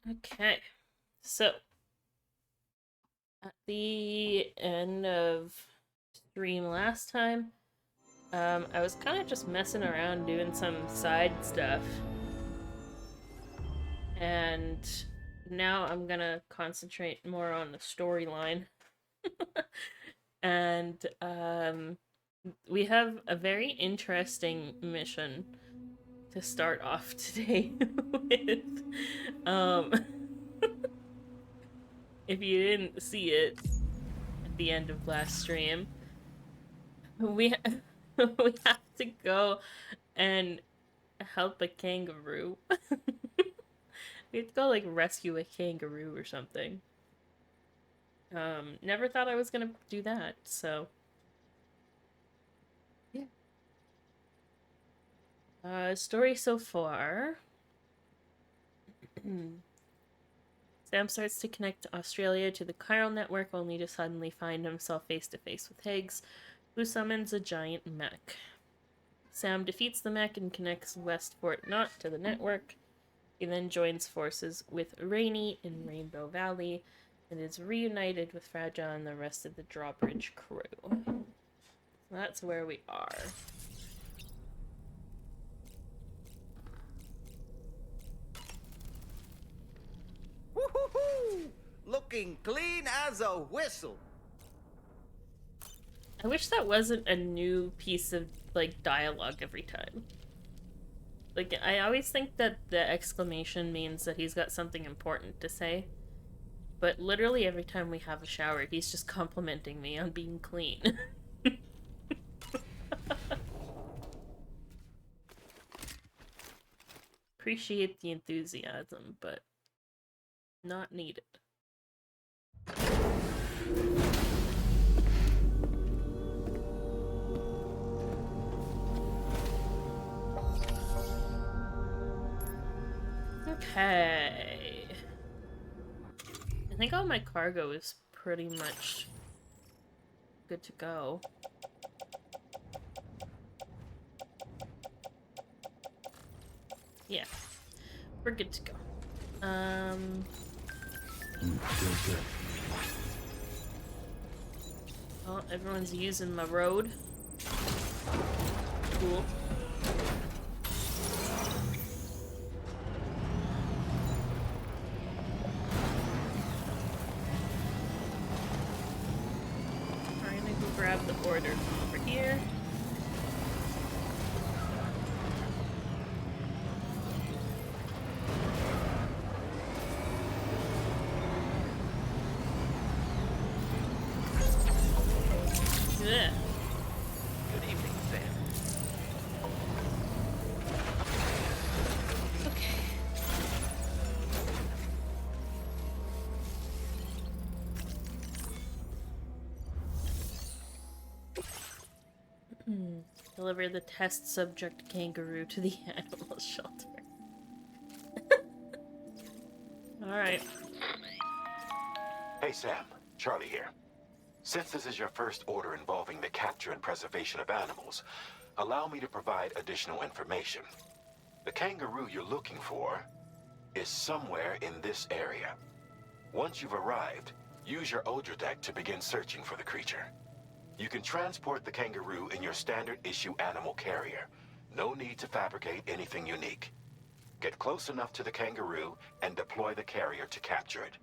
Okay, so at the end of stream last time, I was kind of just messing around doing some side stuff, and now I'm gonna concentrate more on the storyline. And we have a very interesting mission to start off today with. Um, if you didn't see it at the end of last stream, we we have to go and help a kangaroo. We have to go like rescue a kangaroo or something. Never thought I was gonna do that, so yeah. Story so far. Sam starts to connect Australia to the chiral network only to suddenly find himself face to face with Higgs, who summons a giant mech. Sam defeats the mech and connects West Fort Knot to the network. He then joins forces with Rainey in Rainbow Valley and is reunited with Fragile and the rest of the Drawbridge crew. So that's where we are. Woo-hoo-hoo! Looking clean as a whistle. I wish that wasn't a new piece of like dialogue every time. Like I always think that the exclamation means that he's got something important to say. But literally every time we have a shower, he's just complimenting me on being clean. Appreciate the enthusiasm, but not needed. Okay. I think all my cargo is pretty much good to go. Yeah, we're good to go. Oh, everyone's using my road. Cool. Trying to go grab the order from over here. Ugh. Good evening, Sam. Okay. Deliver the test subject kangaroo to the animal shelter. Alright. Hey Sam, Charlie here. Since this is your first order involving the capture and preservation of animals, allow me to provide additional information. The kangaroo you're looking for is somewhere in this area. Once you've arrived, use your Odra deck to begin searching for the creature. You can transport the kangaroo in your standard issue animal carrier. No need to fabricate anything unique. Get close enough to the kangaroo and deploy the carrier to capture it.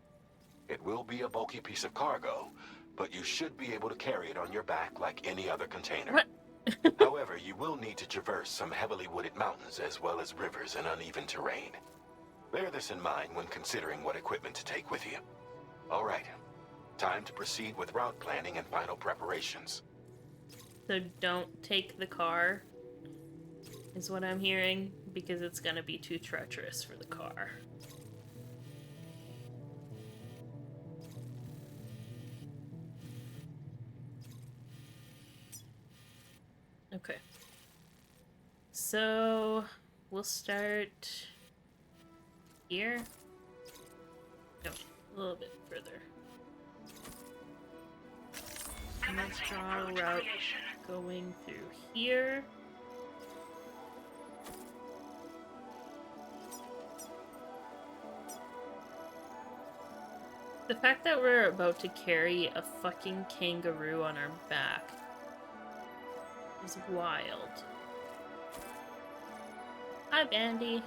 It will be a bulky piece of cargo, but you should be able to carry it on your back like any other container. What? However, you will need to traverse some heavily wooded mountains as well as rivers and uneven terrain. Bear this in mind when considering what equipment to take with you. All right, time to proceed with route planning and final preparations. So don't take the car, is what I'm hearing, because it's gonna be too treacherous for the car. Okay. So we'll start here. No, a little bit further. Let's draw a route going through here. The fact that we're about to carry a fucking kangaroo on our back is wild. Hi, Bandy.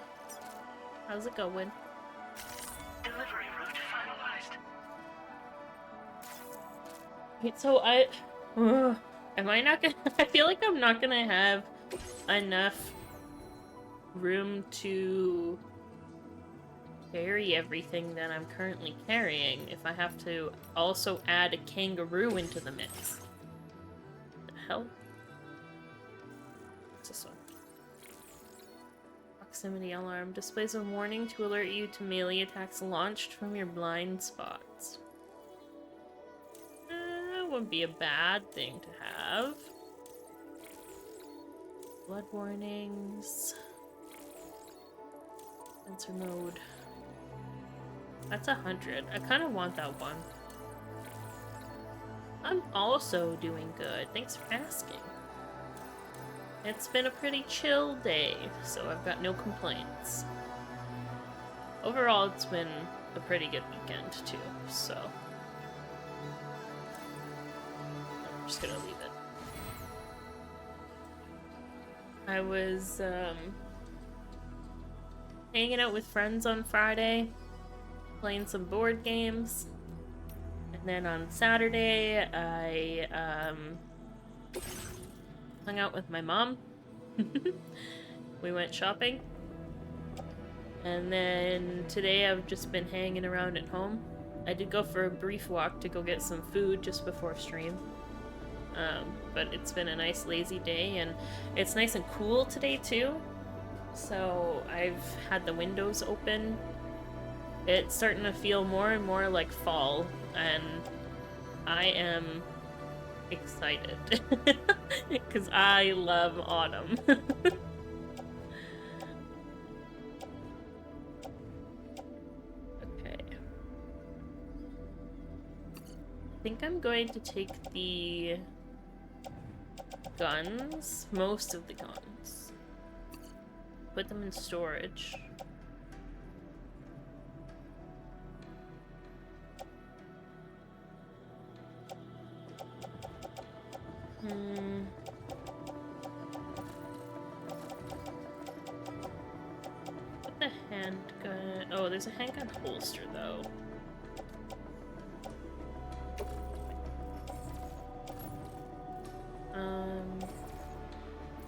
How's it going? Delivery route finalized. Wait, so am I not gonna... I feel like I'm not gonna have enough room to carry everything that I'm currently carrying if I have to also add a kangaroo into the mix. The hell? What's this one? Proximity alarm displays a warning to alert you to melee attacks launched from your blind spots. That wouldn't be a bad thing to have. Blood warnings. Sensor mode. That's 100. I kind of want that one. I'm also doing good. Thanks for asking. It's been a pretty chill day, so I've got no complaints. Overall, it's been a pretty good weekend, too, so... I'm just gonna leave it. I was, hanging out with friends on Friday, playing some board games, and then on Saturday, I, hung out with my mom. We went shopping. And then today I've just been hanging around at home. I did go for a brief walk to go get some food just before stream. But it's been a nice lazy day, and it's nice and cool today too. So I've had the windows open. It's starting to feel more and more like fall, and I am excited because I love autumn. Okay. I think I'm going to take the guns, most of the guns, put them in storage. Put the handgun... Oh, there's a handgun holster, though.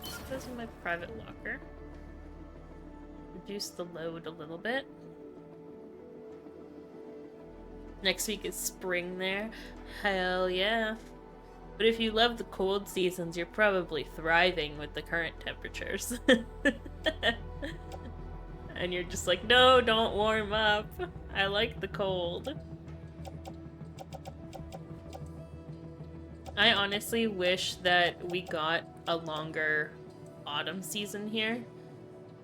Put those in my private locker. Reduce the load a little bit. Next week is spring there. Hell yeah. But if you love the cold seasons, you're probably thriving with the current temperatures. And you're just like, no, don't warm up. I like the cold. I honestly wish that we got a longer autumn season here,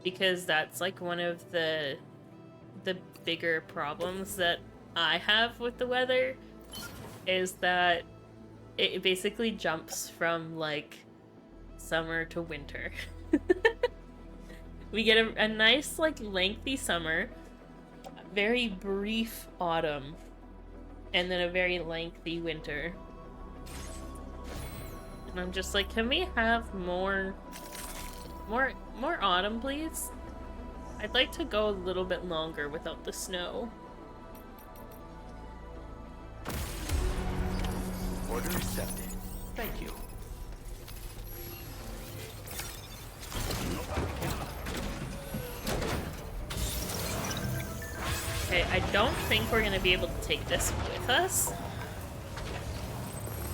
because that's like one of the bigger problems that I have with the weather, is that it basically jumps from like summer to winter. We get a nice like lengthy summer, very brief autumn, and then a very lengthy winter. And I'm just like, can we have more autumn, please? I'd like to go a little bit longer without the snow. Order accepted. Thank you. Okay, I don't think we're gonna be able to take this with us,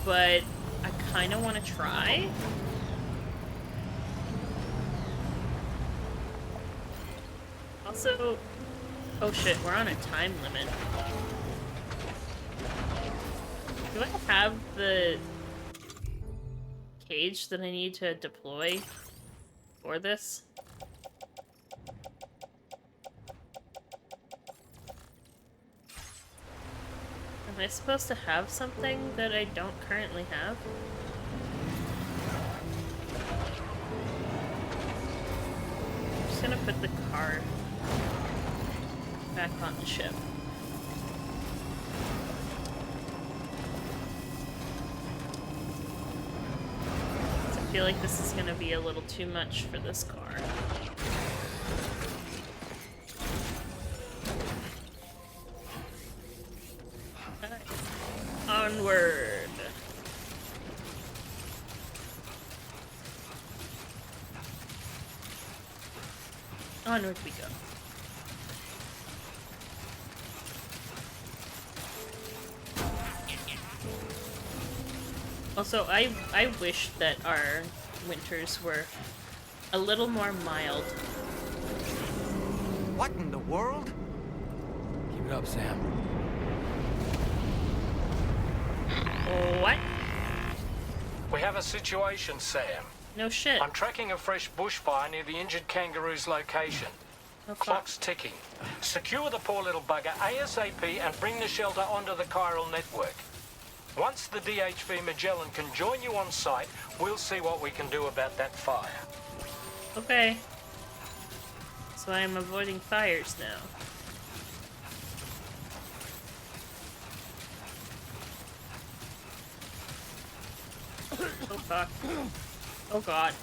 but I kind of want to try. Also, oh shit, we're on a time limit. Do I have the cage that I need to deploy for this? Am I supposed to have something that I don't currently have? I'm just gonna put the car back on the ship. I feel like this is gonna be a little too much for this car. Okay. Onward. Onward we go. Also, I wish that our winters were a little more mild. What in the world? Keep it up, Sam. What? We have a situation, Sam. No shit. I'm tracking a fresh bushfire near the injured kangaroo's location. Oh, fuck. Clock's ticking. Secure the poor little bugger ASAP and bring the shelter onto the chiral network. Once the DHV Magellan can join you on site, we'll see what we can do about that fire. Okay. So I am avoiding fires now. Oh fuck. Oh god.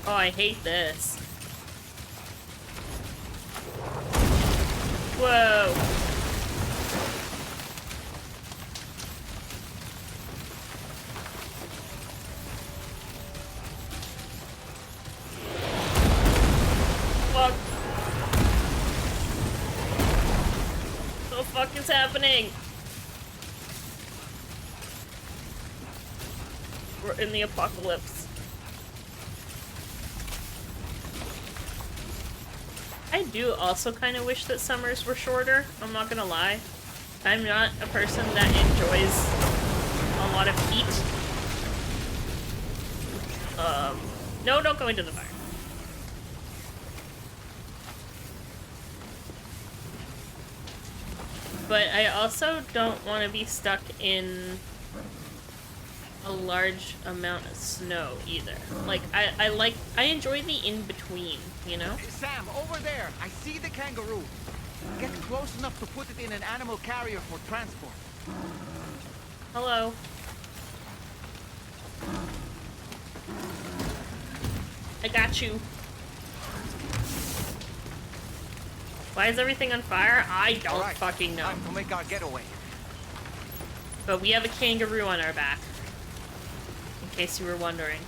Oh, I hate this. Whoa. Fuck. What the fuck is happening? We're in the apocalypse. I do also kind of wish that summers were shorter, I'm not gonna lie. I'm not a person that enjoys a lot of heat. No, don't go into the fire. But I also don't want to be stuck in a large amount of snow either. Like, I enjoy the in-between, you know? Sam, over there. I see the kangaroo. Get close enough to put it in an animal carrier for transport. Hello. I got you. Why is everything on fire? I don't Alright, fucking know. Time to make our getaway. But we have a kangaroo on our back. In case you were wondering.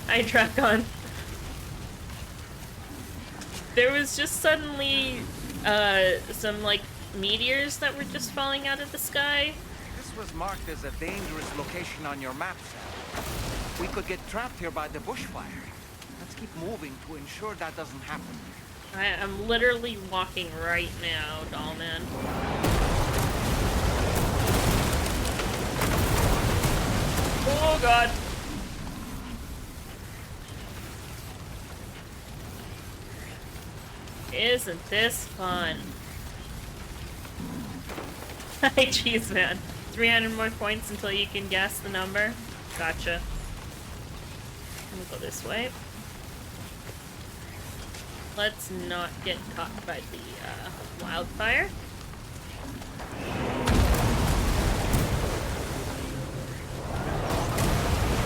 Hi, Drakon. There was just suddenly, some, like, meteors that were just falling out of the sky. This was marked as a dangerous location on your map, Sam. We could get trapped here by the bushfire. Let's keep moving to ensure that doesn't happen. I am literally walking right now, Dollman. Oh god! Isn't this fun? Hi, cheese man. 300 more points until you can guess the number. Gotcha. We'll go this way. Let's not get caught by the wildfire.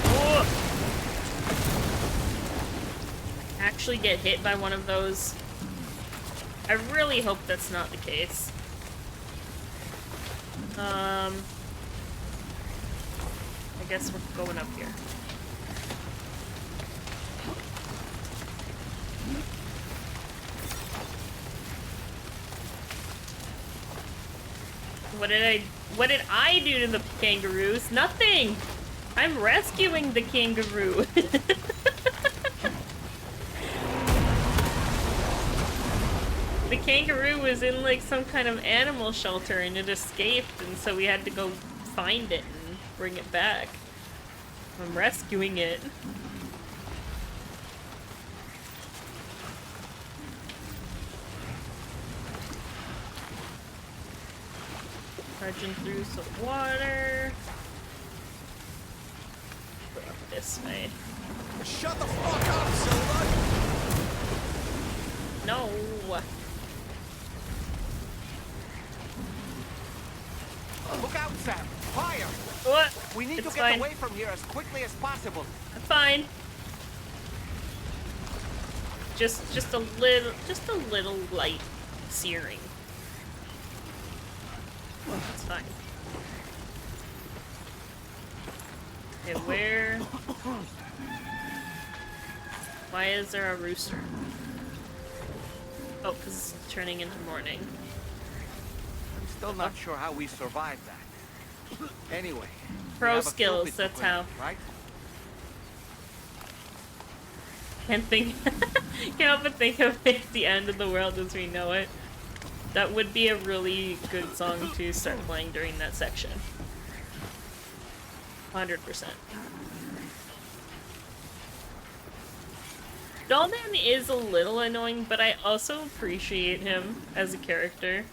Oh! Actually get hit by one of those. I really hope that's not the case. I guess we're going up here. What did I do to the kangaroos? Nothing! I'm rescuing the kangaroo. The kangaroo was in like some kind of animal shelter and it escaped, and so we had to go find it and bring it back. I'm rescuing it. Trudging through some water. Go up this way. Shut the fuck up, Silva! No! Look out, Sam! Fire! What? We need It's to get fine. away from here as quickly as possible. I'm fine. Just a little light searing. It's fine. Okay, where? Why is there a rooster? Oh, because it's turning into morning. I'm still not sure how we survived that. Anyway. Pro we have a skills, field bit to that's clean, how. Right? Can't think. Can't help but think of it, the end of the world as we know it. That would be a really good song to start playing during that section. 100%. Dollman is a little annoying, but I also appreciate him as a character.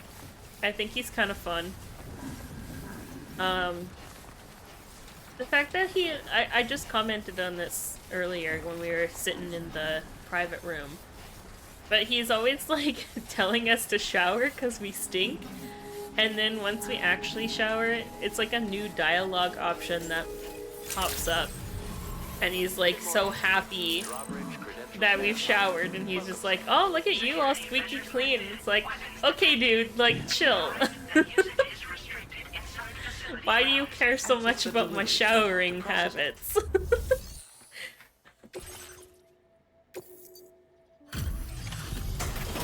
I think he's kind of fun. The fact that I just commented on this earlier when we were sitting in the private room. But he's always like telling us to shower because we stink. And then once we actually shower, it's like a new dialogue option that pops up. And he's like so happy that we've showered, and he's just like, oh, look at you all squeaky clean. And it's like, okay, dude, like, chill. Why do you care so much about my showering habits?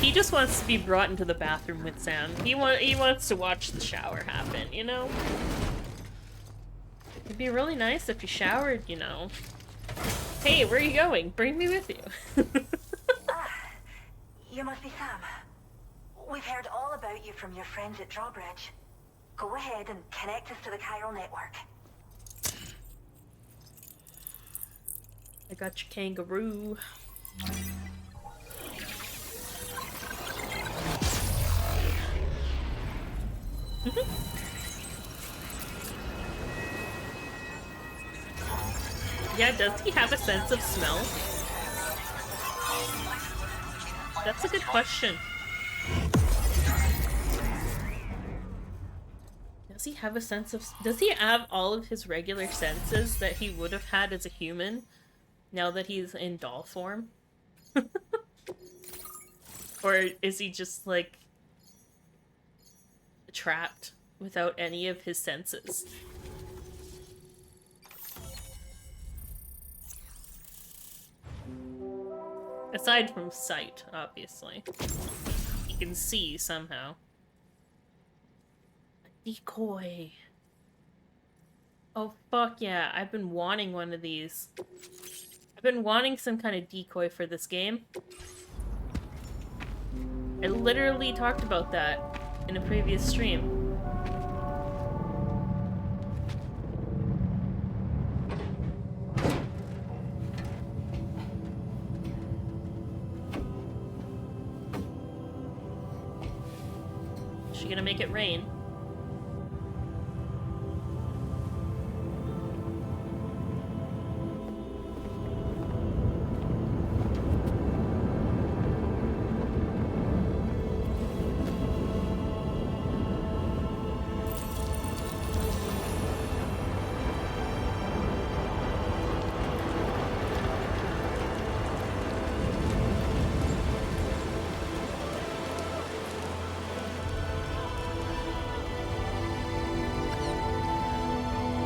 He just wants to be brought into the bathroom with Sam. He wants to watch the shower happen, you know? It'd be really nice if you showered, you know. Hey, where are you going? Bring me with you. You must be Sam. We've heard all about you from your friends at Drawbridge. Go ahead and connect us to the chiral network. I got your kangaroo. Yeah, does he have a sense of smell? That's a good question. Does he have a sense of... Does he have all of his regular senses that he would have had as a human now that he's in doll form? Or is he just, like, trapped without any of his senses? Aside from sight, obviously. He can see somehow. A decoy. Oh, fuck yeah. I've been wanting one of these. I've been wanting some kind of decoy for this game. I literally talked about that in a previous stream. Is she gonna make it rain?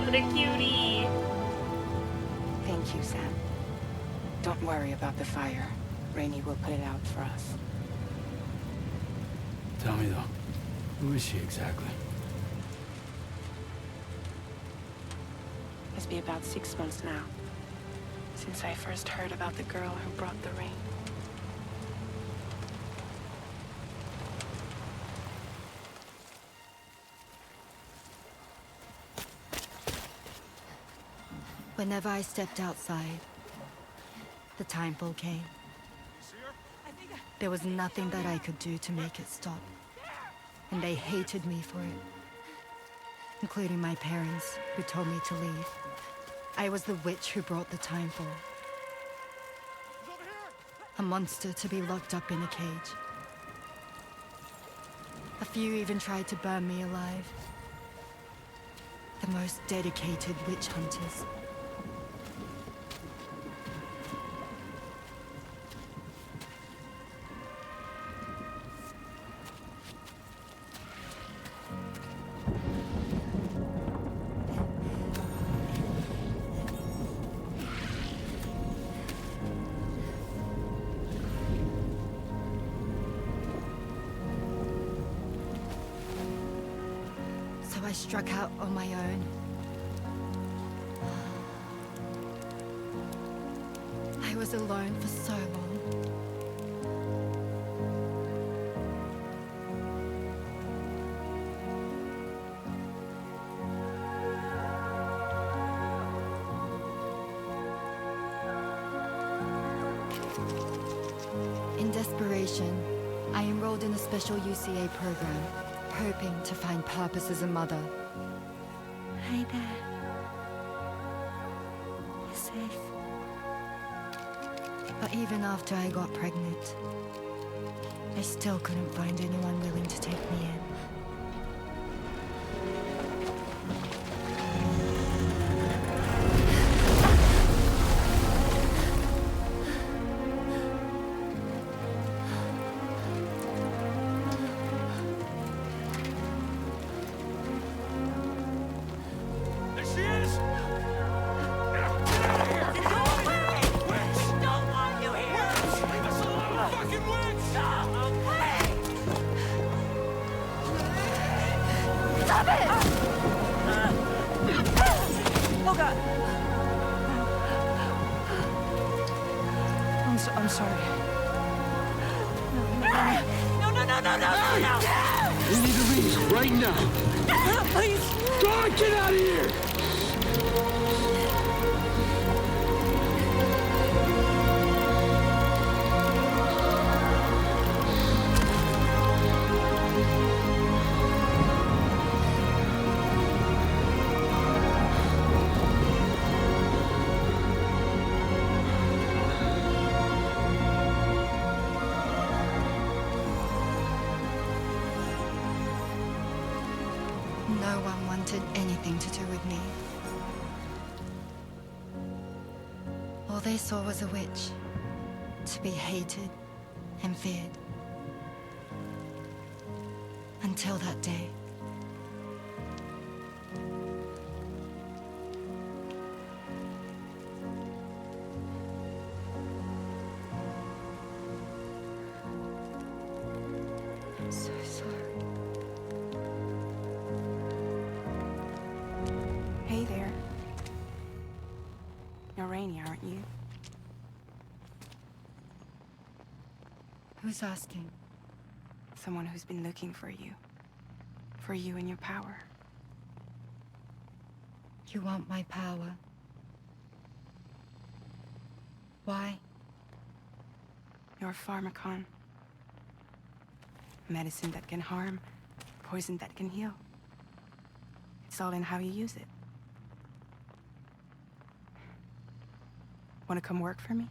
What a cutie! Thank you, Sam. Don't worry about the fire. Rainey will put it out for us. Tell me though, who is she exactly? It's been about 6 months now, since I first heard about the girl who brought the rain. Whenever I stepped outside, the temple came. There was nothing that I could do to make it stop, and they hated me for it. including my parents, who told me to leave. I was the witch who brought the timefall. A monster to be locked up in a cage. A few even tried to burn me alive. The most dedicated witch hunters. I struck out on my own. I was alone for so long. In desperation, I enrolled in a special UCA program, hoping to find purpose as a mother. Hi there. You're safe. But even after I got pregnant, I still couldn't find anyone willing to take me in. I'm sorry. No. We need to leave right now. Please. God, get out of here! No one wanted anything to do with me. All they saw was a witch, to be hated and feared. Until that day. I'm so sorry. Hey there. You're Rainy, aren't you? Who's asking? Someone who's been looking for you. For you and your power. You want my power? Why? You're a pharmacon. Medicine that can harm, poison that can heal. It's all in how you use it. Want to come work for me?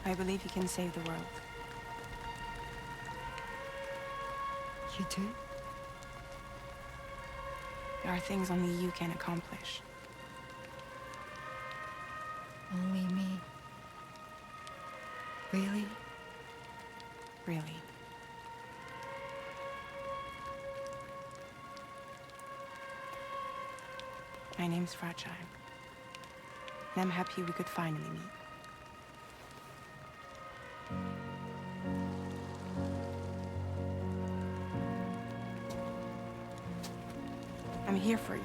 I believe you can save the world. You do? There are things only you can accomplish. Only me. Really? Really. My name's Fragile. And I'm happy we could finally meet. I'm here for you.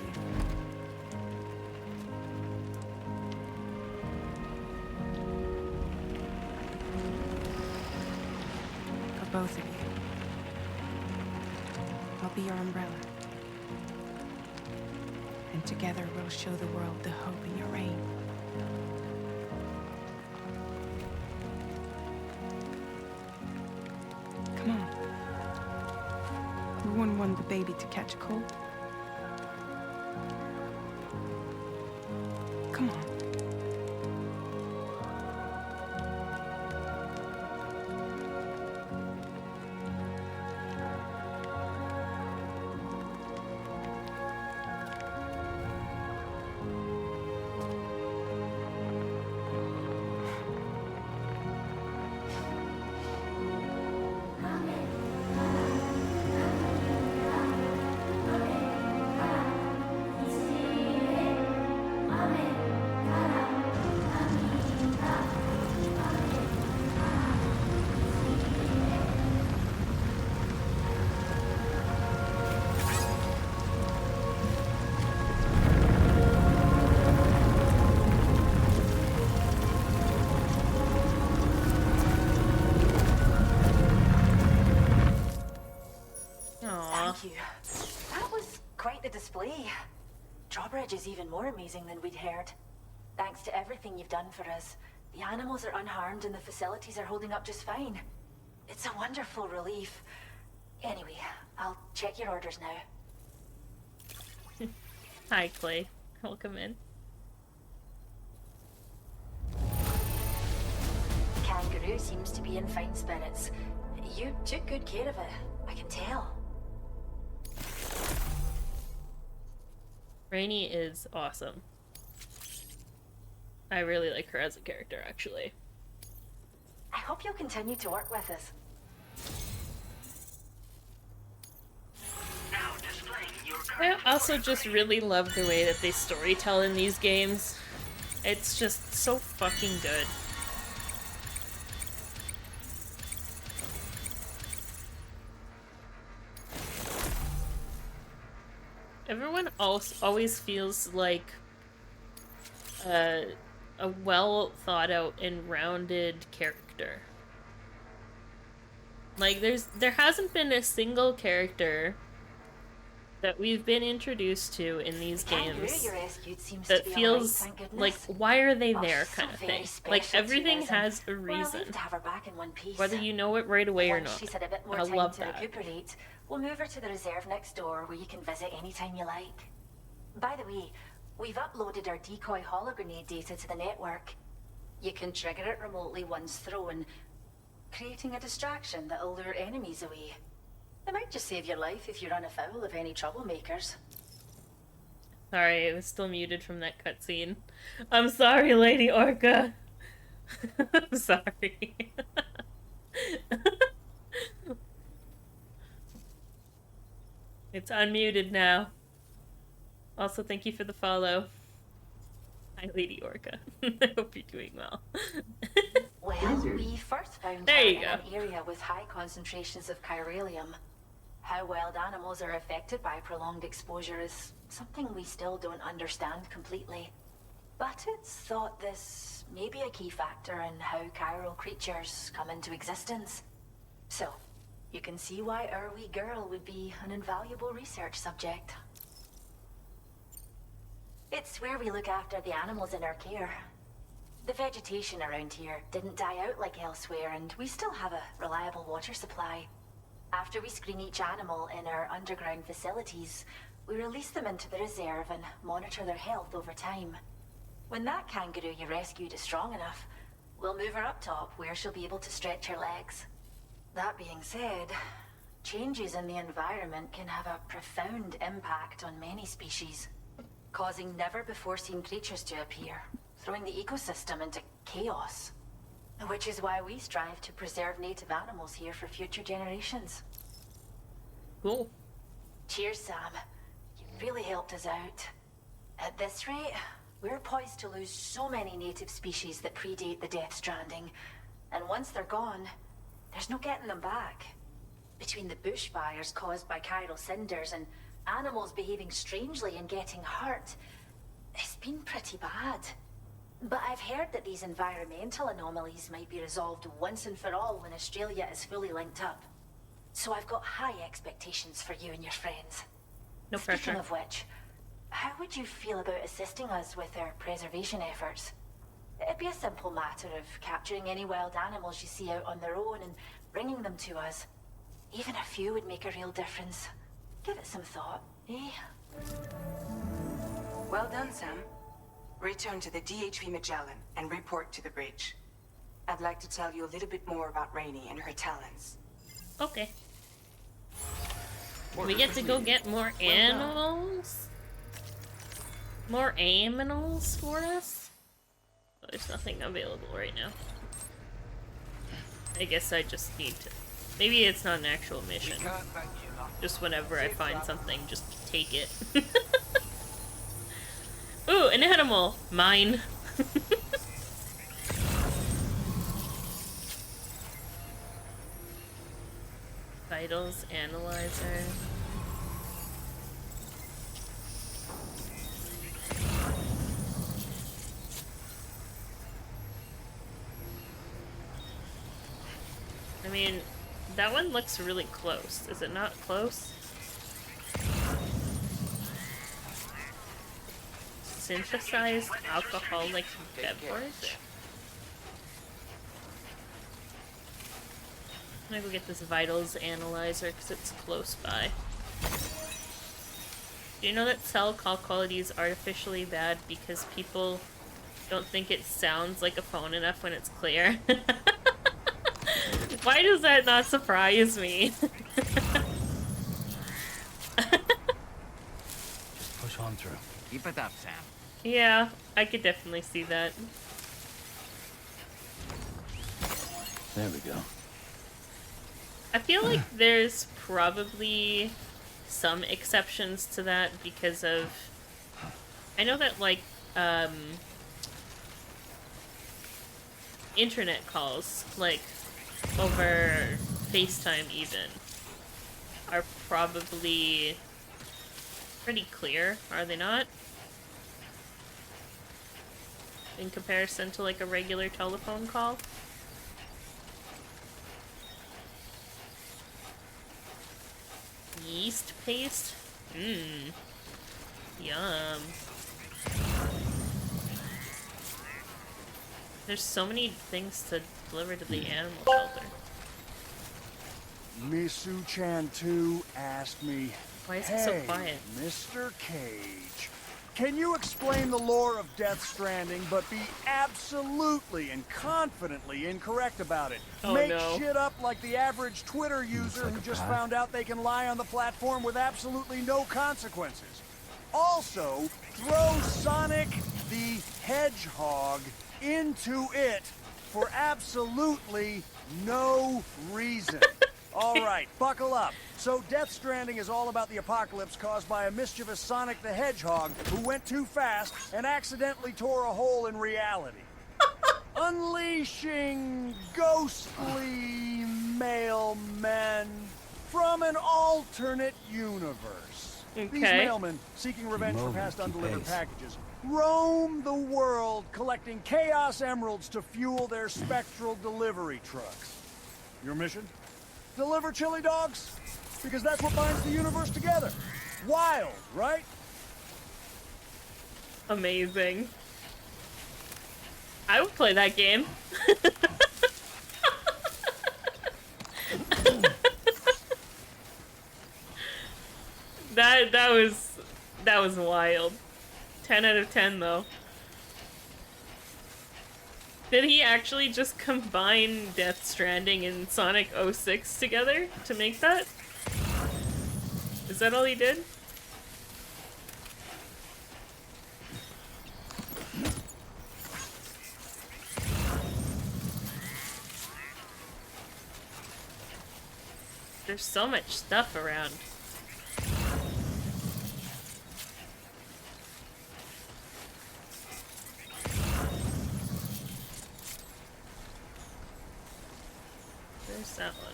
For both of you. I'll be your umbrella. And together we'll show the world the hope in your reign. Come on. We wouldn't want the baby to catch a cold. Come on. Aww. Thank you. That was quite the display. Drawbridge is even more amazing than we'd heard. Thanks to everything you've done for us, the animals are unharmed and the facilities are holding up just fine. It's a wonderful relief. Anyway, I'll check your orders now. Hi, Clay. Welcome in. Kangaroo seems to be in fine spirits. You took good care of it, I can tell. Rainey is awesome. I really like her as a character, actually. I hope you'll continue to work with us. I also just really love the way that they storytell in these games. It's just so fucking good. Everyone else always feels like a well thought out and rounded character. Like there hasn't been a single character that we've been introduced to in these games that feels like, why are they there kind of thing. Like everything has a reason, whether you know it right away or not. I love that. We'll move her to the reserve next door where you can visit anytime you like. By the way, we've uploaded our decoy hologrenade data to the network. You can trigger it remotely once thrown, creating a distraction that'll lure enemies away. It might just save your life if you run afoul of any troublemakers. Sorry, I was still muted from that cutscene. I'm sorry, Lady Orca. I'm sorry. It's unmuted now. Also, thank you for the follow. Hi, Lady Orca. I hope you're doing well. Well, we first found there her you in go. an area with high concentrations of chiralium. How wild animals are affected by prolonged exposure is something we still don't understand completely. But it's thought this may be a key factor in how chiral creatures come into existence. So, you can see why our wee girl would be an invaluable research subject. It's where we look after the animals in our care. The vegetation around here didn't die out like elsewhere, and we still have a reliable water supply. After we screen each animal in our underground facilities, we release them into the reserve and monitor their health over time. When that kangaroo you rescued is strong enough, we'll move her up top where she'll be able to stretch her legs. That being said, changes in the environment can have a profound impact on many species, causing never-before-seen creatures to appear, throwing the ecosystem into chaos. Which is why we strive to preserve native animals here for future generations. Cool. Cheers, Sam. You really helped us out. At this rate, we're poised to lose so many native species that predate the Death Stranding. And once they're gone, there's no getting them back. Between the bushfires caused by chiral cinders and animals behaving strangely and getting hurt, it's been pretty bad. But I've heard that these environmental anomalies might be resolved once and for all when Australia is fully linked up. So I've got high expectations for you and your friends. No Speaking pressure. of which, how would you feel about assisting us with our preservation efforts? It'd be a simple matter of capturing any wild animals you see out on their own and bringing them to us. Even a few would make a real difference. Give it some thought, eh? Well done, Sam. Return to the DHV Magellan and report to the bridge. I'd like to tell you a little bit more about Rainey and her talents. Okay. We get to go get more animals? More aminals for us? Oh, there's nothing available right now. I guess I just need to... Maybe it's not an actual mission. Just whenever I find something, just take it. Ooh, an animal! Mine. Vitals analyzer. I mean, that one looks really close. Is it not close? Synthesized alcoholic beverage? I'm gonna go get this vitals analyzer because it's close by. Do you know that cell call quality is artificially bad because people don't think it sounds like a phone enough when it's clear? Why does that not surprise me? Just push on through. Keep it up, Sam. Yeah, I could definitely see that. There we go. I feel like there's probably some exceptions to that because of... I know that, like, internet calls, like, over FaceTime even, are probably pretty clear, are they not? In comparison to, like, a regular telephone call? Yeast paste? Mmm. Yum. There's so many things to deliver to the animal shelter. Misu Chan 2 asked me, Why is it so quiet? Mr. Cage, can you explain the lore of Death Stranding, but be absolutely and confidently incorrect about it? Oh, Make no. shit up like the average Twitter user who just found out they can lie on the platform with absolutely no consequences. Also, throw Sonic the Hedgehog into it for absolutely no reason. All right, buckle up. So Death Stranding is all about the apocalypse caused by a mischievous Sonic the Hedgehog who went too fast and accidentally tore a hole in reality. Unleashing ghostly mailmen from an alternate universe. Okay. These mailmen, seeking revenge for past undelivered packages, roam the world collecting Chaos Emeralds to fuel their spectral delivery trucks. Your mission? Deliver chili dogs? Because that's what binds the universe together. Wild, right? Amazing. I would play that game. that was wild. 10 out of 10 though. Did he actually just combine Death Stranding and Sonic 06 together to make that? Is that all he did? There's so much stuff around. There's that one.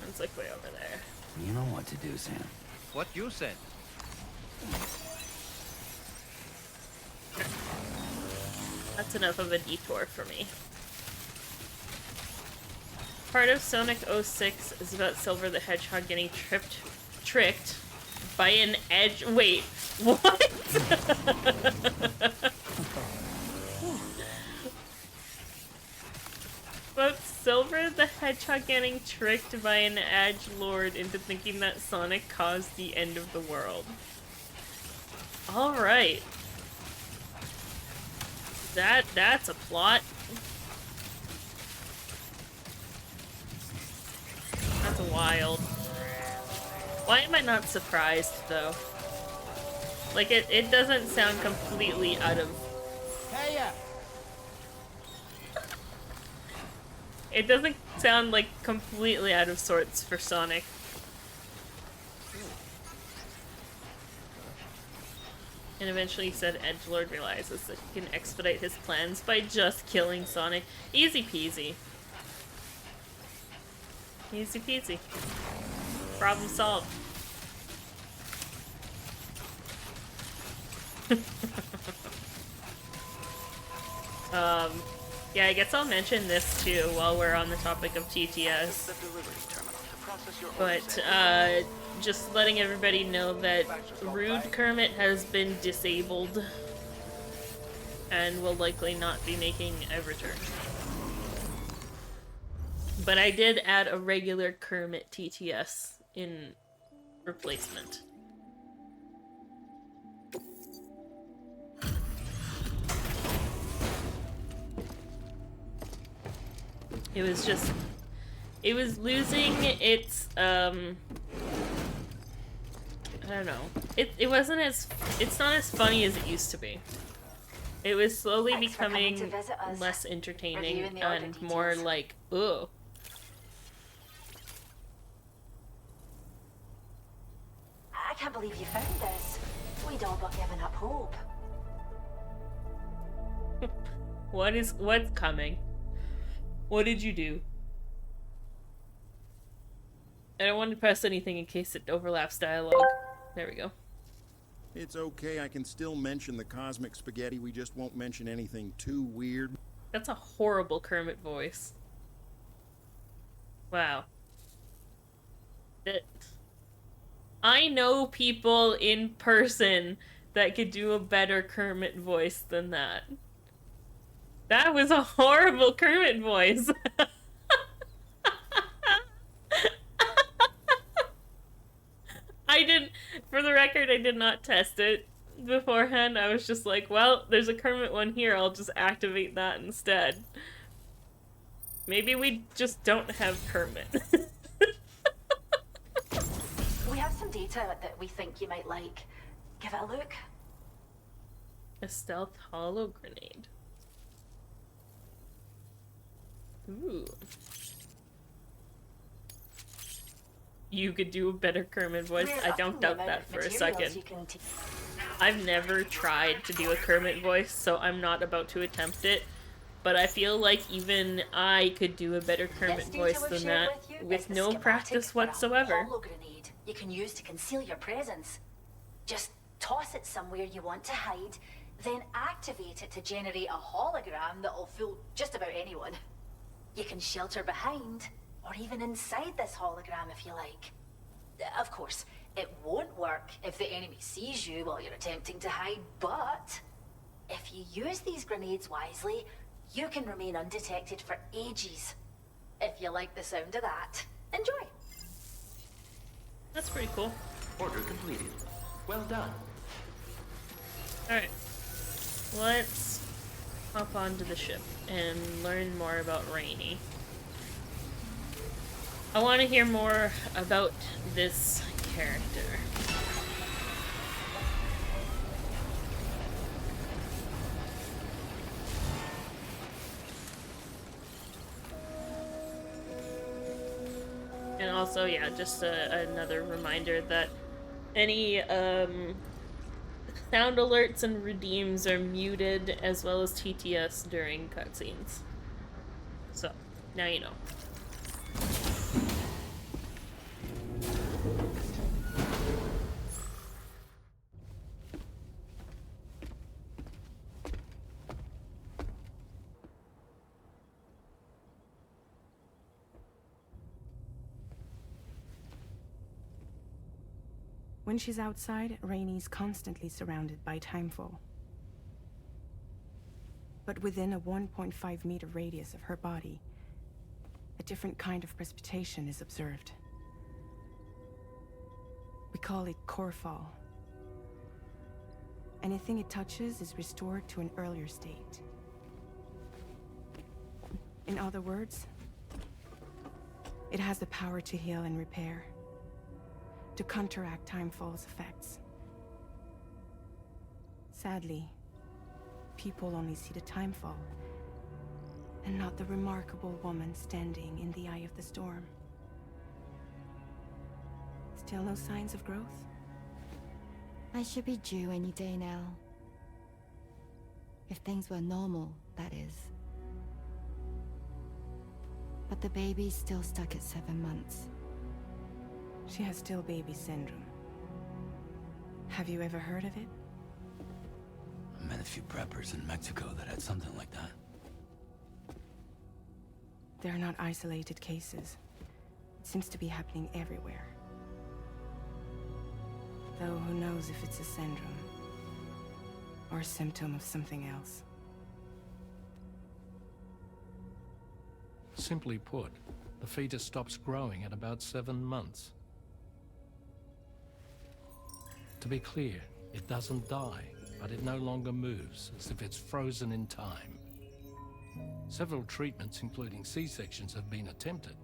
One's like way over there. You know what to do, Sam. What you said. That's enough of a detour for me. Part of Sonic 06 is about Silver the Hedgehog getting tricked By an edge. Wait, what? About Silver the Hedgehog getting tricked by an edgelord into thinking that Sonic caused the end of the world. Alright. That's a plot. That's wild. Why am I not surprised, though? Like, it doesn't sound completely out of... Hey, It doesn't sound, like, completely out of sorts for Sonic. And eventually said Edgelord realizes that he can expedite his plans by just killing Sonic. Easy peasy. Easy peasy. Problem solved. Yeah, I guess I'll mention this too while we're on the topic of TTS. But, just letting everybody know that Rude Kermit has been disabled and will likely not be making a return. But I did add a regular Kermit TTS in replacement. It was just... It was losing its, I don't know. It wasn't as... It's not as funny as it used to be. It was slowly becoming less entertaining and more like, ugh. I can't believe you found this. We'd all but given up hope. What's coming? What did you do? I don't want to press anything in case it overlaps dialogue. There we go. It's okay, I can still mention the cosmic spaghetti, we just won't mention anything too weird. That's a horrible Kermit voice. Wow. I know people in person that could do a better Kermit voice than that. That was a horrible Kermit voice. For the record, I did not test it beforehand. I was just like, well, there's a Kermit one here, I'll just activate that instead. Maybe we just don't have Kermit. We have some data that we think you might like. Give it a look. A stealth hollow grenade. Ooh. You could do a better Kermit voice. I don't doubt that for a second. I've never tried to do a Kermit voice, so I'm not about to attempt it. But I feel like even I could do a better Kermit voice than that with no practice whatsoever. Hollow grenade you can use to conceal your presence. Just toss it somewhere you want to hide, then activate it to generate a hologram that'll fool just about anyone. You can shelter behind, or even inside this hologram if you like. Of course, it won't work if the enemy sees you while you're attempting to hide, but if you use these grenades wisely, you can remain undetected for ages. If you like the sound of that, enjoy. That's pretty cool. Order completed. Well done. Alright. Let's hop onto the ship and learn more about Rainy. I want to hear more about this character. And also, yeah, just another reminder that any sound alerts and redeems are muted, as well as TTS during cutscenes. So, now you know. When she's outside, Rainey's constantly surrounded by timefall. But within a 1.5-meter radius of her body, a different kind of precipitation is observed. We call it core fall. Anything it touches is restored to an earlier state. In other words, it has the power to heal and repair, to counteract timefall's effects. Sadly, people only see the timefall, and not the remarkable woman standing in the eye of the storm. Still no signs of growth? I should be due any day now. If things were normal, that is. But the baby's still stuck at 7 months. She has still baby syndrome. Have you ever heard of it? I met a few preppers in Mexico that had something like that. They're not isolated cases. It seems to be happening everywhere. Though who knows if it's a syndrome or a symptom of something else. Simply put, the fetus stops growing at about 7 months. To be clear, it doesn't die, but it no longer moves, as if it's frozen in time. Several treatments, including C-sections, have been attempted.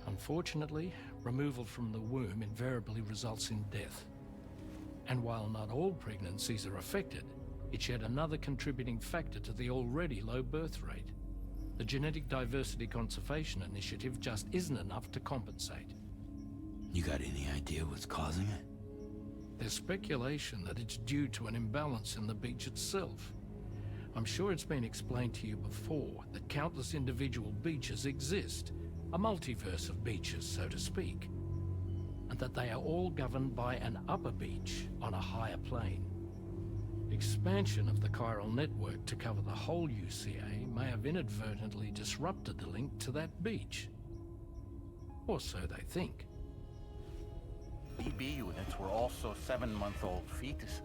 Unfortunately, removal from the womb invariably results in death. And while not all pregnancies are affected, it's yet another contributing factor to the already low birth rate. The Genetic Diversity Conservation Initiative just isn't enough to compensate. You got any idea what's causing it? There's speculation that it's due to an imbalance in the beach itself. I'm sure it's been explained to you before that countless individual beaches exist, a multiverse of beaches, so to speak, and that they are all governed by an upper beach on a higher plane. Expansion of the chiral network to cover the whole UCA may have inadvertently disrupted the link to that beach. Or so they think. BB units were also 7-month-old fetuses.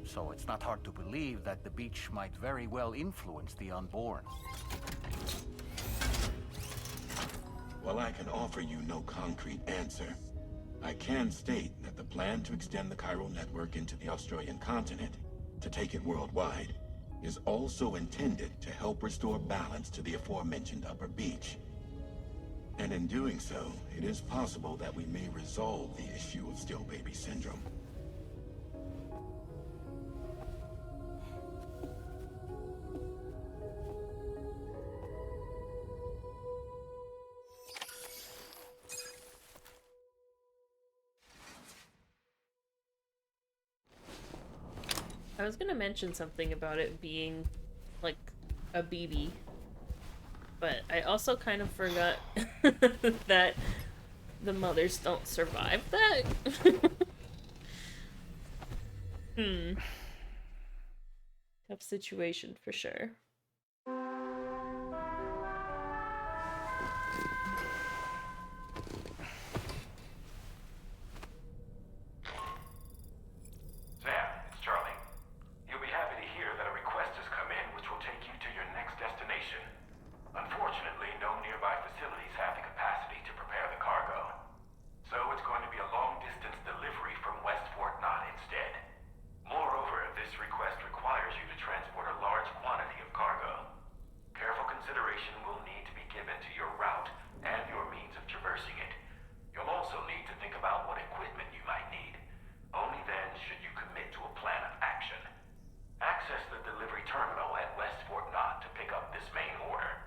So it's not hard to believe that the beach might very well influence the unborn. While I can offer you no concrete answer, I can state that the plan to extend the chiral network into the Australian continent, to take it worldwide, is also intended to help restore balance to the aforementioned upper beach. And in doing so, it is possible that we may resolve the issue of still baby syndrome. I was gonna mention something about it being like a BB, but I also kind of forgot that the mothers don't survive that. Tough situation for sure. Sam, it's Charlie. You'll be happy to hear that a request has come in which will take you to your next destination. Unfortunately, no nearby facilities have the capacity to prepare the cargo. So it's going to be a long-distance delivery from West Fort Knott instead. Moreover, this request requires you to transport a large quantity of cargo. Careful consideration will need to be given to your route and your means of traversing it. You'll also need to think about what equipment you might need. Only then should you commit to a plan of action. Access the delivery terminal at West Fort Knott to pick up this main order.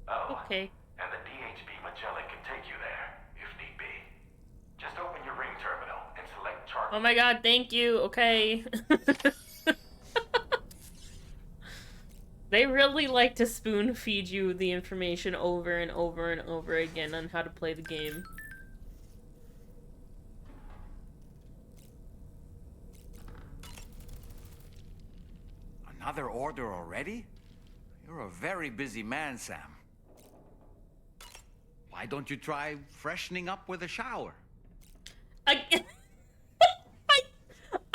Oh, Okay. and the DHB Magellan can take you there, if need be. Just open your ring terminal and select chart. Oh my god, thank you. Okay. They really like to spoon feed you the information over and over and over again on how to play the game. Another order already? You're a very busy man, Sam. Why don't you try freshening up with a shower?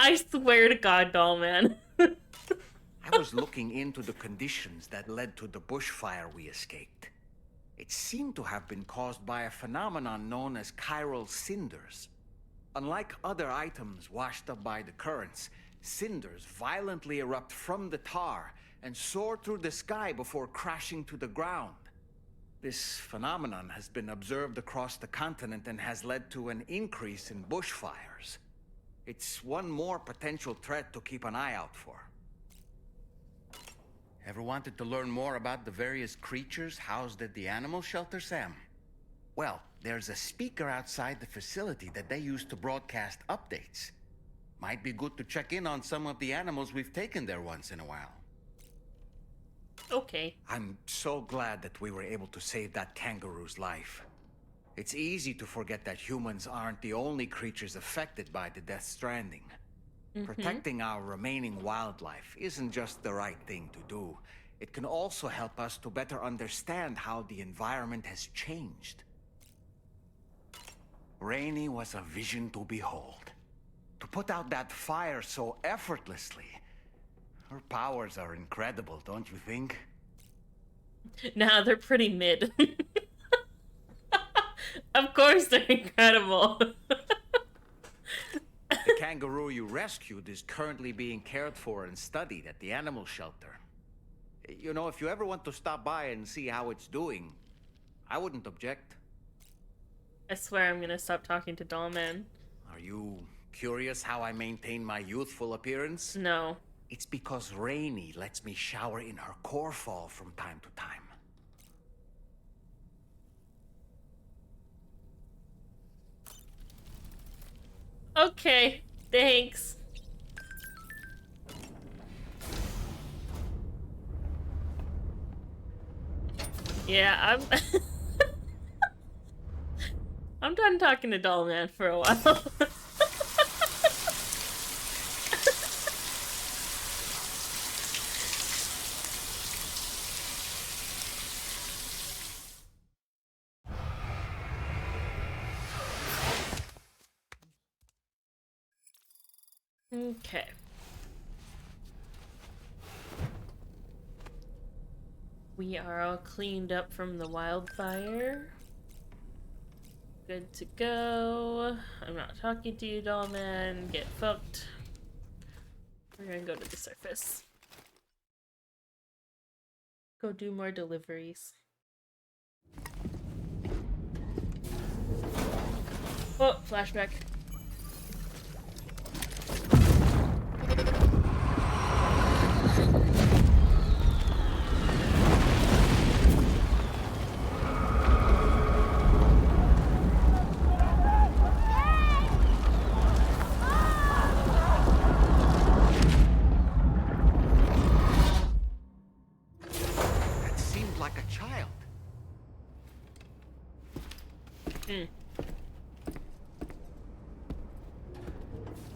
I swear to God, doll man. I was looking into the conditions that led to the bushfire we escaped. It seemed to have been caused by a phenomenon known as chiral cinders. Unlike other items washed up by the currents, cinders violently erupt from the tar and soar through the sky before crashing to the ground. This phenomenon has been observed across the continent and has led to an increase in bushfires. It's one more potential threat to keep an eye out for. Ever wanted to learn more about the various creatures housed at the animal shelter, Sam? Well, there's a speaker outside the facility that they use to broadcast updates. Might be good to check in on some of the animals we've taken there once in a while. Okay. I'm so glad that we were able to save that kangaroo's life. It's easy to forget that humans aren't the only creatures affected by the Death Stranding. Protecting our remaining wildlife isn't just the right thing to do. It can also help us to better understand how the environment has changed. Rainey was a vision to behold. To put out that fire so effortlessly. Her powers are incredible, don't you think? Nah, they're pretty mid. Of course they're incredible. The kangaroo you rescued is currently being cared for and studied at the animal shelter. You know, if you ever want to stop by and see how it's doing, I wouldn't object. I swear I'm gonna stop talking to Dollman. Are you curious how I maintain my youthful appearance? No. It's because Rainey lets me shower in her core fall from time to time. Okay, thanks. Yeah, I'm I'm done talking to Dollman for a while. Okay. We are all cleaned up from the wildfire. Good to go. I'm not talking to you, Dollman. Get fucked. We're gonna go to the surface. Go do more deliveries. Oh, flashback. That seemed like a child.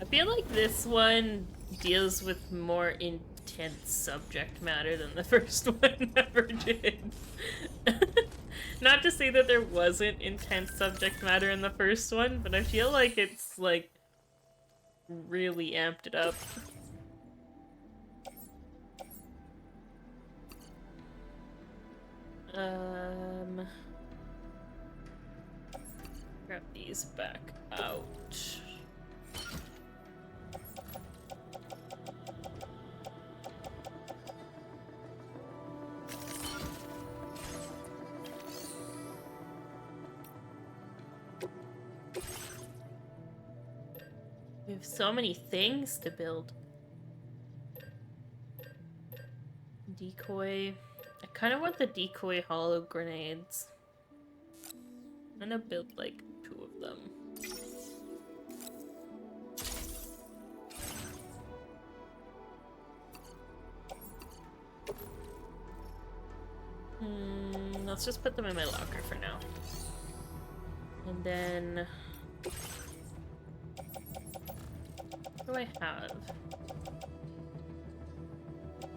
I feel like this one deals with more intense subject matter than the first one ever did. Not to say that there wasn't intense subject matter in the first one, but I feel like it's, like, really amped it up. Grab these back out. We have so many things to build. Decoy. I kind of want the decoy hollow grenades. I'm gonna build like 2 of them. Let's just put them in my locker for now. And then... what do I have?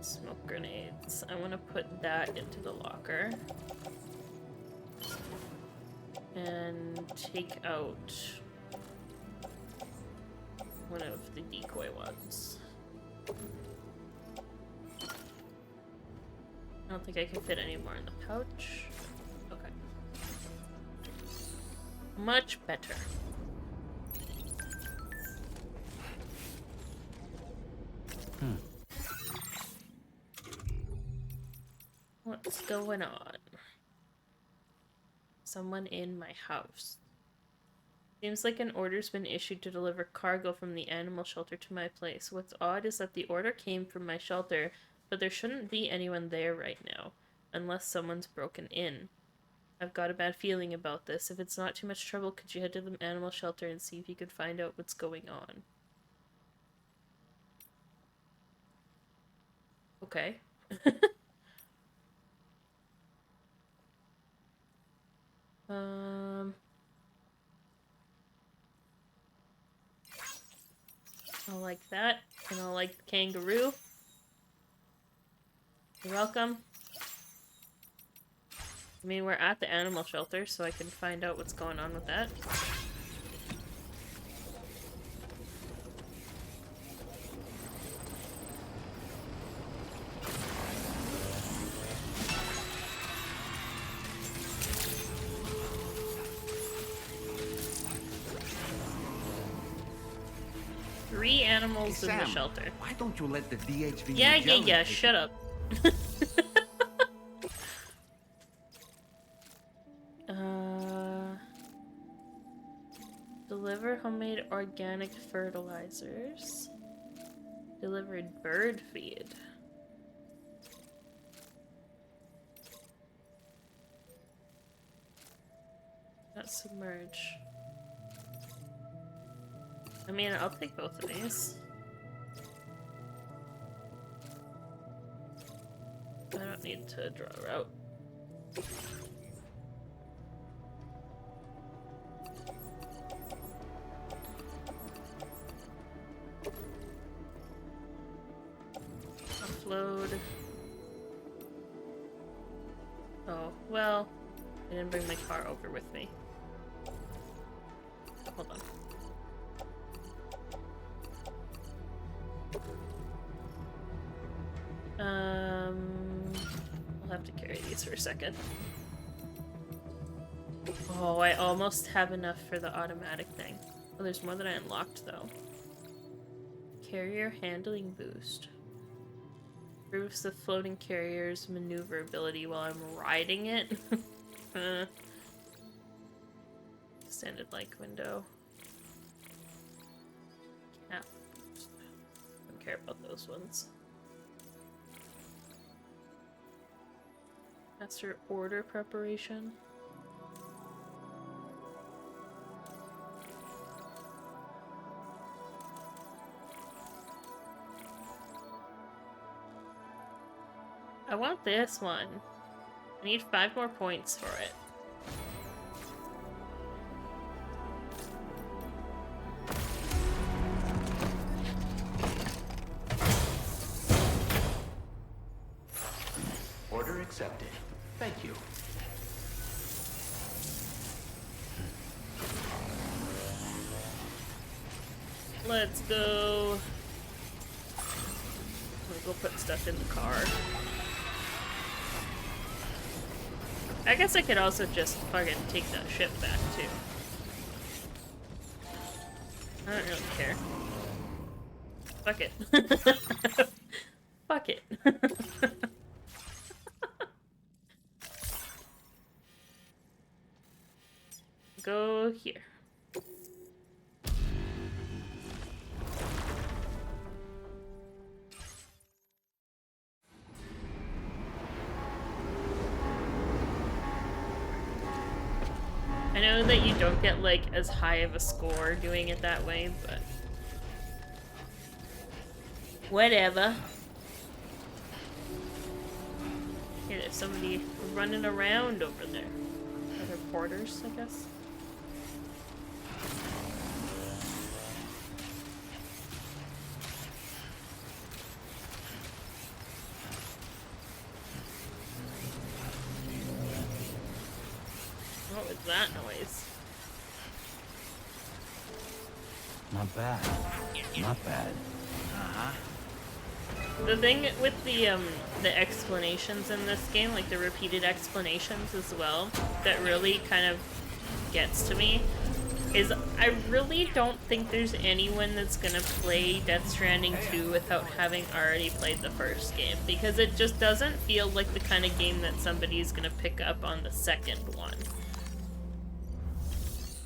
Smoke grenades. I want to put that into the locker. And take out one of the decoy ones. I don't think I can fit any more in the pouch. Okay. Much better. What's going on? Someone in my house. Seems like an order's been issued to deliver cargo from the animal shelter to my place. What's odd is that the order came from my shelter, but there shouldn't be anyone there right now, unless someone's broken in. I've got a bad feeling about this. If it's not too much trouble, could you head to the animal shelter and see if you could find out what's going on? Okay. I'll like that, and I'll like the kangaroo. You're welcome. I mean, we're at the animal shelter, so I can find out what's going on with that. 3 animals in the shelter. Why don't you let the DHV? Yeah, shut up. Deliver homemade organic fertilizers. Delivered bird feed. Not submerge. I mean, I'll take both of these. I don't need to draw a route. Upload. Oh, well, I didn't bring my car over with me. Hold on. I'll have to carry these for a second. Oh, I almost have enough for the automatic thing. Oh, there's more that I unlocked, though. Carrier handling boost. Improves the floating carrier's maneuverability while I'm riding it. Extended like window. Cap boost. Don't care about those ones. Master order preparation. I want this one. I need 5 more points for it. Order accepted. Thank you. Let's go. I'm gonna go put stuff in the car. I guess I could also just fucking take that ship back too. I don't really care. Fuck it. Fuck it. Go here. I know that you don't get like as high of a score doing it that way, but whatever. Here, there's somebody running around over there. Other porters, I guess. What was that noise? Not bad. Not bad. Uh-huh. The thing with the explanations in this game, like the repeated explanations as well, that really kind of gets to me, is I really don't think there's anyone that's gonna play Death Stranding 2 without having already played the first game, because it just doesn't feel like the kind of game that somebody's gonna pick up on the second one.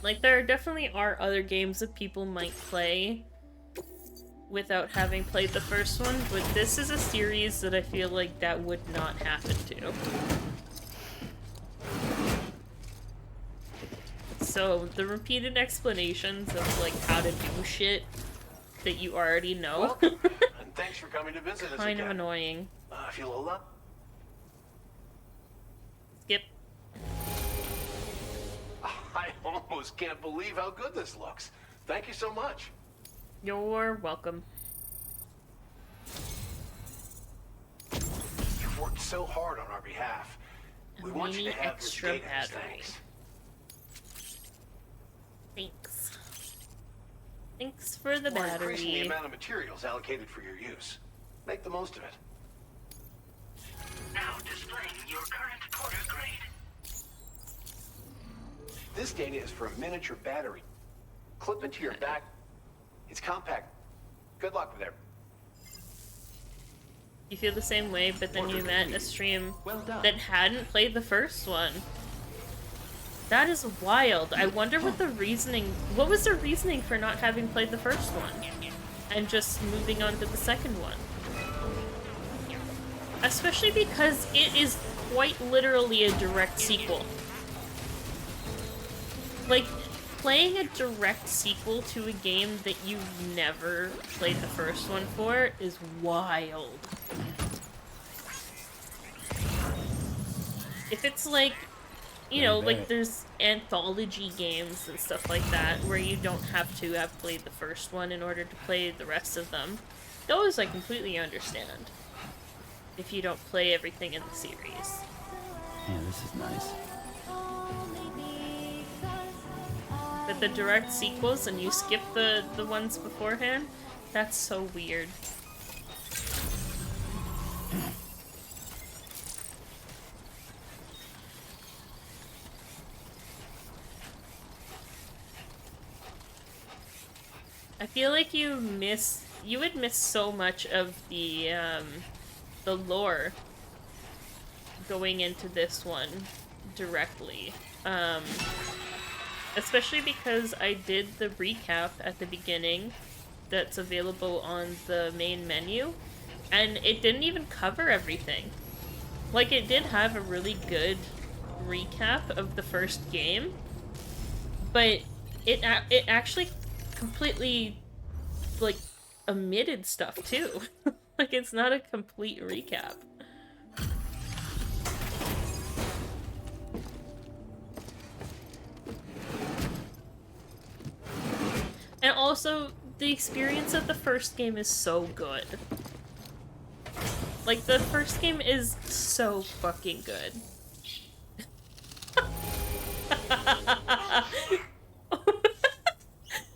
Like, there definitely are other games that people might play without having played the first one, but this is a series that I feel like that would not happen to. So, the repeated explanations of, like, how to do shit that you already know. And thanks for coming to visit us Kind again. of annoying. Feel a lot. Skip. I almost can't believe how good this looks. Thank you so much. You're welcome. You've worked so hard on our behalf. We want you to have this extra data as battery. thanks. Thanks. Thanks for the We're increasing the battery. amount of materials allocated for your use. Make the most of it. Now displaying your current porter grade. This data is for a miniature battery. Clip it to your back. It's compact. Good luck with it. You feel the same way, but then you met a stream Well done. that hadn't played the first one. That is wild. I wonder what the reasoning... What was the reasoning for not having played the first one? And just moving on to the second one? Especially because it is quite literally a direct sequel. Like, playing a direct sequel to a game that you've never played the first one for is wild. If it's like, you know, like there's anthology games and stuff like that where you don't have to have played the first one in order to play the rest of them, those I completely understand. If you don't play everything in the series. Yeah, this is nice. But the direct sequels and you skip the ones beforehand, that's so weird. I feel like you would miss so much of the lore going into this one directly. Especially because I did the recap at the beginning that's available on the main menu, and it didn't even cover everything. Like, it did have a really good recap of the first game, but it actually completely, like, omitted stuff too. Like, it's not a complete recap. And also, the experience of the first game is so good. Like, the first game is so fucking good.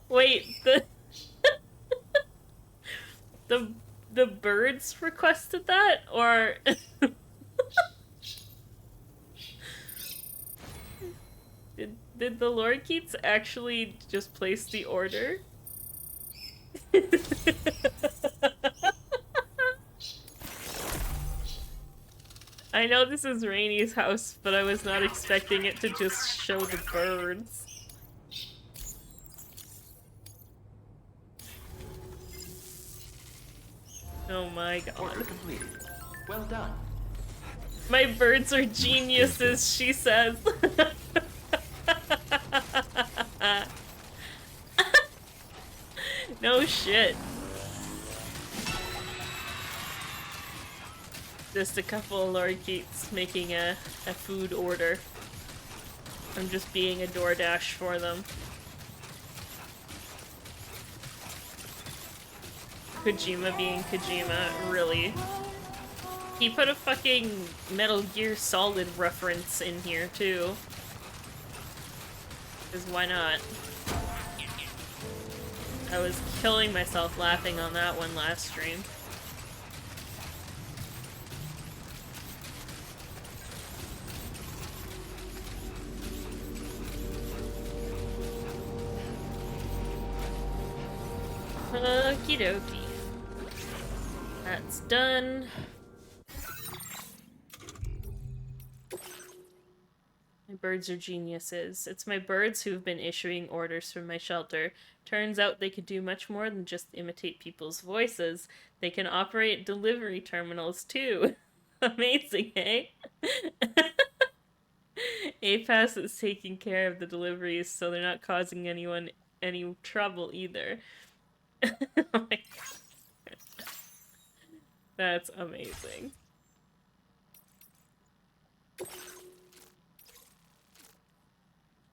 Wait, the birds requested that, or did the lorikeets actually just place the order? I know this is Rainy's house, but I was not expecting it to just show the birds. Oh my god. Order completed. Well done. My birds are geniuses, she says. No shit. Just a couple of lorikeets making a food order. I'm just being a DoorDash for them. Kojima being Kojima, really. He put a fucking Metal Gear Solid reference in here, too. Because why not? I was killing myself laughing on that one last stream. Okie dokie. That's done. My birds are geniuses. It's my birds who've been issuing orders from my shelter. Turns out they could do much more than just imitate people's voices. They can operate delivery terminals too. Amazing, eh? APAS is taking care of the deliveries so they're not causing anyone any trouble either. Oh my God. That's amazing.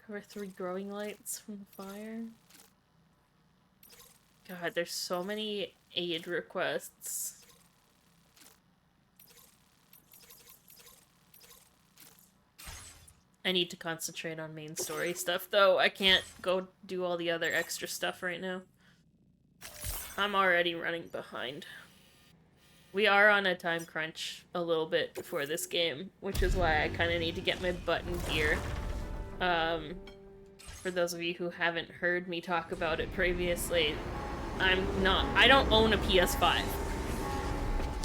Cover 3 growing lights from the fire. God, there's so many aid requests. I need to concentrate on main story stuff, though. I can't go do all the other extra stuff right now. I'm already running behind. We are on a time crunch a little bit for this game, which is why I kind of need to get my butt in gear. For those of you who haven't heard me talk about it previously, I don't own a PS5.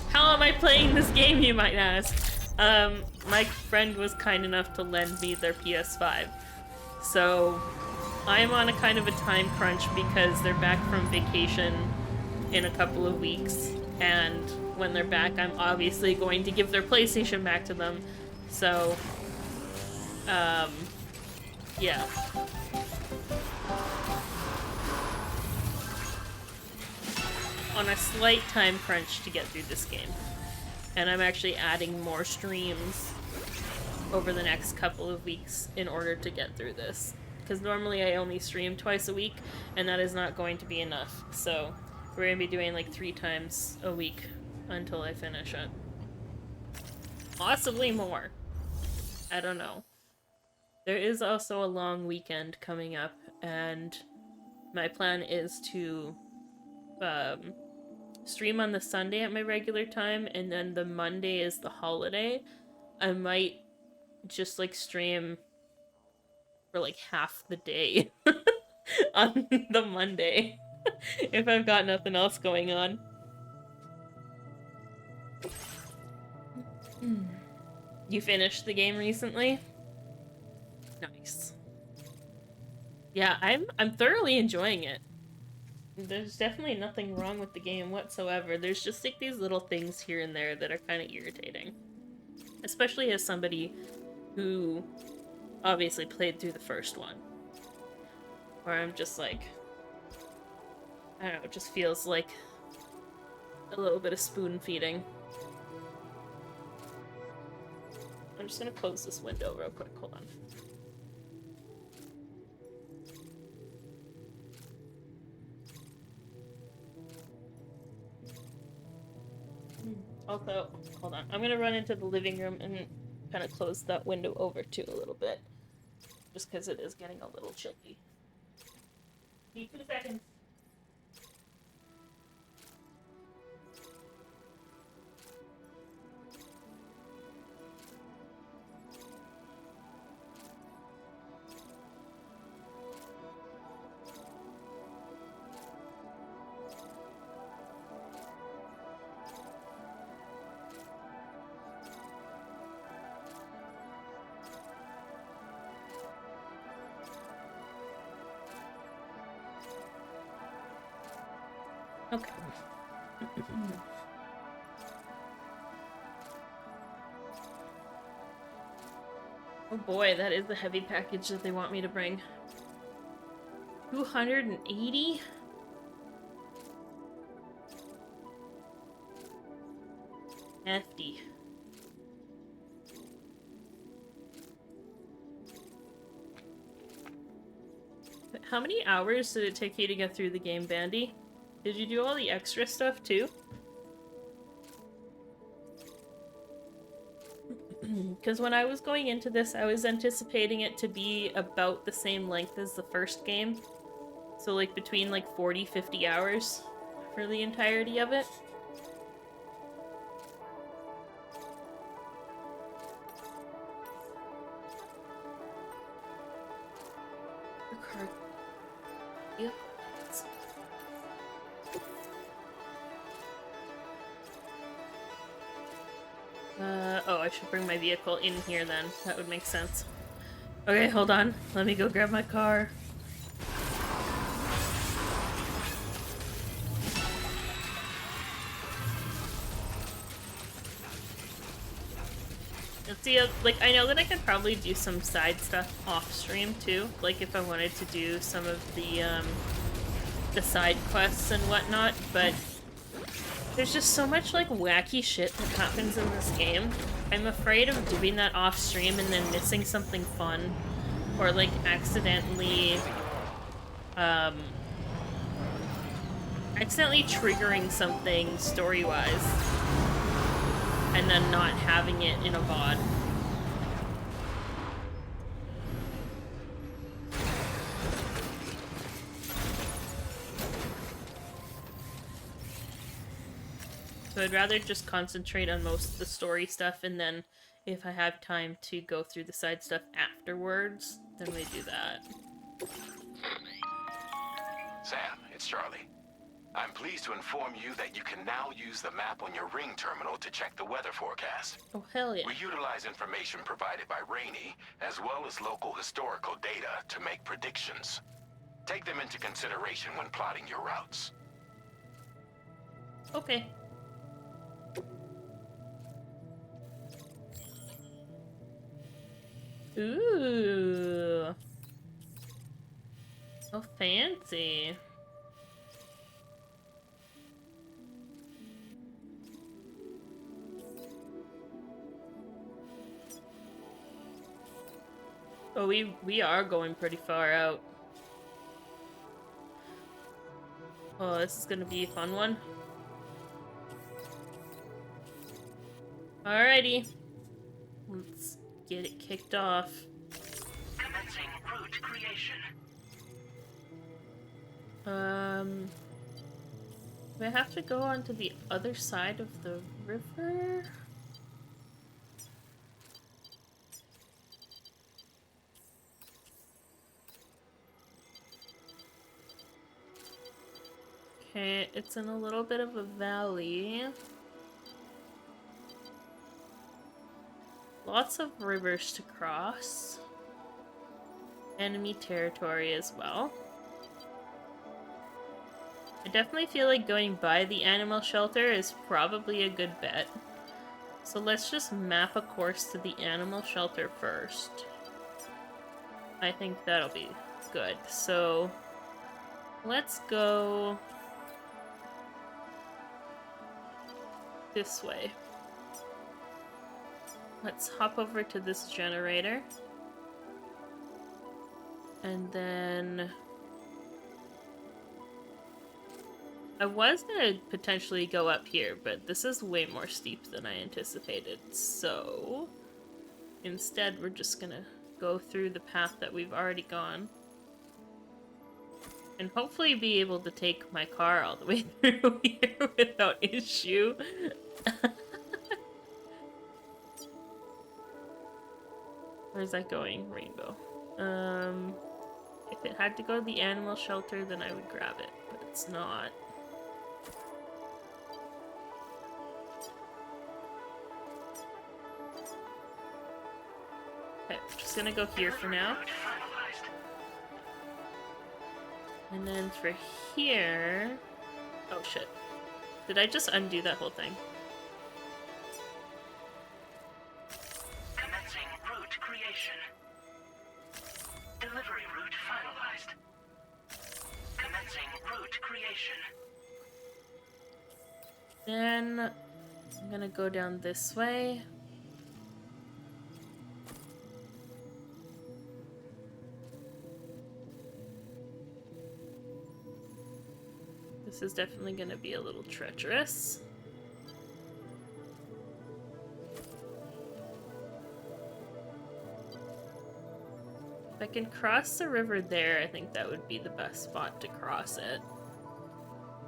How am I playing this game, you might ask? My friend was kind enough to lend me their PS5. So, I'm on a kind of a time crunch because they're back from vacation in a couple of weeks. And when they're back, I'm obviously going to give their PlayStation back to them. So, yeah. On a slight time crunch to get through this game. And I'm actually adding more streams over the next couple of weeks in order to get through this. Because normally I only stream twice a week, and that is not going to be enough. So we're going to be doing like 3 times a week until I finish it. Possibly more. I don't know. There is also a long weekend coming up, and my plan is to stream on the Sunday at my regular time, and then the Monday is the holiday. I might just like stream for like half the day on the Monday if I've got nothing else going on. You finished the game recently? Nice. Yeah, I'm thoroughly enjoying it. There's definitely nothing wrong with the game whatsoever. There's just like these little things here and there that are kind of irritating. Especially as somebody who obviously played through the first one. Where I'm just like, I don't know, it just feels like a little bit of spoon feeding. I'm just gonna close this window real quick, hold on. Also, hold on, I'm gonna run into the living room and kind of close that window over too a little bit. Just because it is getting a little chilly. Need 2 seconds. Okay. Oh boy, that is the heavy package that they want me to bring. 280? Hefty. How many hours did it take you to get through the game, Bandy? Did you do all the extra stuff too? Because when I was going into this, I was anticipating it to be about the same length as the first game. So like between like 40, 50 hours for the entirety of it. Yep. Oh, I should bring my vehicle in here then. That would make sense. Okay, hold on. Let me go grab my car. Let's see, like, I know that I could probably do some side stuff off stream too. Like, if I wanted to do some of the side quests and whatnot, but there's just so much, like, wacky shit that happens in this game. I'm afraid of doing that off stream and then missing something fun. Or, like, accidentally triggering something story-wise. And then not having it in a VOD. So I'd rather just concentrate on most of the story stuff, and then if I have time to go through the side stuff afterwards, then we do that. Sam, it's Charlie. I'm pleased to inform you that you can now use the map on your ring terminal to check the weather forecast. Oh, hell yeah. We utilize information provided by Rainey, as well as local historical data, to make predictions. Take them into consideration when plotting your routes. Okay. Ooh. Oh, fancy. Oh, we are going pretty far out. Oh, this is gonna be a fun one. Alrighty. Let's get it kicked off. Commencing route creation. Do I have to go onto the other side of the river? Okay, it's in a little bit of a valley. Lots of rivers to cross. Enemy territory as well. I definitely feel like going by the animal shelter is probably a good bet. So let's just map a course to the animal shelter first. I think that'll be good. So let's go this way. Let's hop over to this generator. And then I was gonna potentially go up here, but this is way more steep than I anticipated. So instead, we're just gonna go through the path that we've already gone. And hopefully be able to take my car all the way through here without issue. Where's that going? Rainbow. If it had to go to the animal shelter, then I would grab it, but it's not. Okay, I'm just gonna go here for now. And then for here... Oh shit. Did I just undo that whole thing? Commencing route creation. Delivery route finalized. Commencing route creation. Then I'm gonna go down this way. This is definitely gonna be a little treacherous. If I can cross the river there, I think that would be the best spot to cross it.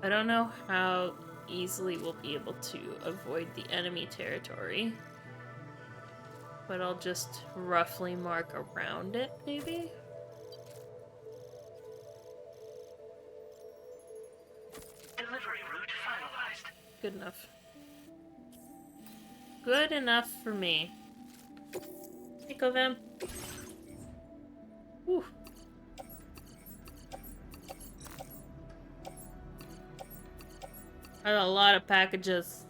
I don't know how easily we'll be able to avoid the enemy territory. But I'll just roughly mark around it, maybe? Delivery route finalized. Good enough. Good enough for me. Hey, Kovem. Whew. That's a lot of packages.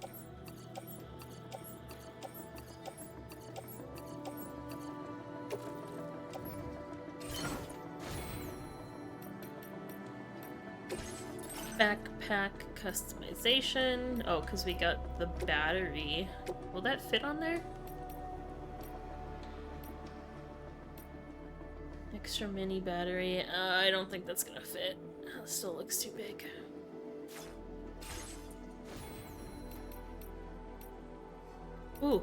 Backpack customization. Oh, because we got the battery. Will that fit on there? Extra mini battery. I don't think that's gonna fit. It still looks too big. Ooh,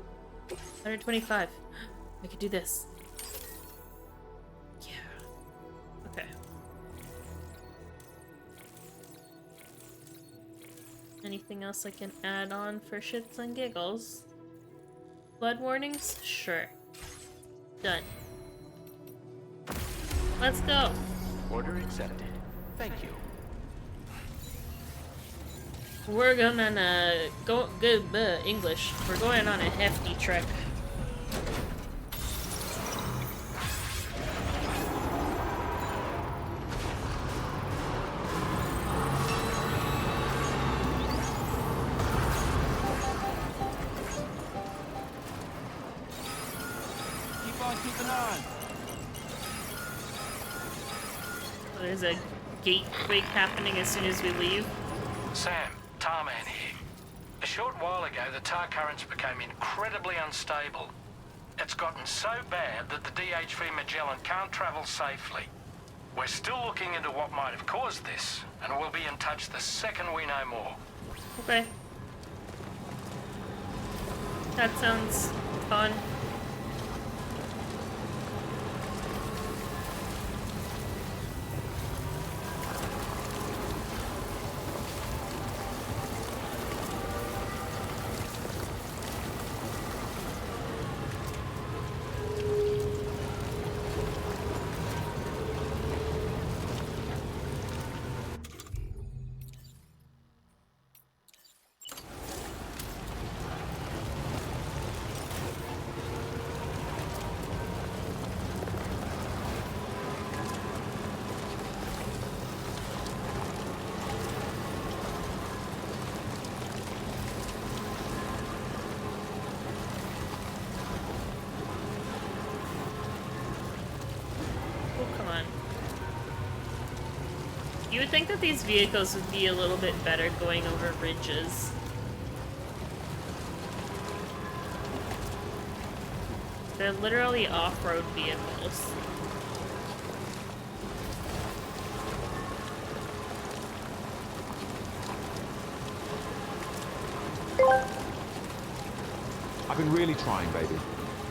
125. I could do this. Yeah. Okay. Anything else I can add on for shits and giggles? Blood warnings? Sure. Done. Let's go. Order accepted. Thank you. We're gonna go good English. We're going on a hefty trek. Keep on keeping on. There's a gate quake happening as soon as we leave. Sam, Tarman here. A short while ago, the tar currents became incredibly unstable. It's gotten so bad that the DHV Magellan can't travel safely. We're still looking into what might have caused this, and we'll be in touch the second we know more. Okay. That sounds fun. You would think that these vehicles would be a little bit better going over ridges. They're literally off-road vehicles. I've been really trying, baby.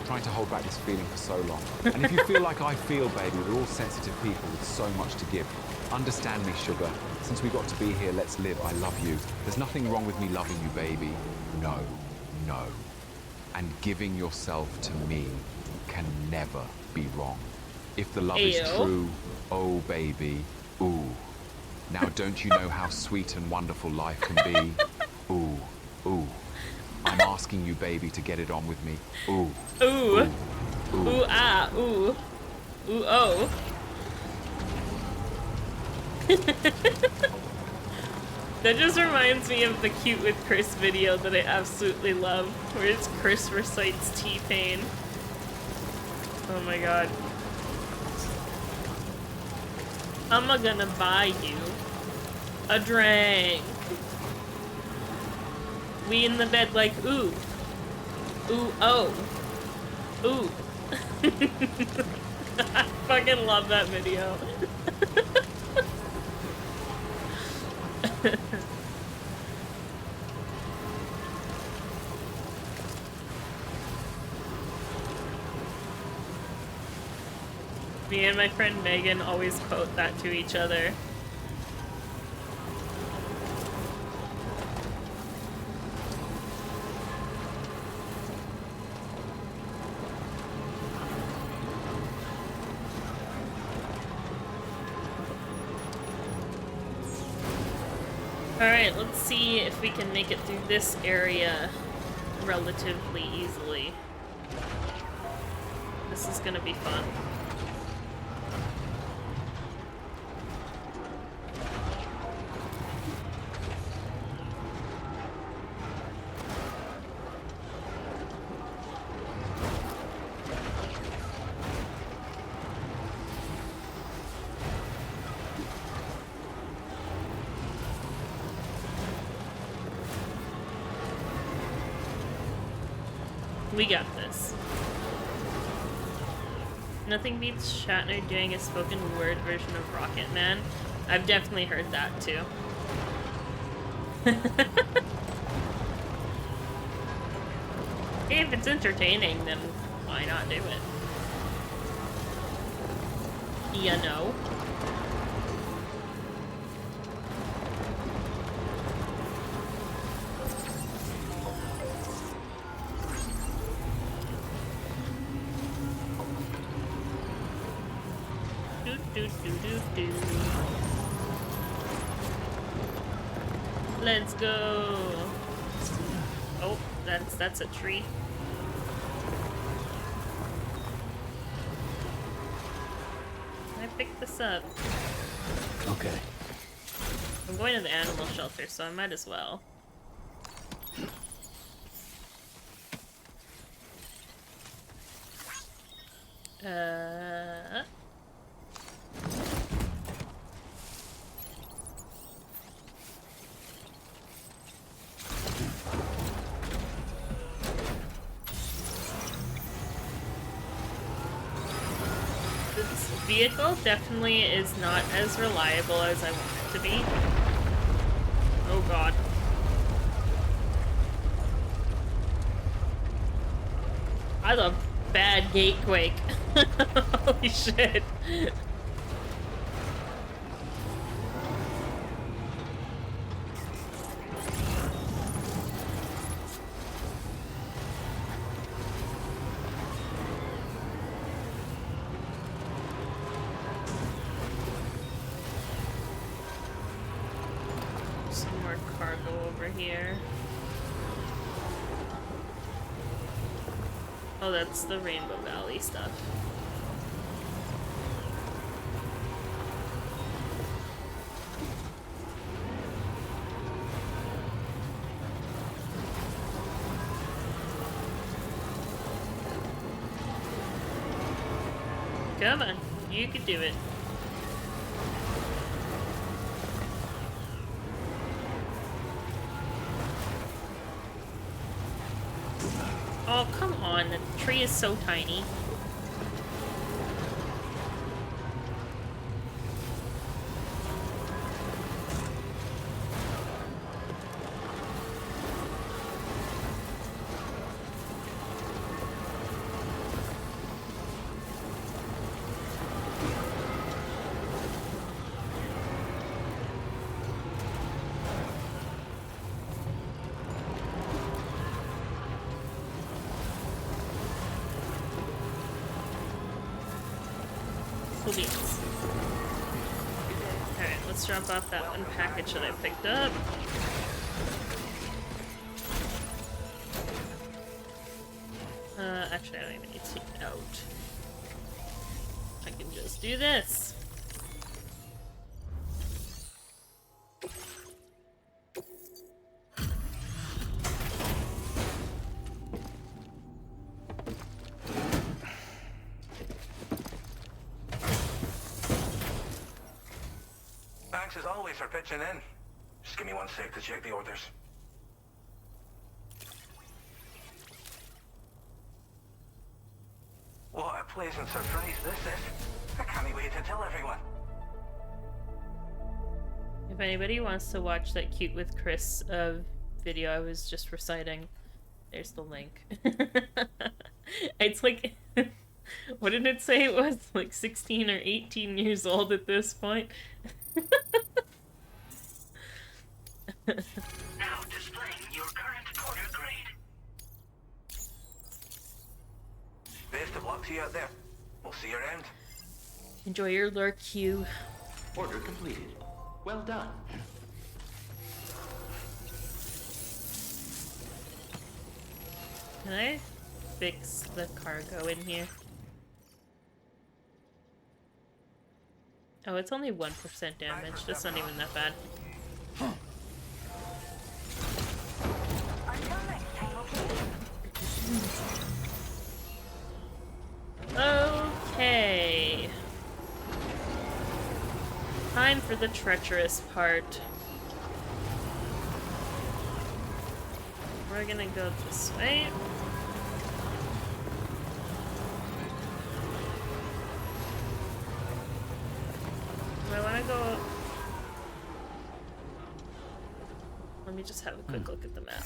Trying to hold back this feeling for so long. And if you feel like I feel, baby, we're all sensitive people with so much to give. Understand me, sugar. Since we got to be here, let's live. I love you. There's nothing wrong with me loving you, baby. No, no. And giving yourself to me can never be wrong. If the love is true, oh, baby, ooh. Now, don't you know how sweet and wonderful life can be? Ooh, ooh. I'm asking you, baby, to get it on with me. Ooh. Ooh. Ooh, ooh ah, ooh. Ooh, oh. That just reminds me of the Cute with Chris video that I absolutely love, where it's Chris recites T-Pain. Oh my god. I'm gonna buy you a drink. We in the bed like, ooh. Ooh, oh. Ooh. I fucking love that video. Me and and my friend Megan always quote that to each other. Alright, let's see if we can make it through this area relatively easily. This is gonna be fun. We got this. Nothing beats Shatner doing a spoken word version of Rocket Man. I've definitely heard that too. Hey, if it's entertaining, then why not do it? You know? Let's go. Oh, that's a tree. I picked this up. Okay. I'm going to the animal shelter, so I might as well. This vehicle definitely is not as reliable as I want it to be. Oh god. That's a bad gate quake. Holy shit. Some more cargo over here. Oh, that's the Rainbow Valley stuff. Come on, you can do it. Oh, come on, the tree is so tiny. Beans. Alright, let's drop off that one package that I picked up. Actually, I don't even need to take it out. I can just do this. Thanks as always for pitching in. Just give me 1 sec to check the orders. What a pleasant surprise this is. I can't wait to tell everyone. If anybody wants to watch that Cute with Chris video I was just reciting, there's the link. It's like What did it say it was? Like 16 or 18 years old at this point? Now displaying your current order grade. Best of luck to you out there. We'll see you around. Enjoy your lurk, Hugh. Order completed. Well done. Can I fix the cargo in here? Oh, it's only 1% damage. That's not even that bad. Okay. Time for the treacherous part. We're gonna go this way. I wanna go... Let me just have a quick look at the map.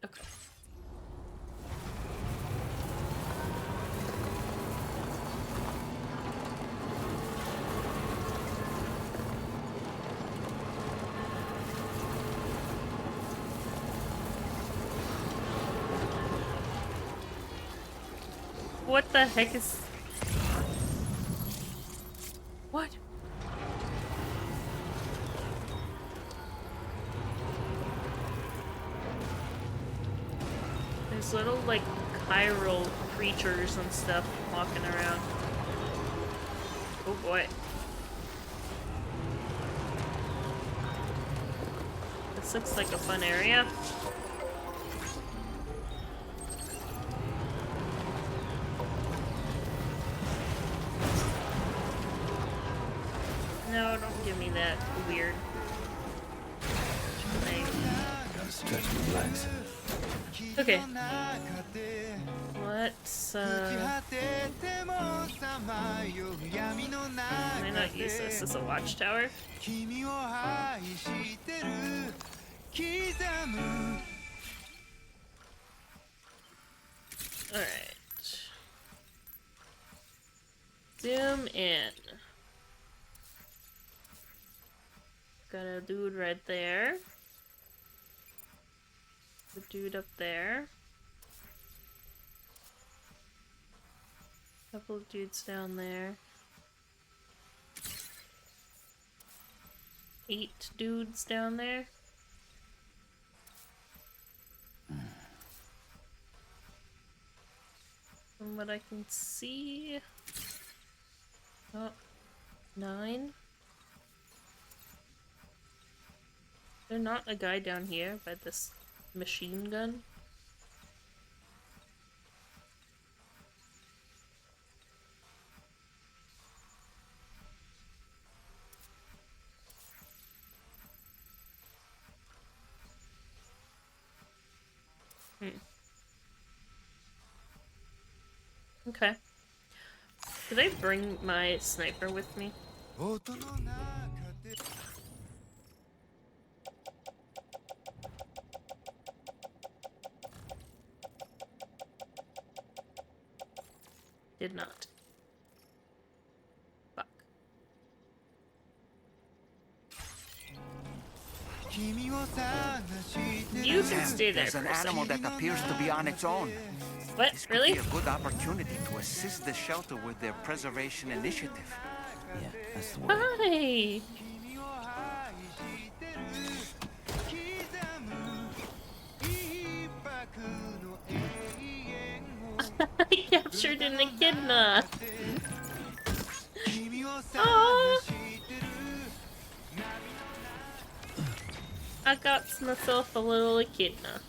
Okay. What the heck is... What? There's little, like, chiral creatures and stuff walking around. Oh boy. This looks like a fun area. No, don't give me that weird thing. Gotta stretch my legs. Okay. Let's, can I not use this as a watchtower? Alright. Zoom in. Got a dude right there. The dude up there. Couple of dudes down there. 8 dudes down there. From what I can see. Oh, 9. There's not a guy down here by this machine gun. Okay. Did I bring my sniper with me? Did not. Fuck. You can stay there. There's an animal that appears to be on its own. What? This Really? could be a good opportunity to assist the shelter with their preservation initiative. Yeah, that's the word. Hi! I captured an echidna! Aww! I got myself a little echidna.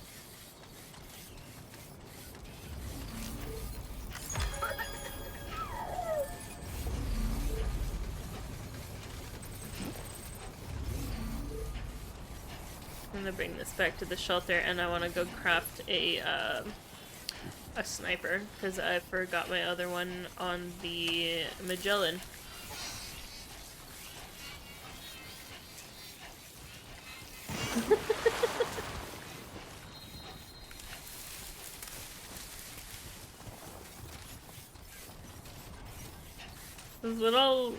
I'm gonna bring this back to the shelter, and I want to go craft a sniper because I forgot my other one on the Magellan. Those little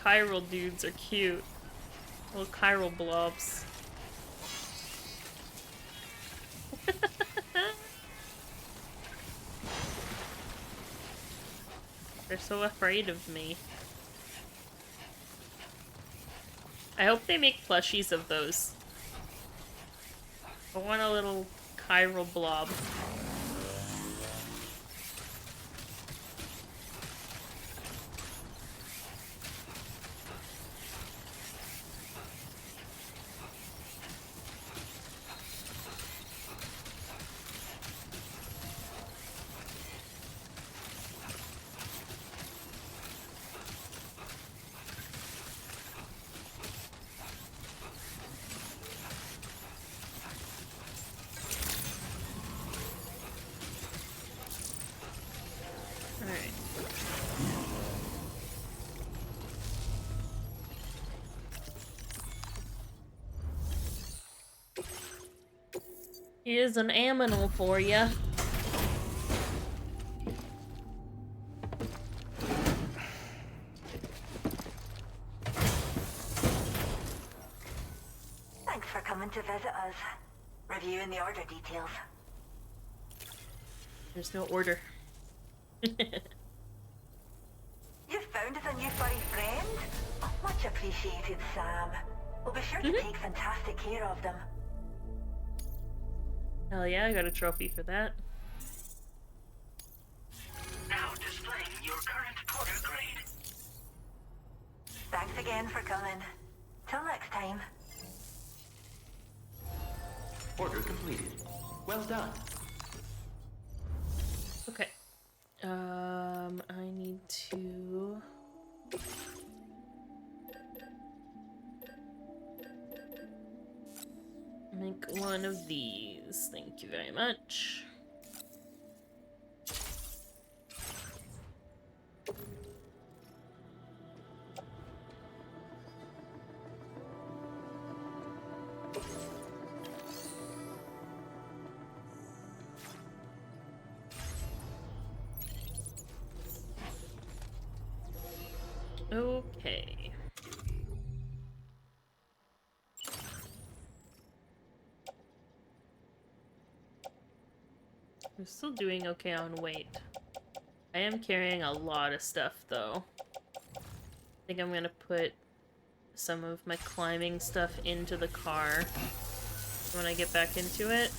chiral dudes are cute. Little chiral blobs. They're so afraid of me. I hope they make plushies of those. I want a little chiral blob. Here's an aminal for ya. Thanks for coming to visit us. Reviewing the order details. There's no order. You've found us a new furry friend? Oh, much appreciated, Sam. We'll be sure to take fantastic care of them. Hell yeah, I got a trophy for that. Now displaying your current porter grade. Thanks again for coming. Till next time. Order completed. Well done. Okay. I need to... make one of these. Thank you very much. Okay. I'm still doing okay on weight. I am carrying a lot of stuff, though. I think I'm gonna put some of my climbing stuff into the car when I get back into it.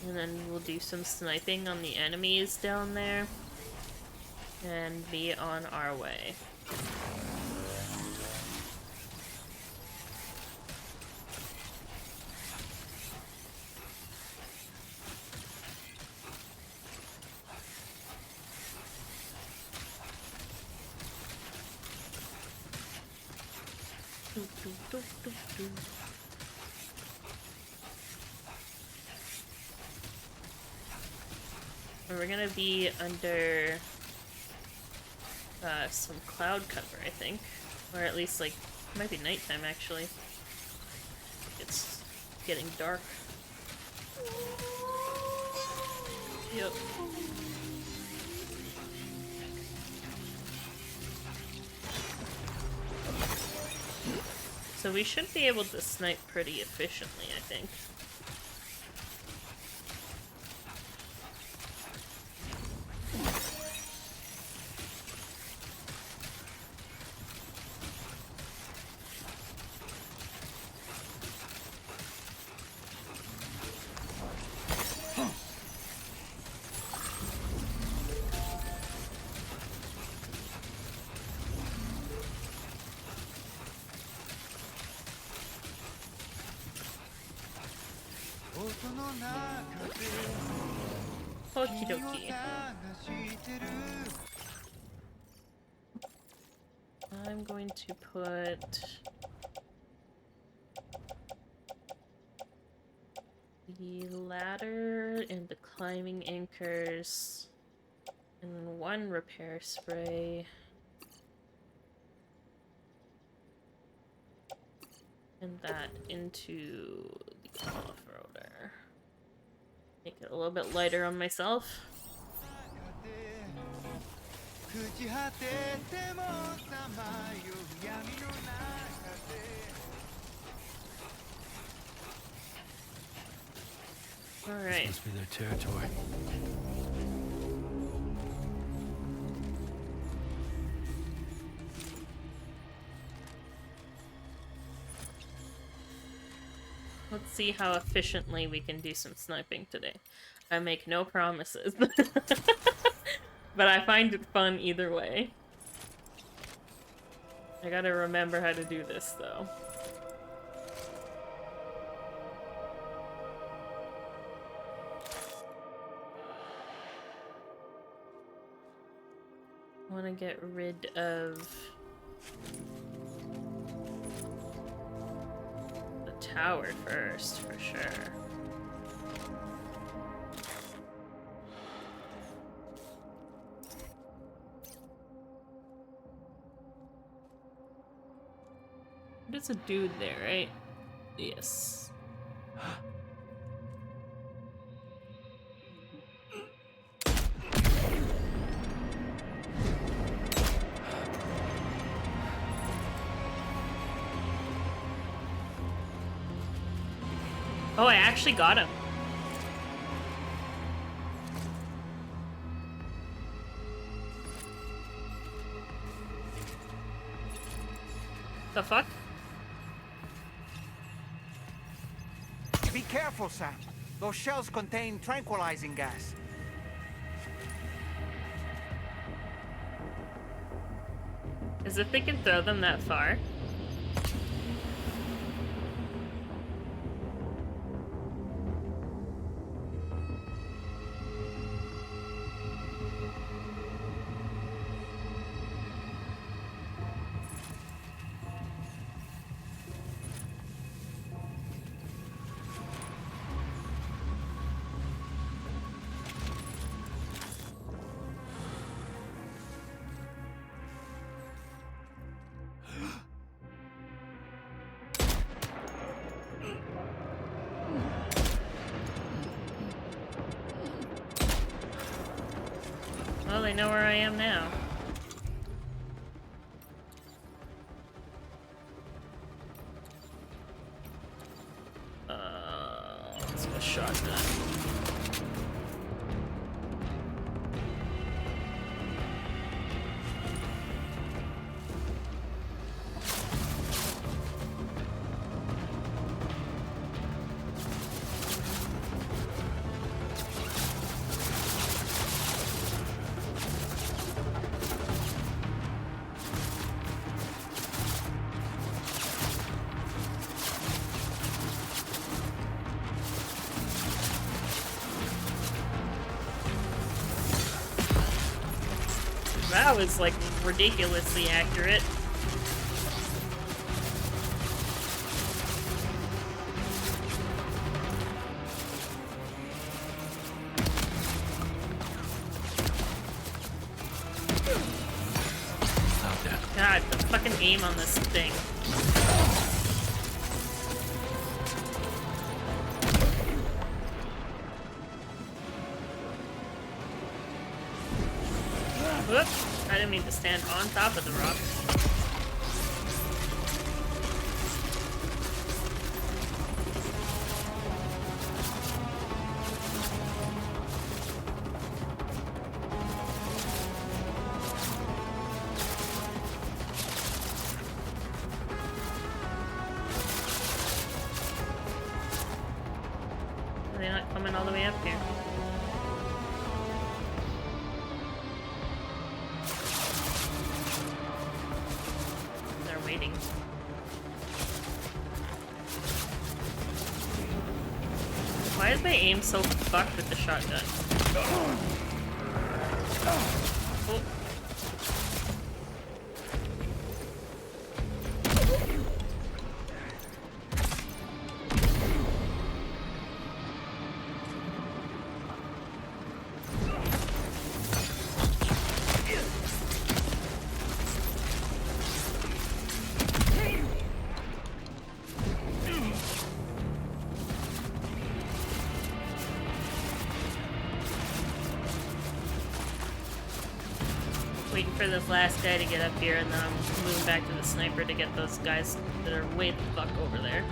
And then we'll do some sniping on the enemies down there. And be on our way. We're gonna be under some cloud cover, I think. Or at least, like, it might be nighttime, actually. It's getting dark. Yep. So we should be able to snipe pretty efficiently, I think. Okie dokie. I'm going to put the ladder and the climbing anchors and one repair spray. And that into the off-roader. Make it a little bit lighter on myself. Alright. Must be their territory. Let's see how efficiently we can do some sniping today. I make no promises. But I find it fun either way. I gotta remember how to do this, though. I want to get rid of the tower first, for sure. There's a dude there, right? Yes. Oh, I actually got him. The fuck? Be careful, Sam. Those shells contain tranquilizing gas. As if they can throw them that far. Well, they know where I am now. Let's go shotgun. That was, like, ridiculously accurate. God, the fucking aim on this thing. Whoops. I didn't mean to stand on top of the rock. Are they not coming all the way up here? Waiting. Why is my aim so fucked with the shotgun? Oh. Waiting for this last guy to get up here, and then I'm moving back to the sniper to get those guys that are way the fuck over there.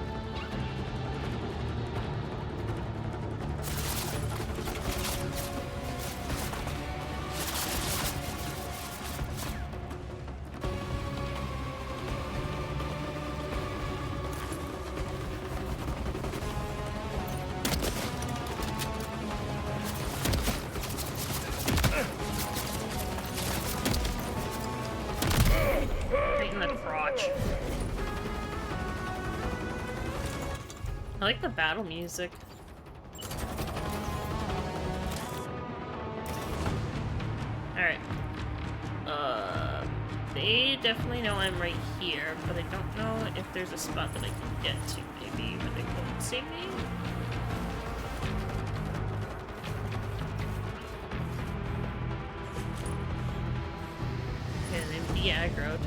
I like the battle music. Alright. They definitely know I'm right here, but I don't know if there's a spot that I can get to, maybe, where they won't see me. Okay, they'd be aggroed.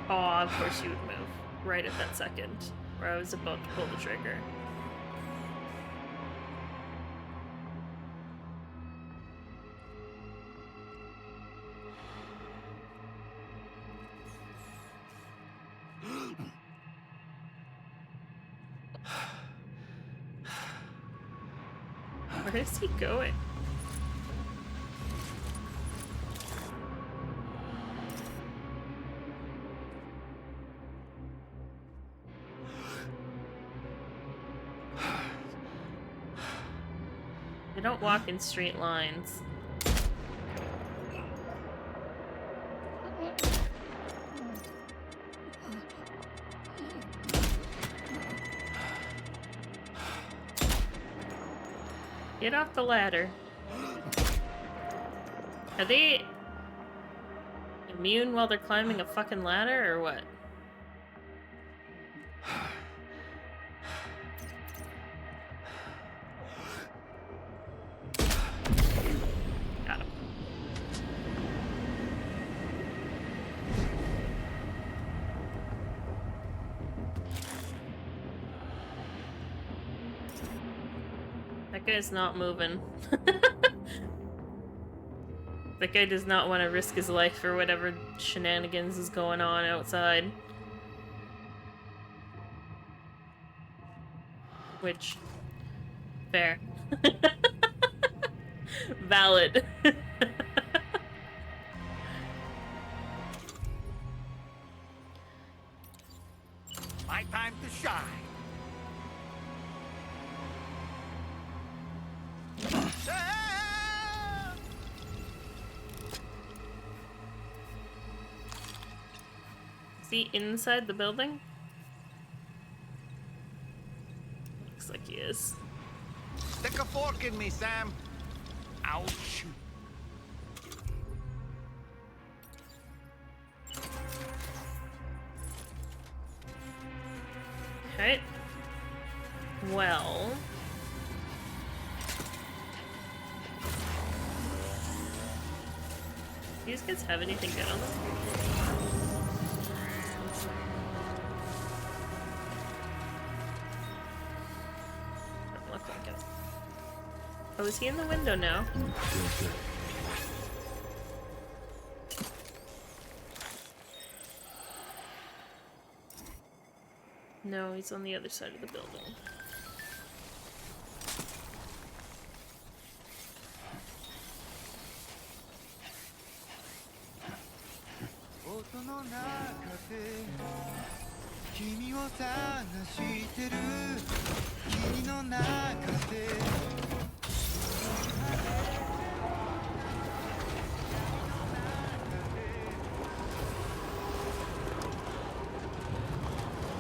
Oh, of course you would move. Right at that second, where I was about to pull the trigger. Where is he going? They don't walk in straight lines. Get off the ladder. Are they immune while they're climbing a fucking ladder, or what? Got him. That guy's not moving. That guy does not want to risk his life for whatever shenanigans is going on outside. Which, fair. Valid. My time to shine. Is he inside the building? Looks like he is. Stick a fork in me, Sam. Ouch. Okay. Well. Do these guys have anything good on them? Doesn't look like it. Oh, is he in the window now? No, he's on the other side of the building.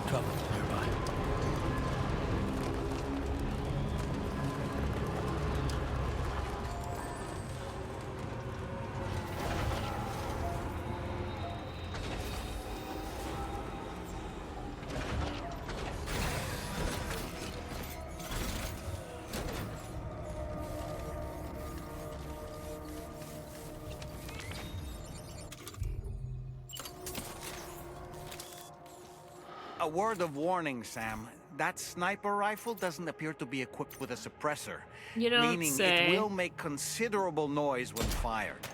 Trouble nearby. A word of warning, Sam. That sniper rifle doesn't appear to be equipped with a suppressor. You don't meaning say. it will make considerable noise when fired.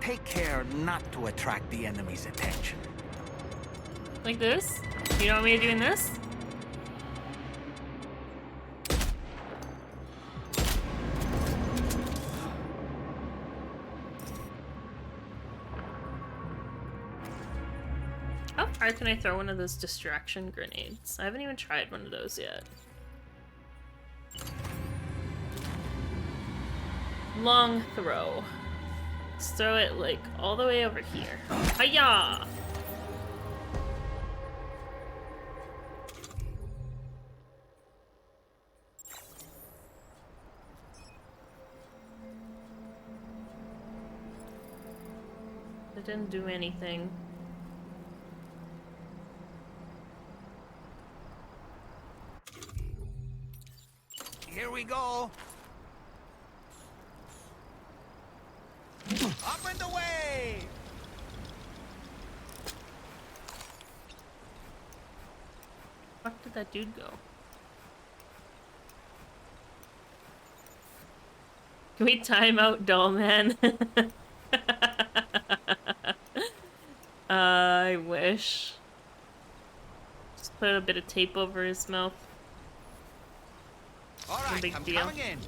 Take care not to attract the enemy's attention. Like this? You don't want me doing this? How far can I throw one of those distraction grenades? I haven't even tried one of those yet. Long throw. Let's throw it like all the way over here. Hiya! It didn't do anything. Here we go. Up and away! Where did that dude go? Can we time out Doll Man? I wish. Just put a bit of tape over his mouth. All No right, big I'm deal. coming in.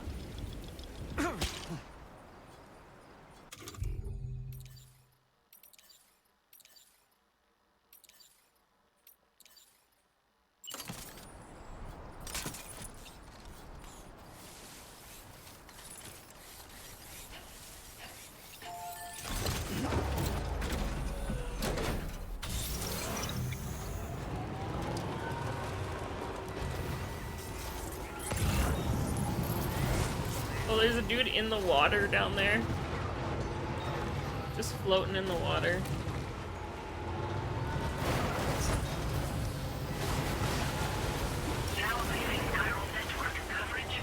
Oh, there's a dude in the water down there. Just floating in the water. Now leaving chiral network coverage.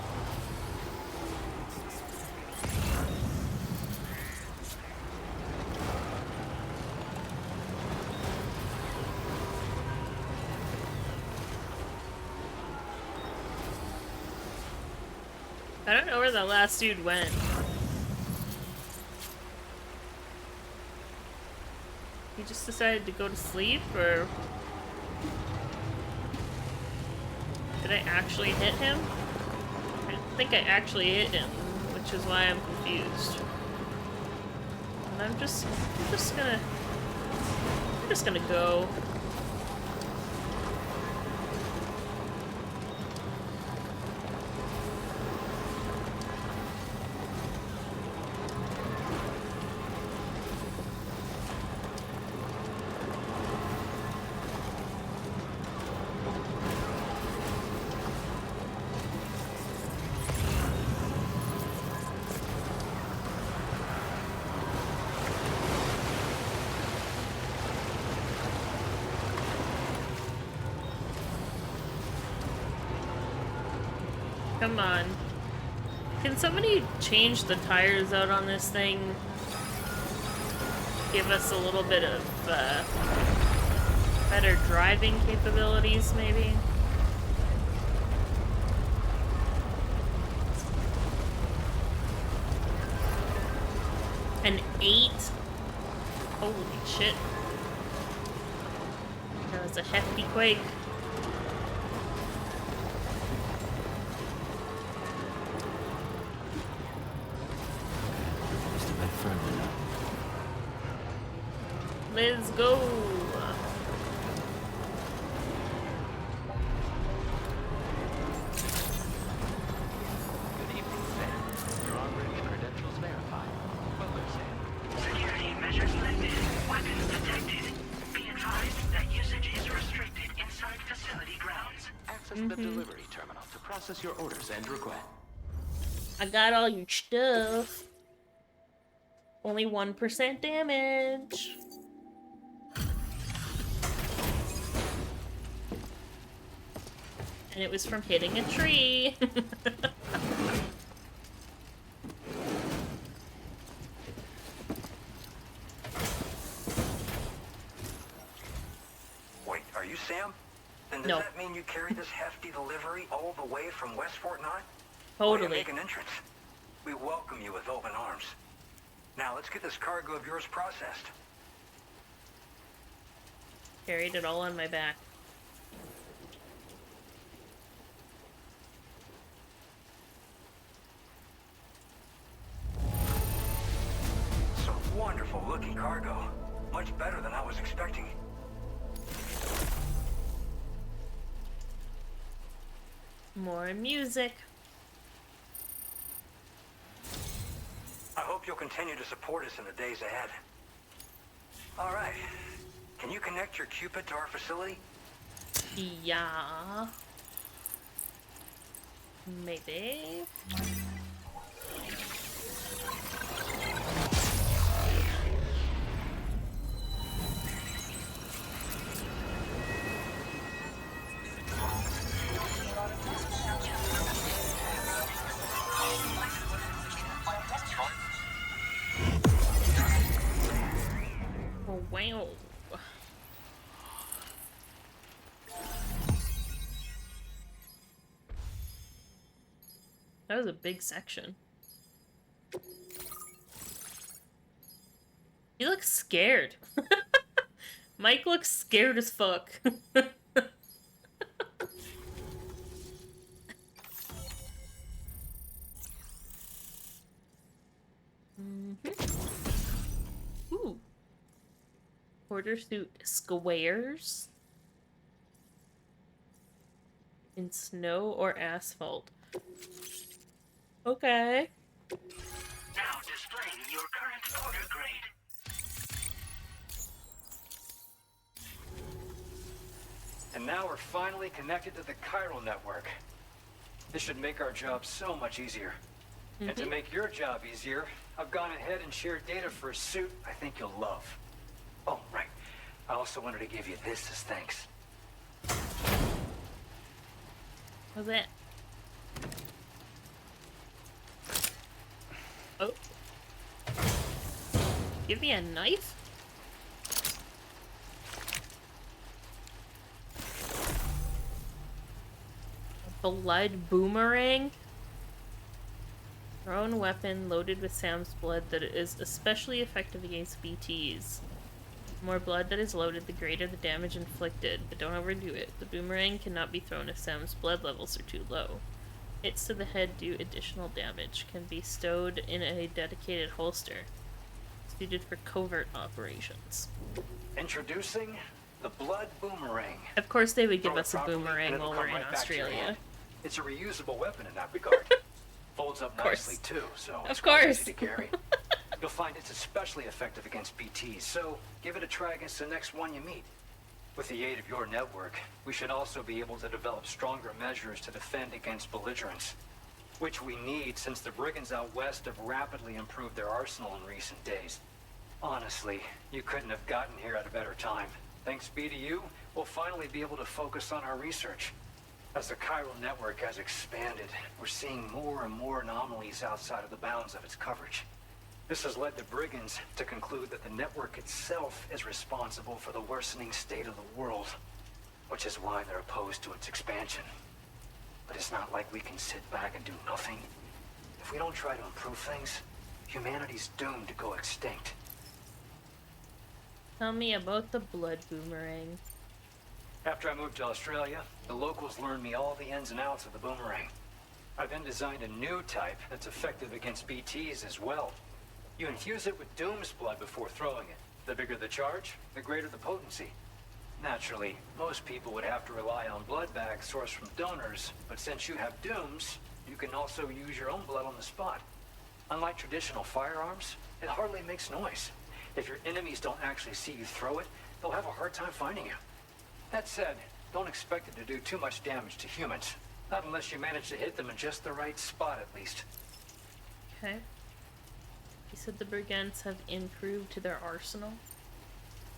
I don't know where that last dude went. He just decided to go to sleep, or did I actually hit him? I think I actually hit him, which is why I'm confused. And I'm just gonna go. Come on. Can somebody change the tires out on this thing? Give us a little bit of better driving capabilities, maybe? An 8? Holy shit. That was a hefty quake. Just a bit further now. Let's go. Good evening, Sam. Your on-bridge credentials verified. Welcome, Sam. Security measures lifted. Weapons detected. Be advised that usage is restricted inside facility grounds. Access the delivery terminal to process your orders and requests. I got all your stuff. Only 1% damage. And it was from hitting a tree. Wait, are you Sam? Then does that mean you carry this hefty delivery all the way from West Fort 9? Totally. Well, you make an entrance. We welcome you with open arms. Now let's get this cargo of yours processed. Carried it all on my back. Some wonderful looking cargo. Much better than I was expecting. More music. I hope you'll continue to support us in the days ahead. All right. Can you connect your Cupid to our facility? Yeah. Maybe. Oh, wow. That was a big section. He looks scared. Mike looks scared as fuck. Ooh. Quarter suit squares. In snow or asphalt. Okay. Now displaying your current order grade. And now we're finally connected to the chiral network. This should make our job so much easier. And to make your job easier, I've gone ahead and shared data for a suit I think you'll love. Oh, right. I also wanted to give you this as thanks. What's that? Oh. Give me a knife? A blood boomerang? Thrown weapon loaded with Sam's blood that is especially effective against BTs. The more blood that is loaded, the greater the damage inflicted, but don't overdo it. The boomerang cannot be thrown if Sam's blood levels are too low. Hits to the head do additional damage. Can be stowed in a dedicated holster. Suited for covert operations. Introducing the blood boomerang. Of course they would give Throw it us a properly, and boomerang it'll while we're come in right back to your Australia. hand. It's a reusable weapon in that regard. Folds up nicely too, so it's quite easy to carry. You'll find it's especially effective against BTs, so give it a try against the next one you meet. With the aid of your network, we should also be able to develop stronger measures to defend against belligerents, which we need since the brigands out west have rapidly improved their arsenal in recent days. Honestly, you couldn't have gotten here at a better time. Thanks be to you, we'll finally be able to focus on our research. As the chiral network has expanded, we're seeing more and more anomalies outside of the bounds of its coverage. This has led the brigands to conclude that the network itself is responsible for the worsening state of the world, which is why they're opposed to its expansion. But it's not like we can sit back and do nothing. If we don't try to improve things, humanity's doomed to go extinct. Tell me about the blood boomerang. After I moved to Australia, the locals learned me all the ins and outs of the boomerang. I then designed a new type that's effective against BTs as well. You infuse it with Doom's blood before throwing it. The bigger the charge, the greater the potency. Naturally, most people would have to rely on blood bags sourced from donors, but since you have Doom's, you can also use your own blood on the spot. Unlike traditional firearms, it hardly makes noise. If your enemies don't actually see you throw it, they'll have a hard time finding you. That said, don't expect it to do too much damage to humans. Not unless you manage to hit them in just the right spot, at least. Okay. You said the brigands have improved to their arsenal?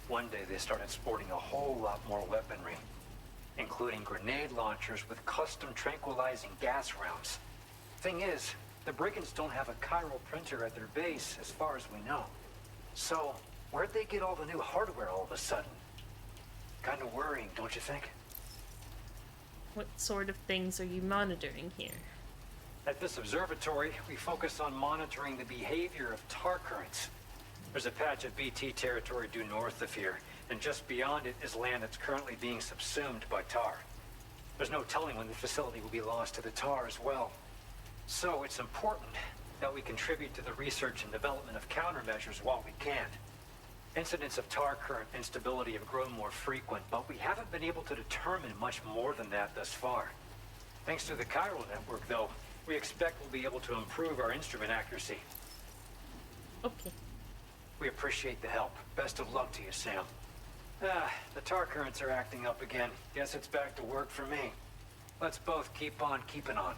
One day they started sporting a whole lot more weaponry, including grenade launchers with custom tranquilizing gas rounds. Thing is, the brigands don't have a chiral printer at their base, as far as we know. So, where'd they get all the new hardware all of a sudden? Kind of worrying, don't you think? What sort of things are you monitoring here? At this observatory, we focus on monitoring the behavior of tar currents. There's a patch of BT territory due north of here, and just beyond it is land that's currently being subsumed by tar. There's no telling when the facility will be lost to the tar as well. So it's important that we contribute to the research and development of countermeasures while we can. Incidents of tar current instability have grown more frequent, but we haven't been able to determine much more than that thus far. Thanks to the chiral network, though, we expect we'll be able to improve our instrument accuracy. Okay. We appreciate the help. Best of luck to you, Sam. The tar currents are acting up again. Guess it's back to work for me. Let's both keep on keeping on.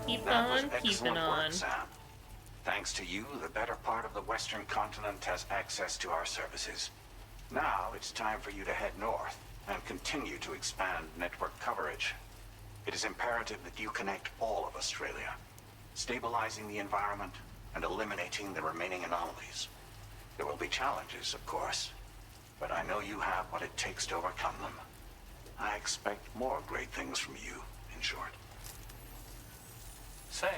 Keep That was on excellent keeping work, on. Sam. Thanks to you, the better part of the Western continent has access to our services. Now it's time for you to head north and continue to expand network coverage. It is imperative that you connect all of Australia, stabilizing the environment and eliminating the remaining anomalies. There will be challenges, of course, but I know you have what it takes to overcome them. I expect more great things from you, in short. Sam,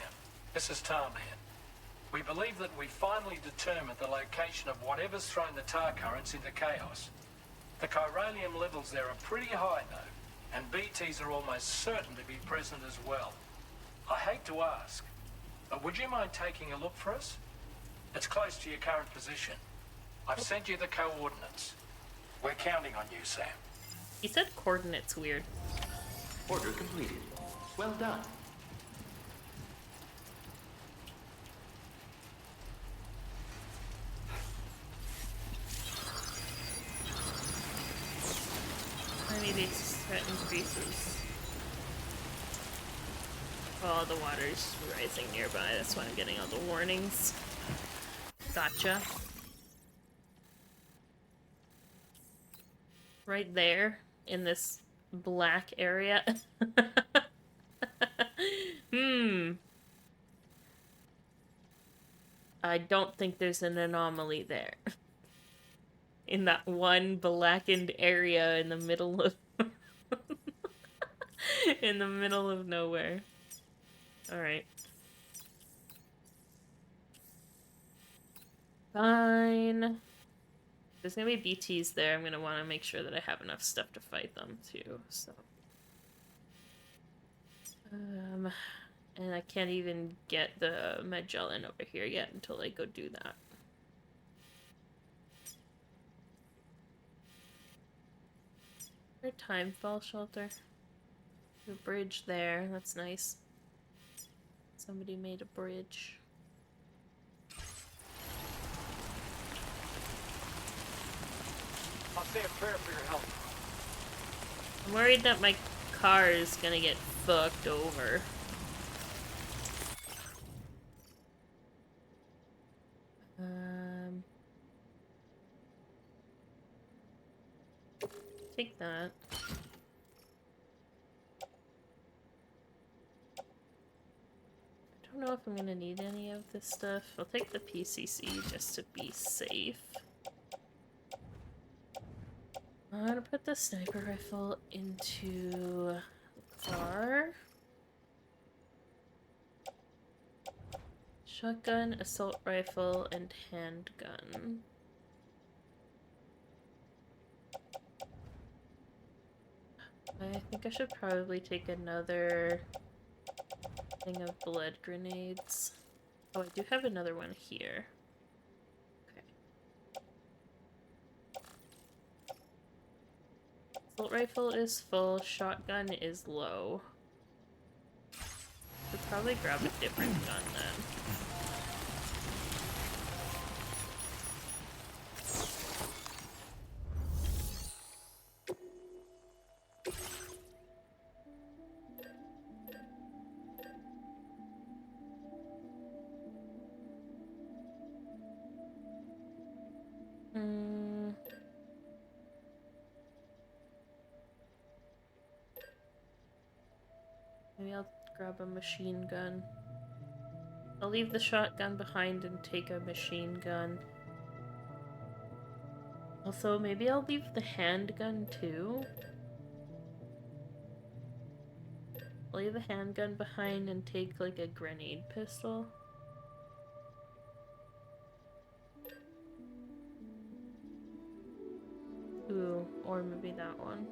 this is Tom here. We believe that we finally determined the location of whatever's thrown the tar currents into chaos. The chiralium levels there are pretty high, though, and BTs are almost certain to be present as well. I hate to ask, but would you mind taking a look for us? It's close to your current position. I've sent you the coordinates. We're counting on you, Sam. He said coordinates weird. Order completed. Well done. Maybe threat increases. Oh, the water's rising nearby. That's why I'm getting all the warnings. Gotcha. Right there in this black area. I don't think there's an anomaly there. In that one blackened area in the middle of in the middle of nowhere. Alright. Fine. There's gonna be BTs there. I'm gonna want to make sure that I have enough stuff to fight them too, so. And I can't even get the Magellan over here yet until I go do that. Timefall shelter. The bridge there. That's nice. Somebody made a bridge. I'll say a prayer for your help. I'm worried that my car is gonna get fucked over. Take that. I don't know if I'm gonna need any of this stuff. I'll take the PCC just to be safe. I'm gonna put the sniper rifle into the car. Shotgun, assault rifle, and handgun. I think I should probably take another thing of blood grenades. Oh, I do have another one here. Okay. Assault rifle is full, shotgun is low. Should probably grab a different gun then. Maybe I'll grab a machine gun. I'll leave the shotgun behind and take a machine gun. Also, maybe I'll leave the handgun too. Leave a handgun behind and take like a grenade pistol. Ooh, or maybe that one.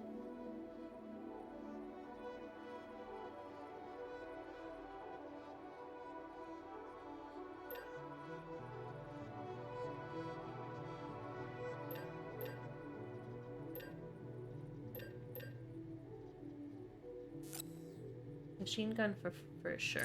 Machine gun for sure.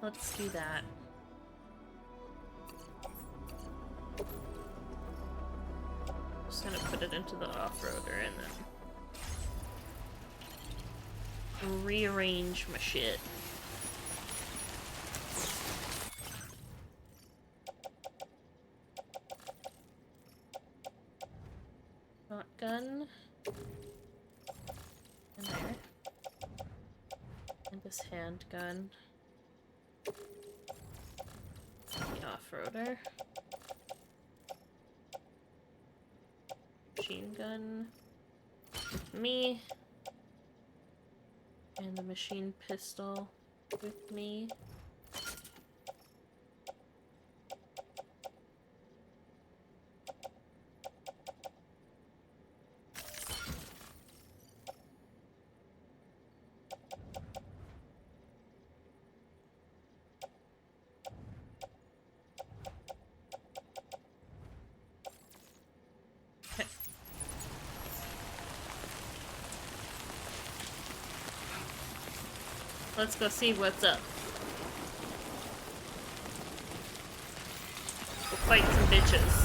Let's do that. Just gonna put it into the off-roader and then rearrange my shit. Shotgun. In there. And this handgun. The off-roader. Machine gun. With me. And the machine pistol with me. Let's go see what's up. We'll fight some bitches.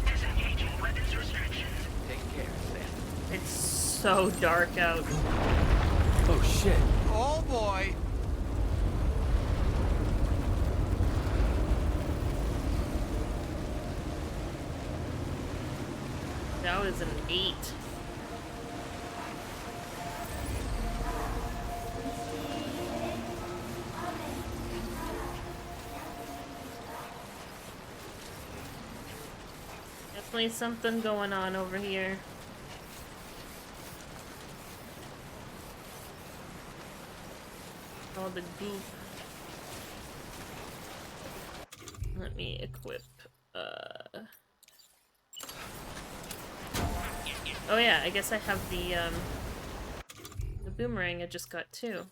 Disengaging weapons restrictions. Take care, Sam. It's so dark out. Oh shit. Oh boy. That was an 8. Definitely something going on over here. All the goop. Let me equip, Oh yeah, I guess I have the boomerang I just got too.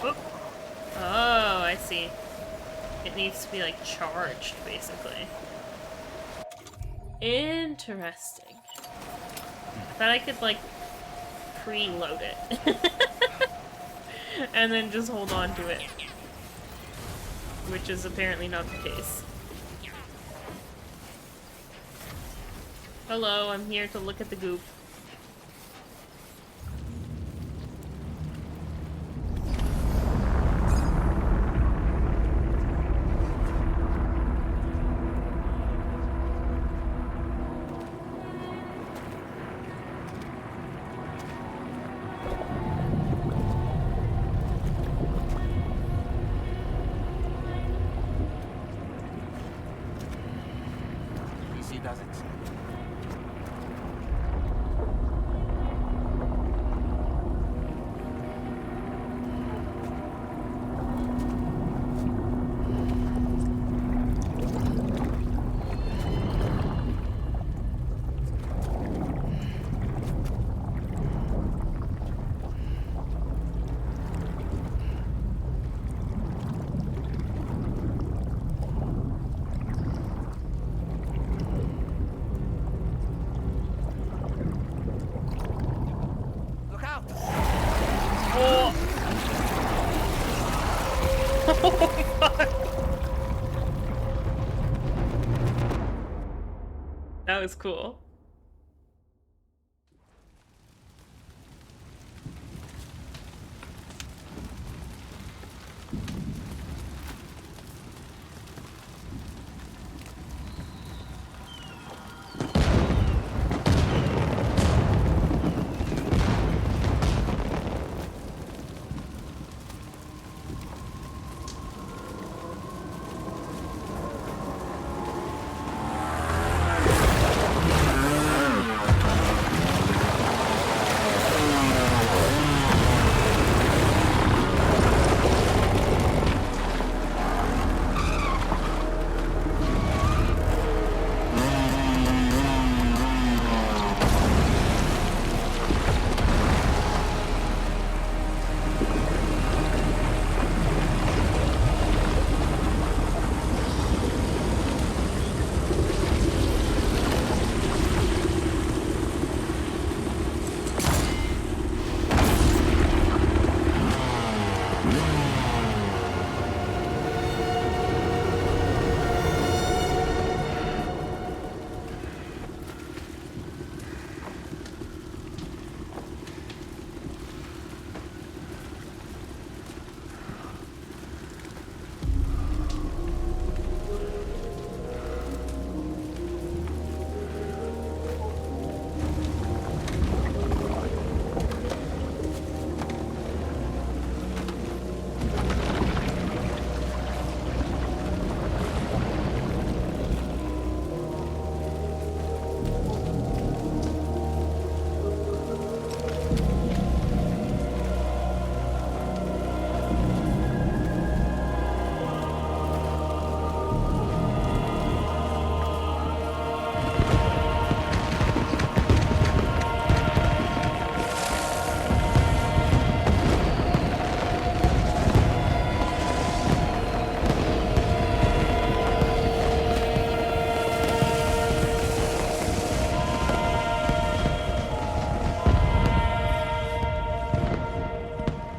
Oop. Oh, I see. It needs to be like charged, basically. Interesting. I thought I could like preload it. And then just hold on to it. Which is apparently not the case. Hello, I'm here to look at the goop. That was cool.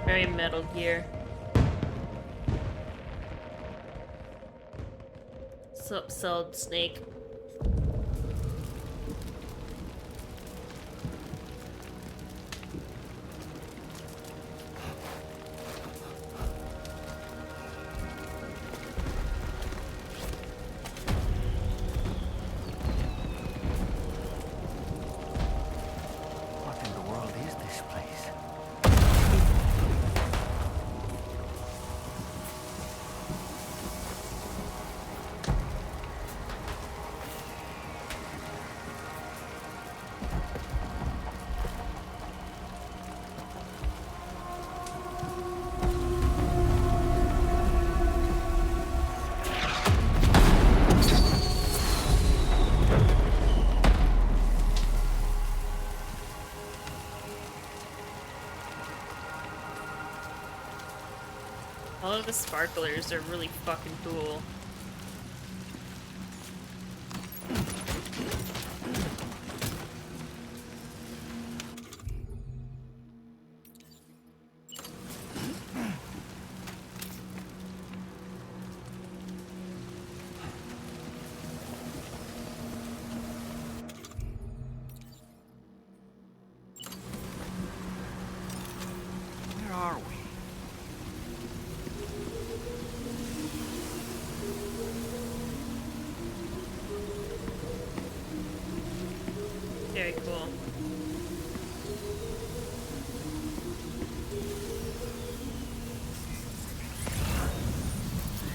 Very Metal Gear. Sup, Solid Snake. What in the world is this place? All of the sparklers are really fucking cool. Where are we? Very cool.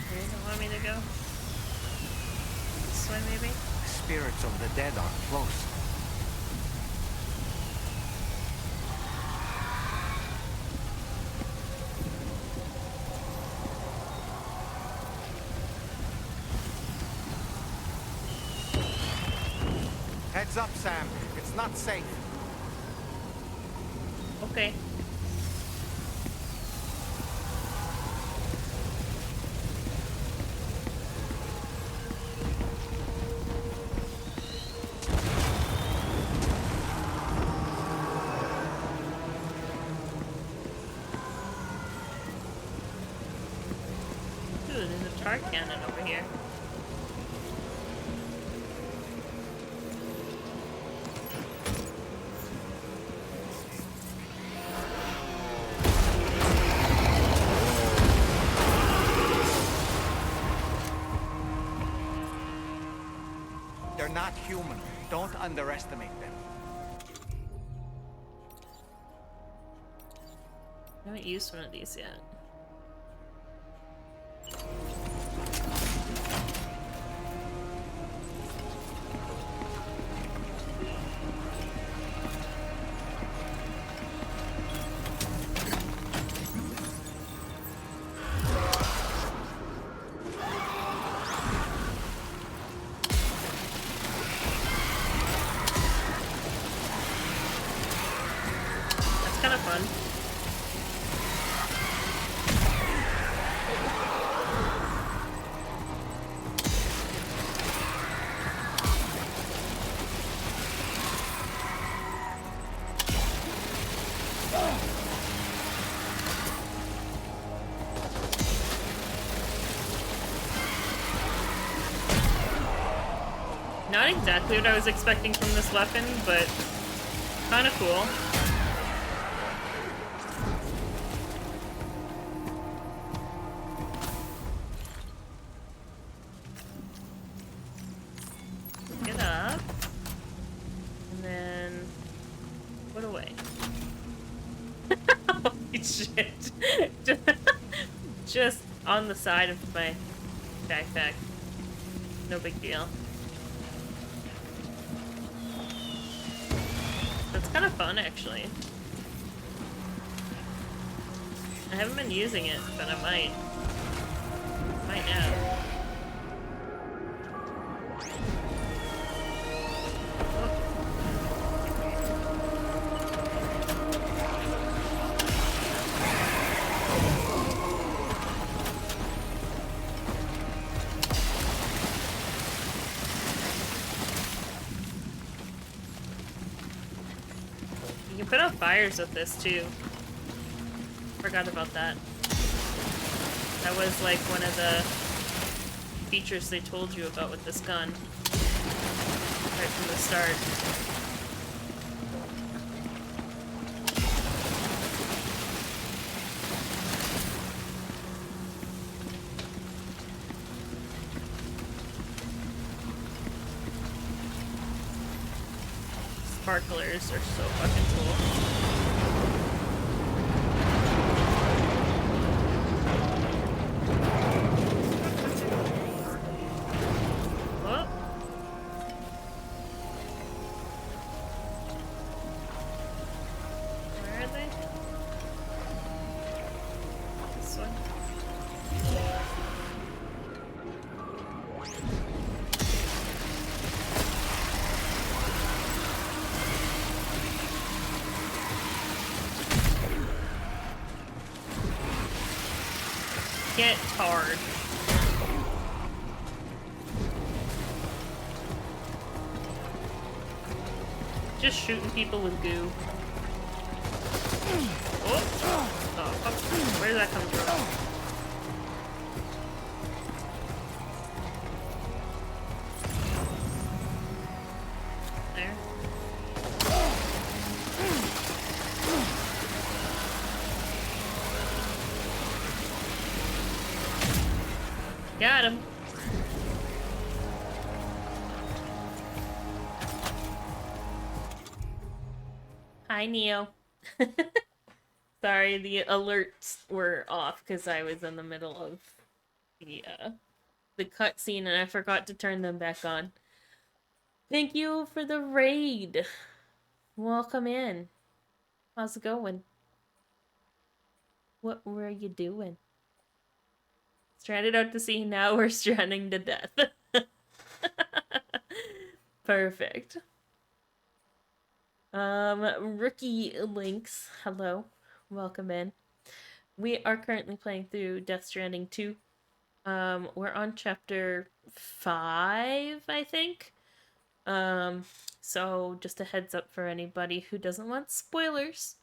Where do you want me to go? This way, maybe? The spirits of the dead are close. Heads up, Sam. It's not safe. Okay. Ooh, there's a tar cannon over here. not human. Don't underestimate them. I haven't used one of these yet. That's kind of fun. Not exactly what I was expecting from this weapon, but kind of cool. Get up. And then put away. Holy shit. Just on the side of my backpack. No big deal. That's kind of fun, actually. I haven't been using it, but I might. Might now. You can put out fires with this too. Forgot about that. That was like one of the features they told you about with this gun. Right from the start. Sparklers are so fucking cool. Oh. Where are they? This one. Get tarred. Just shooting people with goo. Oh, fuck. Where did that come from? There. Got him. Hi, Neo. Sorry, the alerts were off because I was in the middle of the cutscene and I forgot to turn them back on. Thank you for the raid. Welcome in. How's it going? What were you doing? Stranded out to sea, now we're stranding to death. Perfect. Rookie Links, hello. Welcome in. We are currently playing through Death Stranding 2. We're on chapter 5, I think. So just a heads up for anybody who doesn't want spoilers.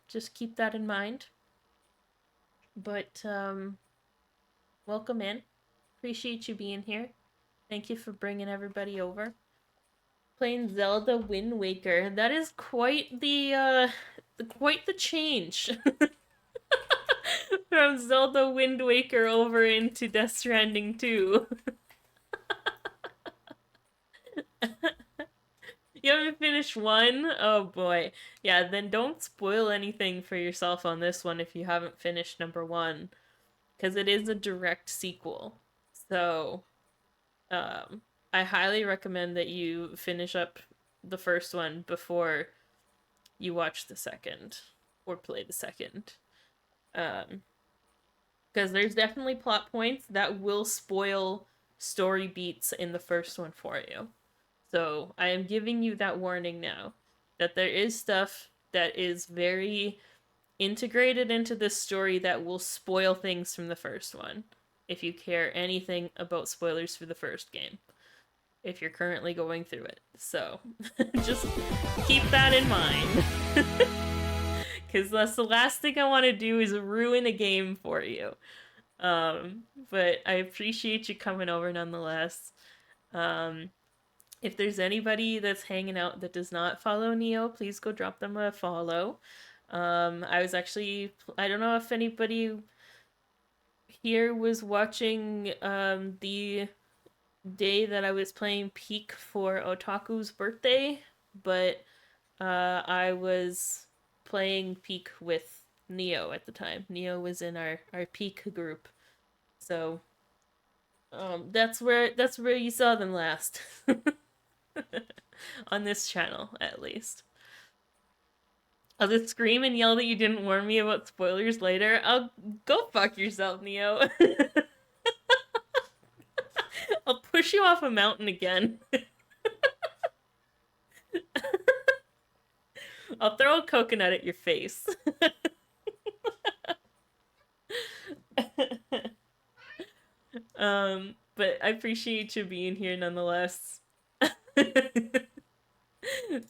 Just keep that in mind. But, welcome in. Appreciate you being here. Thank you for bringing everybody over. Playing Zelda Wind Waker. That is quite the change. From Zelda Wind Waker over into Death Stranding 2. You haven't finished 1? Oh boy. Yeah, then don't spoil anything for yourself on this one if you haven't finished number 1. Because it is a direct sequel. So, I highly recommend that you finish up the first one before you watch the second. Or play the second. Because there's definitely plot points that will spoil story beats in the first one for you. So I am giving you that warning now, that there is stuff that is very integrated into this story that will spoil things from the first one, if you care anything about spoilers for the first game, if you're currently going through it. So just keep that in mind. Because that's the last thing I want to do is ruin a game for you. But I appreciate you coming over nonetheless. If there's anybody that's hanging out that does not follow Neo, please go drop them a follow. I was actually, I don't know if anybody here was watching the day that I was playing Peak for Otaku's birthday, but I was playing Peak with Neo at the time. Neo was in our Peak group. So that's where you saw them last. On this channel, at least. I'll just scream and yell that you didn't warn me about spoilers later. I'll go fuck yourself, Neo. I'll push you off a mountain again. I'll throw a coconut at your face. But I appreciate you being here nonetheless.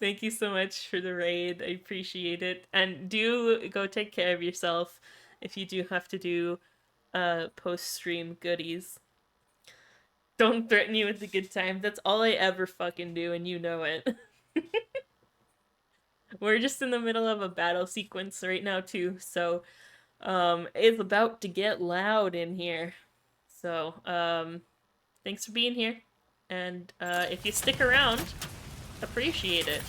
Thank you so much for the raid. I appreciate it. And do go take care of yourself if you do have to do post-stream goodies. Don't threaten you with a good time. That's all I ever fucking do, and you know it. We're just in the middle of a battle sequence right now too, so it's about to get loud in here. So thanks for being here, and if you stick around, appreciate it.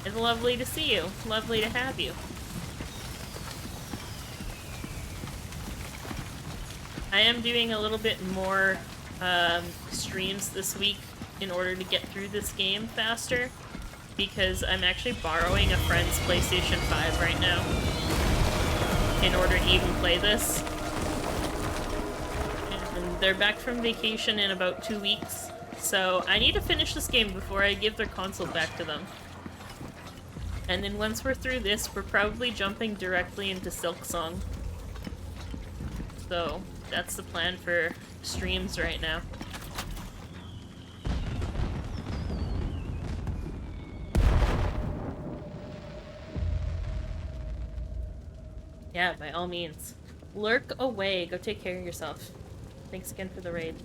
It's lovely to see you. Lovely to have you. I am doing a little bit more streams this week in order to get through this game faster, because I'm actually borrowing a friend's PlayStation 5 right now in order to even play this. And they're back from vacation in about 2 weeks, so I need to finish this game before I give their console back to them. And then once we're through this, we're probably jumping directly into Silksong. So that's the plan for streams right now. Yeah, by all means. Lurk away. Go take care of yourself. Thanks again for the raid.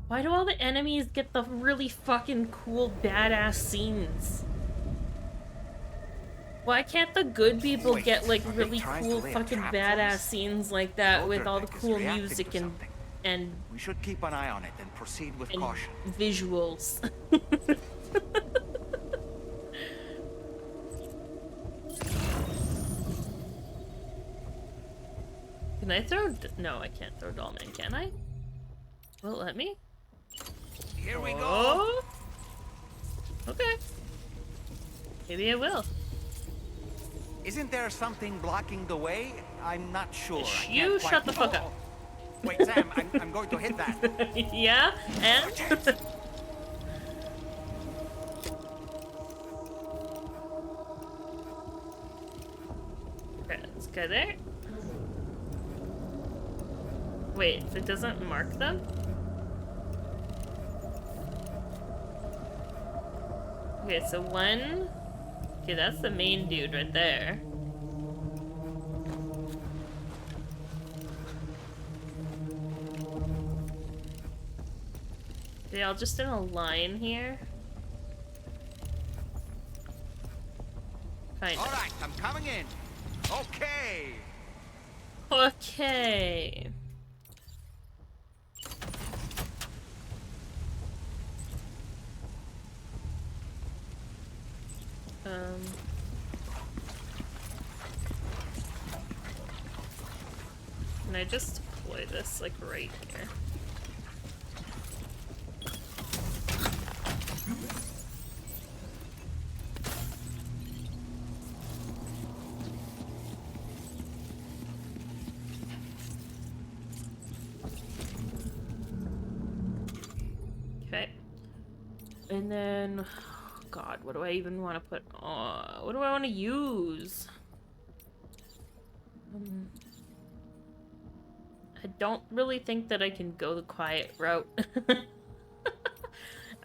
Why do all the enemies get the really fucking cool badass scenes? Why can't the good people get like really cool fucking badass scenes like that with all the cool music and we should keep an eye on it and proceed with caution. Visuals. Can I throw? No, I can't throw Dollman, can I? Will it let me? Here we go. Okay. Maybe I will. Isn't there something blocking the way? I'm not sure. You shut the fuck up. Wait, Sam, I'm going to hit that. Yeah, and? Okay, let's go there. Wait, it doesn't mark them? Okay, so one... Okay, that's the main dude right there. They all just in a line here? Kind of. Alright, I'm coming in. Okay. Okay. Can I just deploy this, like, right here? Okay. And then, oh God, what do I even want to put on? What do I want to use? I don't really think that I can go the quiet route.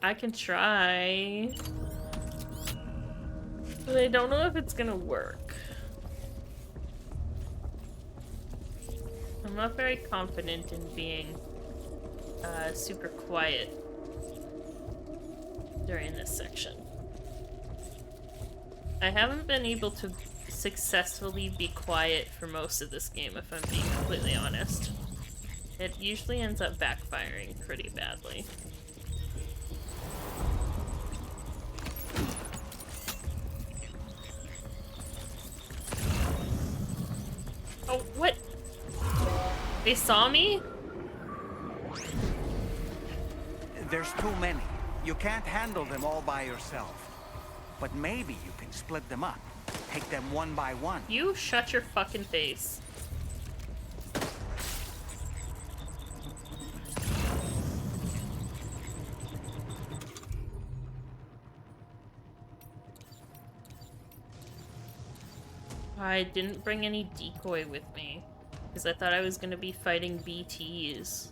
I can try. But I don't know if it's gonna work. I'm not very confident in being super quiet during this section. I haven't been able to successfully be quiet for most of this game, if I'm being completely honest. It usually ends up backfiring pretty badly. Oh, what? They saw me? There's too many. You can't handle them all by yourself. But maybe you can split them up. Take them one by one. You shut your fucking face. I didn't bring any decoy with me, because I thought I was gonna be fighting BTs.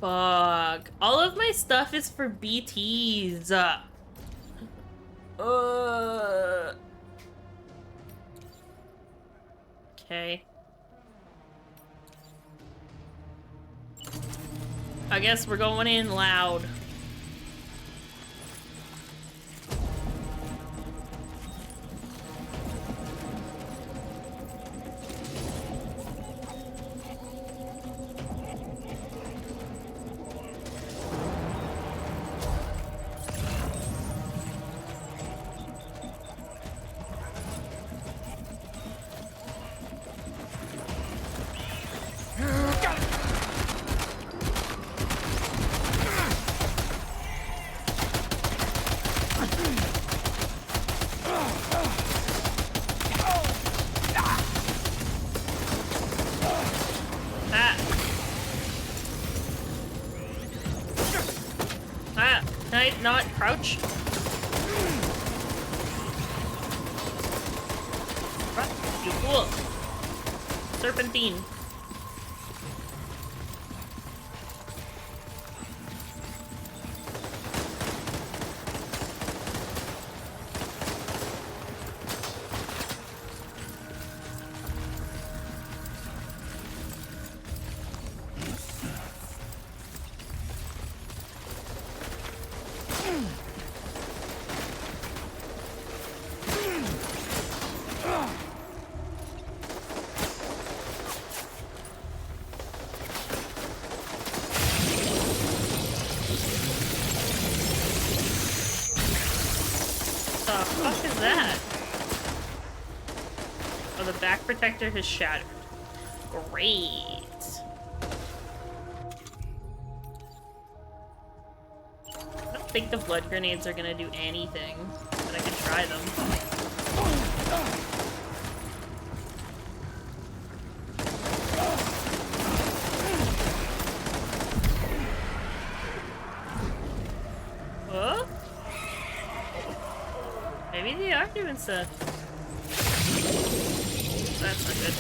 Fuck. All of my stuff is for BTs. Okay. I guess we're going in loud. Can I not crouch? You fool! Serpentine. Protector has shattered. Great. think the blood grenades are gonna do anything, but I could try them. Oh? Maybe they are doing stuff. That's not good.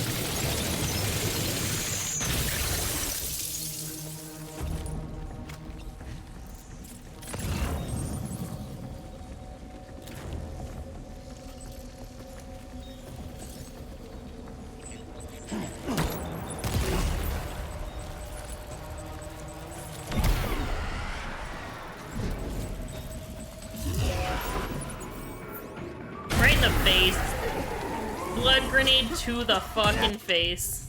Right in the face. Blood grenade to the fucking face.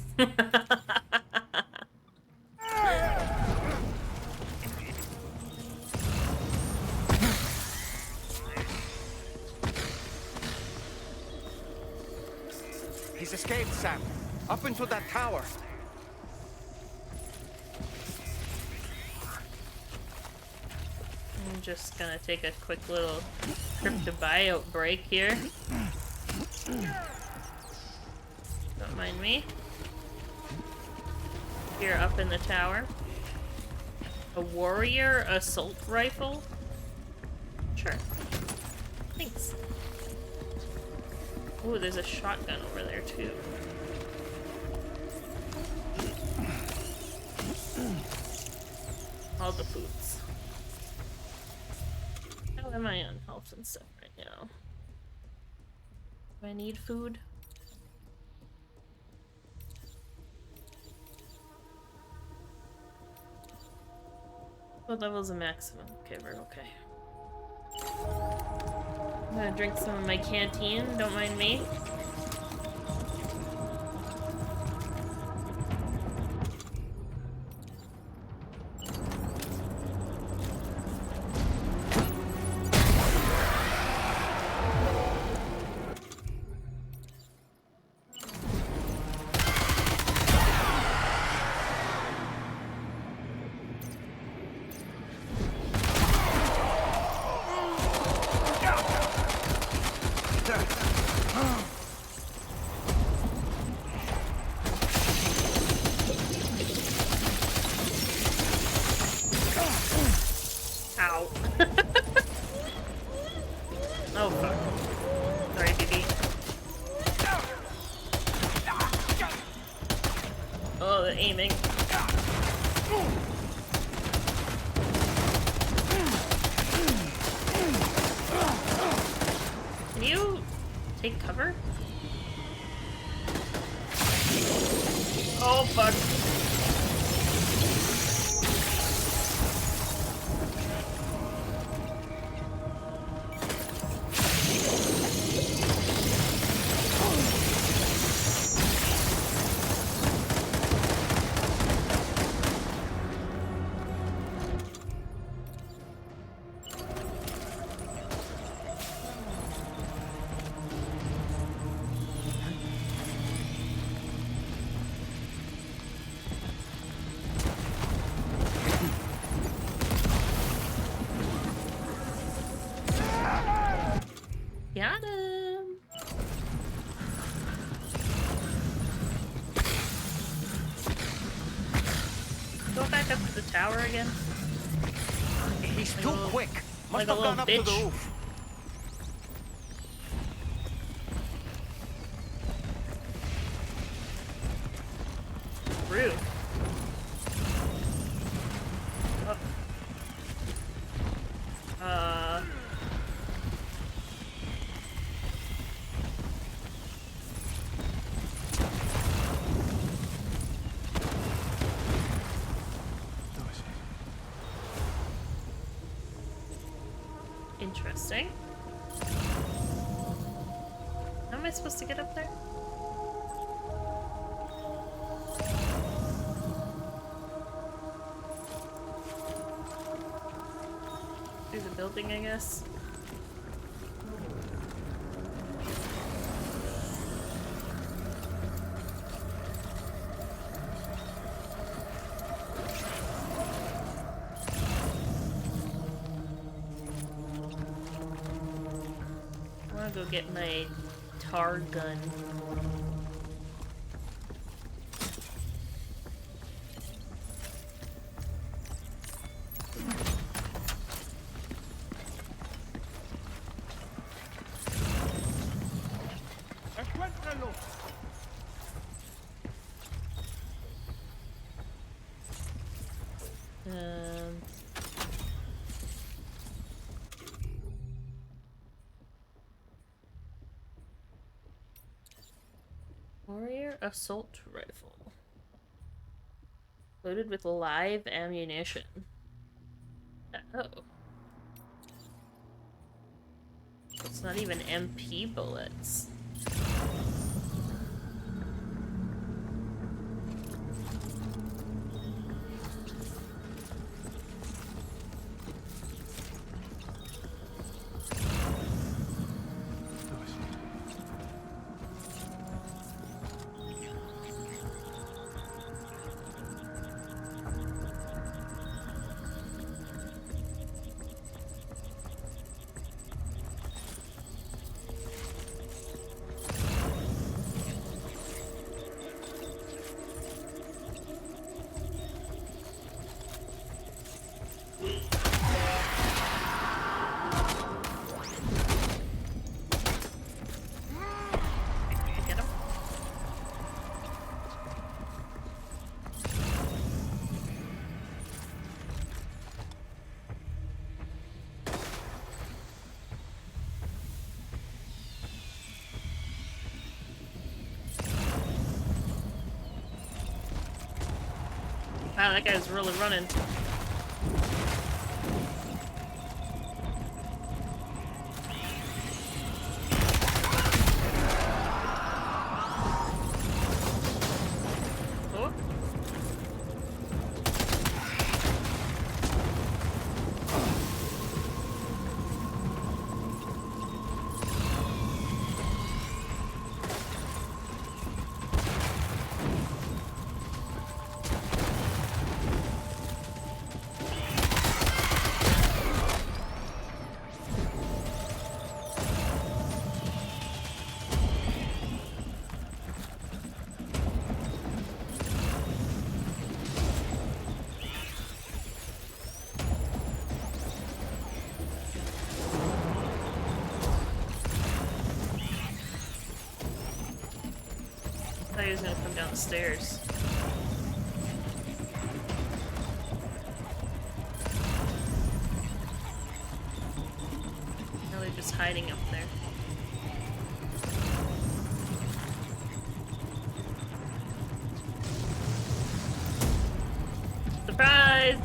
He's escaped, Sam. Up into that tower. I'm just gonna take a quick little cryptobiote break here. Don't mind me. Here up in the tower. A warrior assault rifle? Sure. Thanks. Ooh, there's a shotgun over there too. All the foods. How am I on health and stuff right now? Do I need food? What level's the maximum? Okay, we're okay. I'm gonna drink some of my canteen, don't mind me. Ow. Oh fuck. Sorry, BB. Oh, the aiming. Can you take cover? Oh fuck. Got him. Go back up to the tower again. He's too quick. Must like a have gone little up to the bitch. roof. Rude. Oh. Interesting. How am I supposed to get up there? Through the building, I guess. go get my tar gun. Warrior assault rifle. Loaded with live ammunition. Oh. It's not even MP bullets. Wow, that guy's really running. Oh. I thought he was gonna come down the stairs. Now they're just hiding up there. Surprise!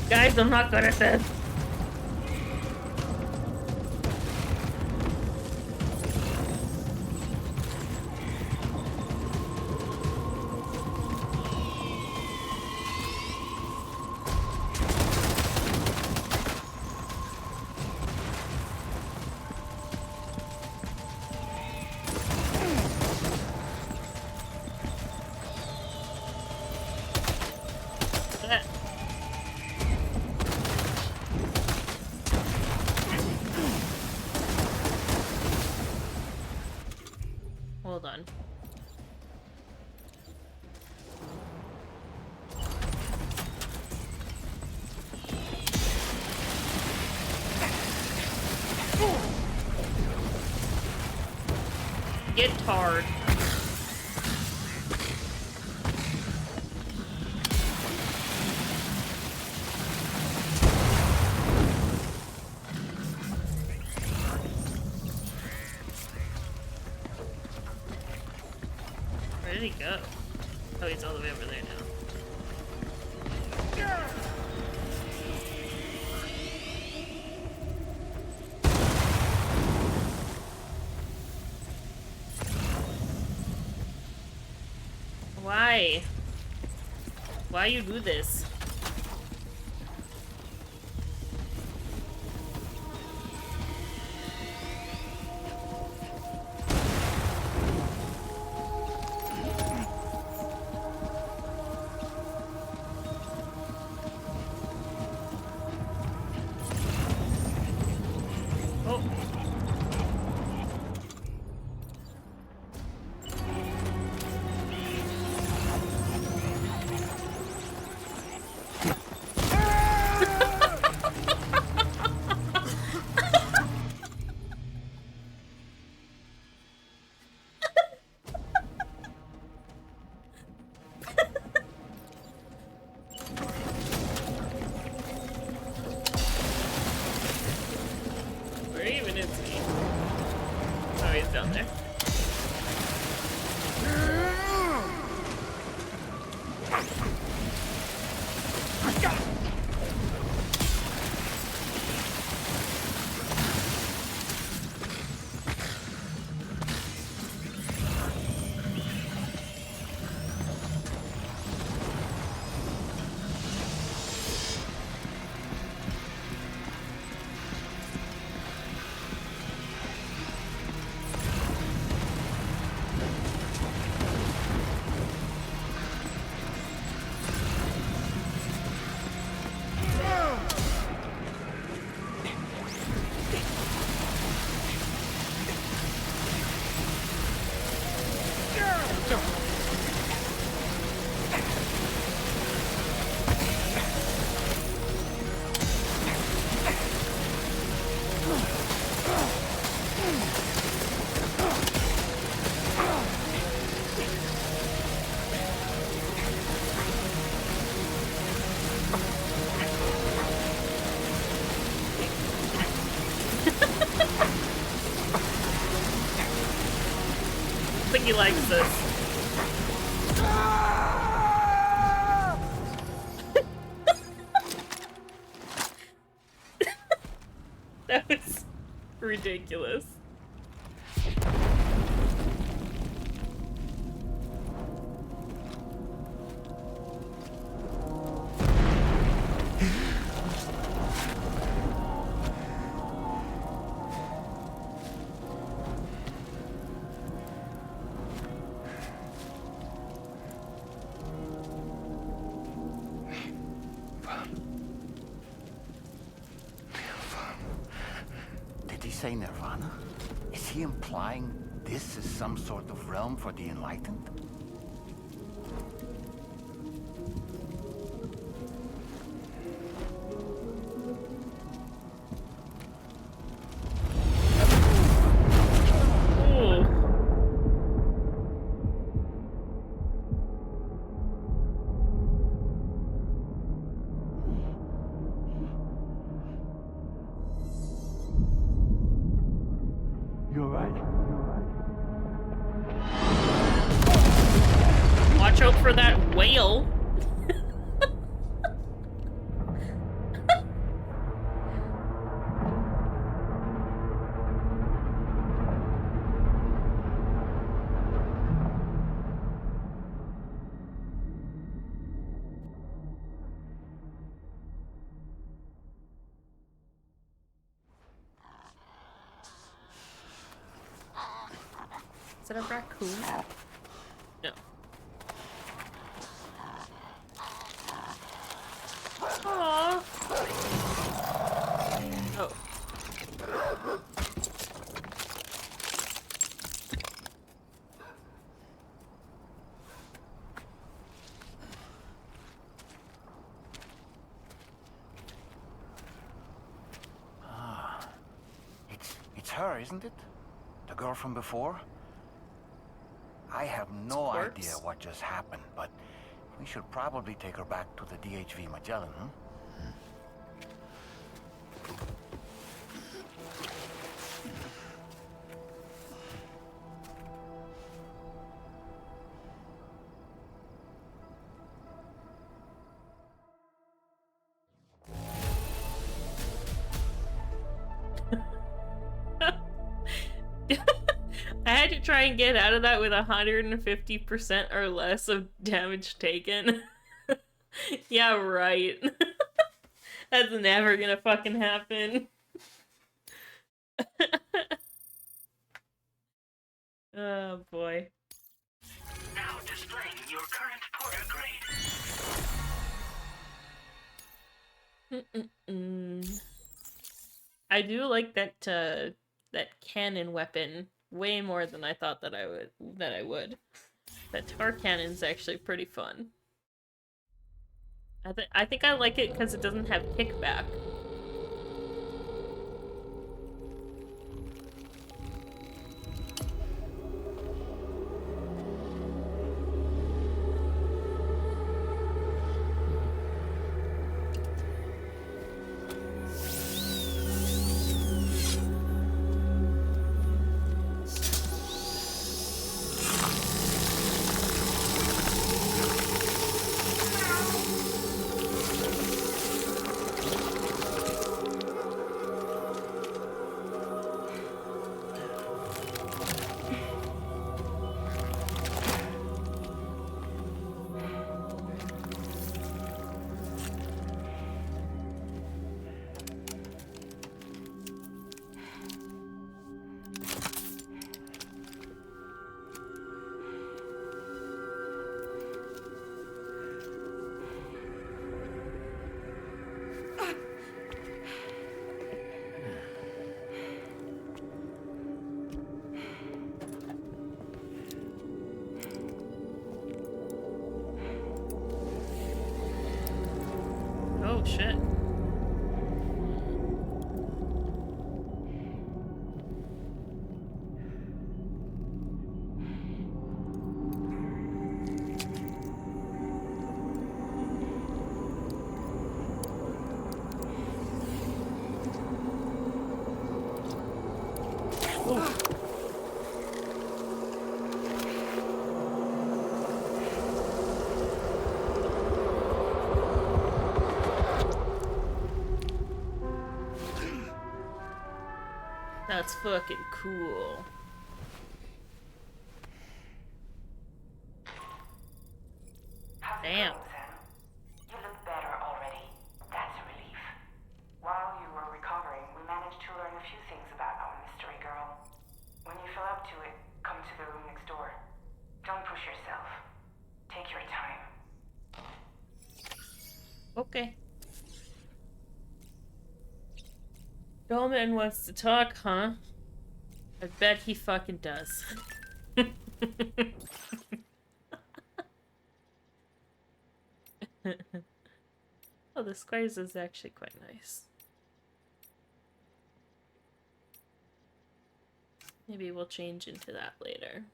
Guys, I'm not good at this. Hold on. Get tarred. Where did he go? Oh, he's all the way over there now. Why? Why you do this? Where even is he? Oh, he's down there. I think he likes this. That was ridiculous. Did he say Nirvana? Is he implying this is some sort of realm for the enlightened? You're right. Watch out for that whale. Is it a raccoon? No. Aww. Oh. It's her, isn't it? The girl from before? I have no Corpse? idea what just happened, but we should probably take her back to the DHV Magellan, huh? I had to try and get out of that with 150% or less of damage taken. Yeah, right. That's never gonna fucking happen. Oh boy. Now displaying your current porter grade. I do like that that cannon weapon way more than I thought that I would. That tar cannon's actually pretty fun. I think I like it because it doesn't have kickback. Oh shit. That's fucking cool. Damn. You look better already. That's a relief. While you were recovering, we managed to learn a few things about our mystery girl. When you feel up to it, come to the room next door. Don't push yourself. Take your time. Okay. Dolman wants to talk, huh? I bet he fucking does. Oh, the squares is actually quite nice. Maybe we'll change into that later.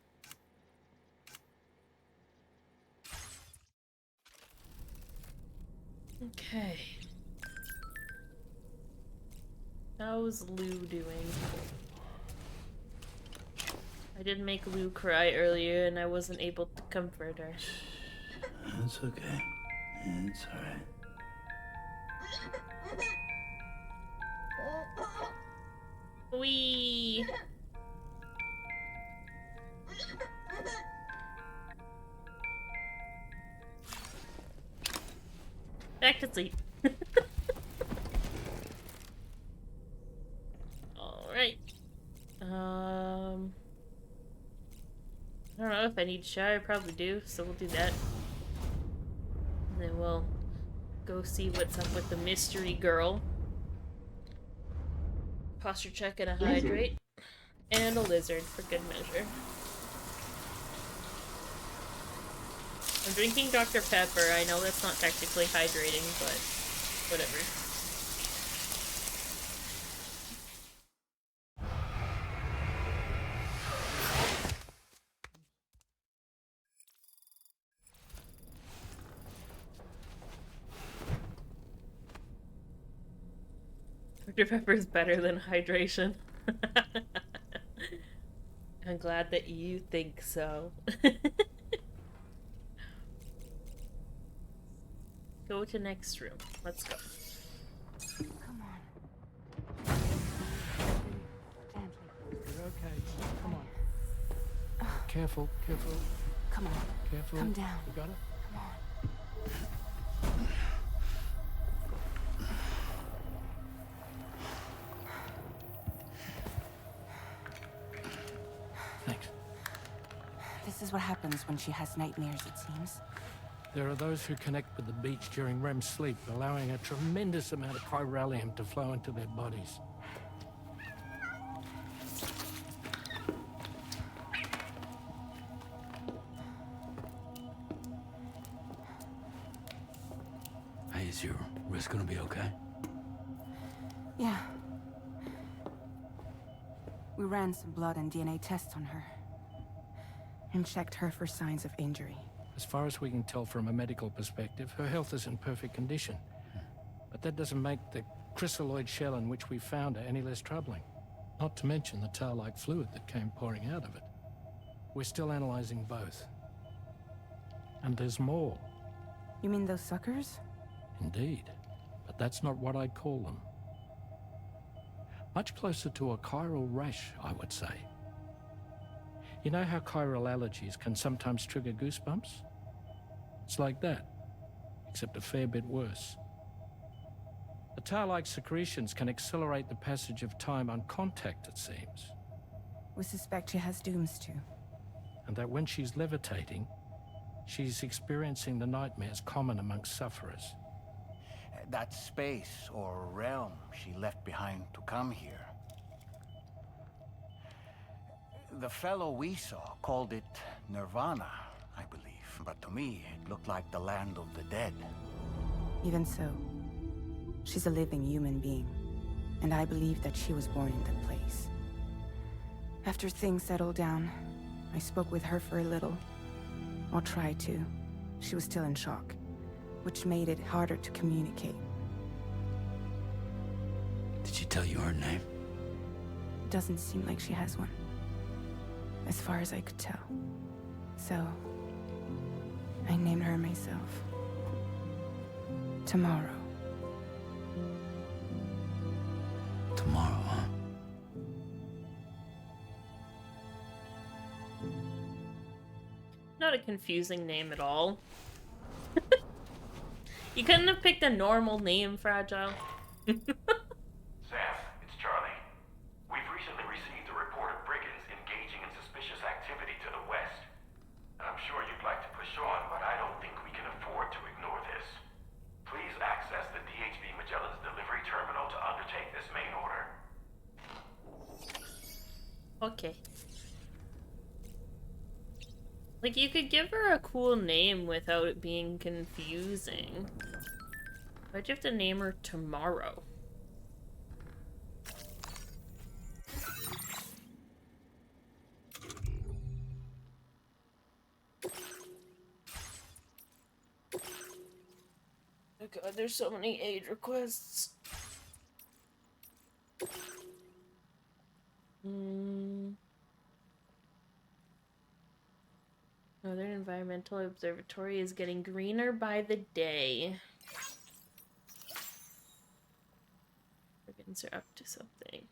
Okay. How's Lou doing? I did make Lou cry earlier and I wasn't able to comfort her. It's okay. It's alright. Wee. Back to sleep. Alright. I don't know if I need to shower, I probably do, so we'll do that. And then we'll go see what's up with the mystery girl. Posture check and a hydrate. And a lizard for good measure. I'm drinking Dr. Pepper. I know that's not technically hydrating, but whatever. Dr. Pepper is better than hydration. I'm glad that you think so. Go to next room. Let's go. Come on. Gently. You're okay. Come on. Careful, careful. Come on. Careful. Come down. You got it? Come on. Thanks. This is what happens when she has nightmares, it seems. There are those who connect with the beach during REM sleep, allowing a tremendous amount of chiralium to flow into their bodies. Hey, is your wrist gonna be okay? Yeah. We ran some blood and DNA tests on her. And checked her for signs of injury. As far as we can tell from a medical perspective, her health is in perfect condition. But that doesn't make the chrysaloid shell in which we found her any less troubling. Not to mention the tar-like fluid that came pouring out of it. We're still analyzing both. And there's more. You mean those suckers? Indeed. But that's not what I'd call them. Much closer to a chiral rash, I would say. You know how chiral allergies can sometimes trigger goosebumps? It's like that, except a fair bit worse. The tar-like secretions can accelerate the passage of time on contact, it seems. We suspect she has dooms too. And that when she's levitating, she's experiencing the nightmares common amongst sufferers. That space or realm she left behind to come here. The fellow we saw called it Nirvana, I believe. But to me, it looked like the land of the dead. Even so, she's a living human being. And I believe that she was born in that place. After things settled down, I spoke with her for a little. Or tried to. She was still in shock, which made it harder to communicate. Did she tell you her name? It doesn't seem like she has one. As far as I could tell. So, I named her myself. Tomorrow. Tomorrow, huh? Not a confusing name at all. You couldn't have picked a normal name, Fragile. Sam, it's Charlie. We've recently received a report of brigands engaging in suspicious activity to the west. I'm sure you'd like to push on, but I don't think we can afford to ignore this. Please access the DHV Magellan's delivery terminal to undertake this main order. Okay. Like, you could give her a cool name without it being confusing. Why'd you have to name her Tomorrow? Oh god, there's so many aid requests. Northern Environmental Observatory is getting greener by the day. Brigands are up to something.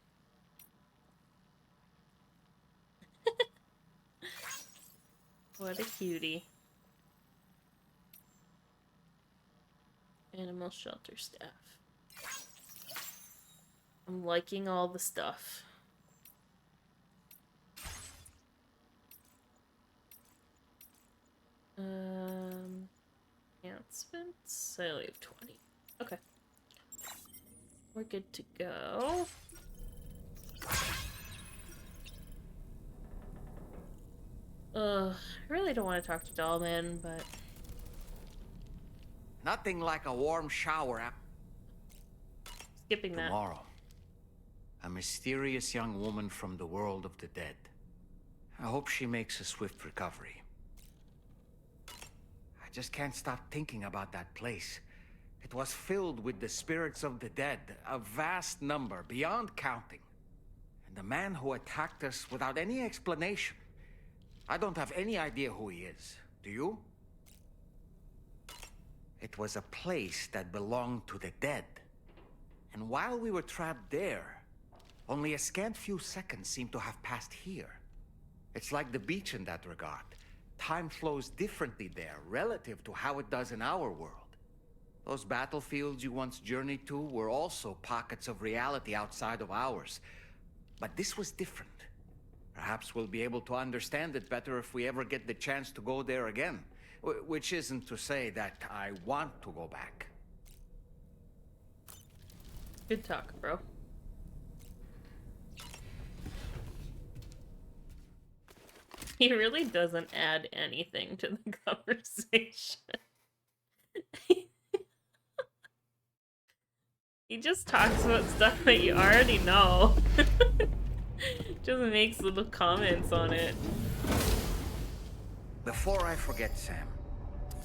What a cutie. Animal shelter staff. I'm liking all the stuff. Announcements. I only have 20. Okay. We're good to go. I really don't want to talk to Dollman, but... Nothing like a warm shower Skipping that. tomorrow. A mysterious young woman from the world of the dead. I hope she makes a swift recovery. I just can't stop thinking about that place. It was filled with the spirits of the dead, a vast number, beyond counting. And the man who attacked us without any explanation. I don't have any idea who he is. Do you? It was a place that belonged to the dead. And while we were trapped there, only a scant few seconds seem to have passed here. It's like the beach in that regard. Time flows differently there, relative to how it does in our world. Those battlefields you once journeyed to were also pockets of reality outside of ours. But this was different. Perhaps we'll be able to understand it better if we ever get the chance to go there again. Which isn't to say that I want to go back. Good talk, bro. He really doesn't add anything to the conversation. He just talks about stuff that you already know. Just makes little comments on it. Before I forget, Sam,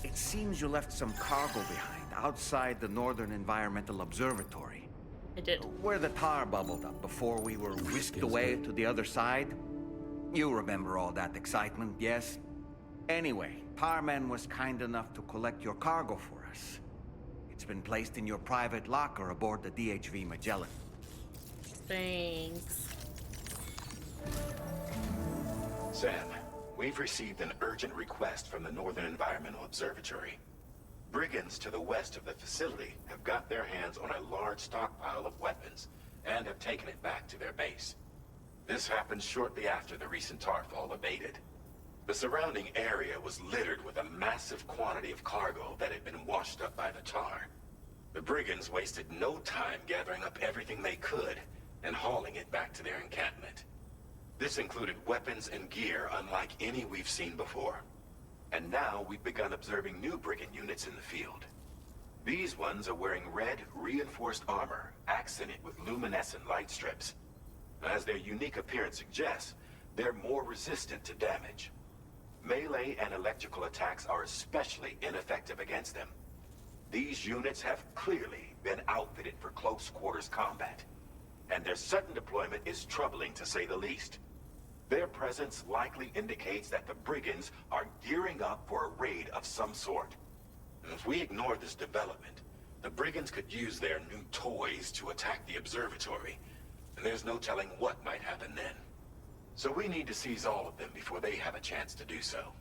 it seems you left some cargo behind outside the Northern Environmental Observatory. I did. Where the tar bubbled up before we were whisked away to the other side. You remember all that excitement, yes? Anyway, Tarman was kind enough to collect your cargo for us. It's been placed in your private locker aboard the DHV Magellan. Thanks. Sam, we've received an urgent request from the Northern Environmental Observatory. Brigands to the west of the facility have got their hands on a large stockpile of weapons and have taken it back to their base. This happened shortly after the recent Tarfall abated. The surrounding area was littered with a massive quantity of cargo that had been washed up by the tar. The brigands wasted no time gathering up everything they could and hauling it back to their encampment. This included weapons and gear unlike any we've seen before. And now we've begun observing new brigand units in the field. These ones are wearing red, reinforced armor, accented with luminescent light strips. As their unique appearance suggests, they're more resistant to damage. Melee and electrical attacks are especially ineffective against them. These units have clearly been outfitted for close quarters combat, and their sudden deployment is troubling to say the least. Their presence likely indicates that the brigands are gearing up for a raid of some sort. If we ignore this development, the brigands could use their new toys to attack the observatory, and there's no telling what might happen then. So we need to seize all of them before they have a chance to do so.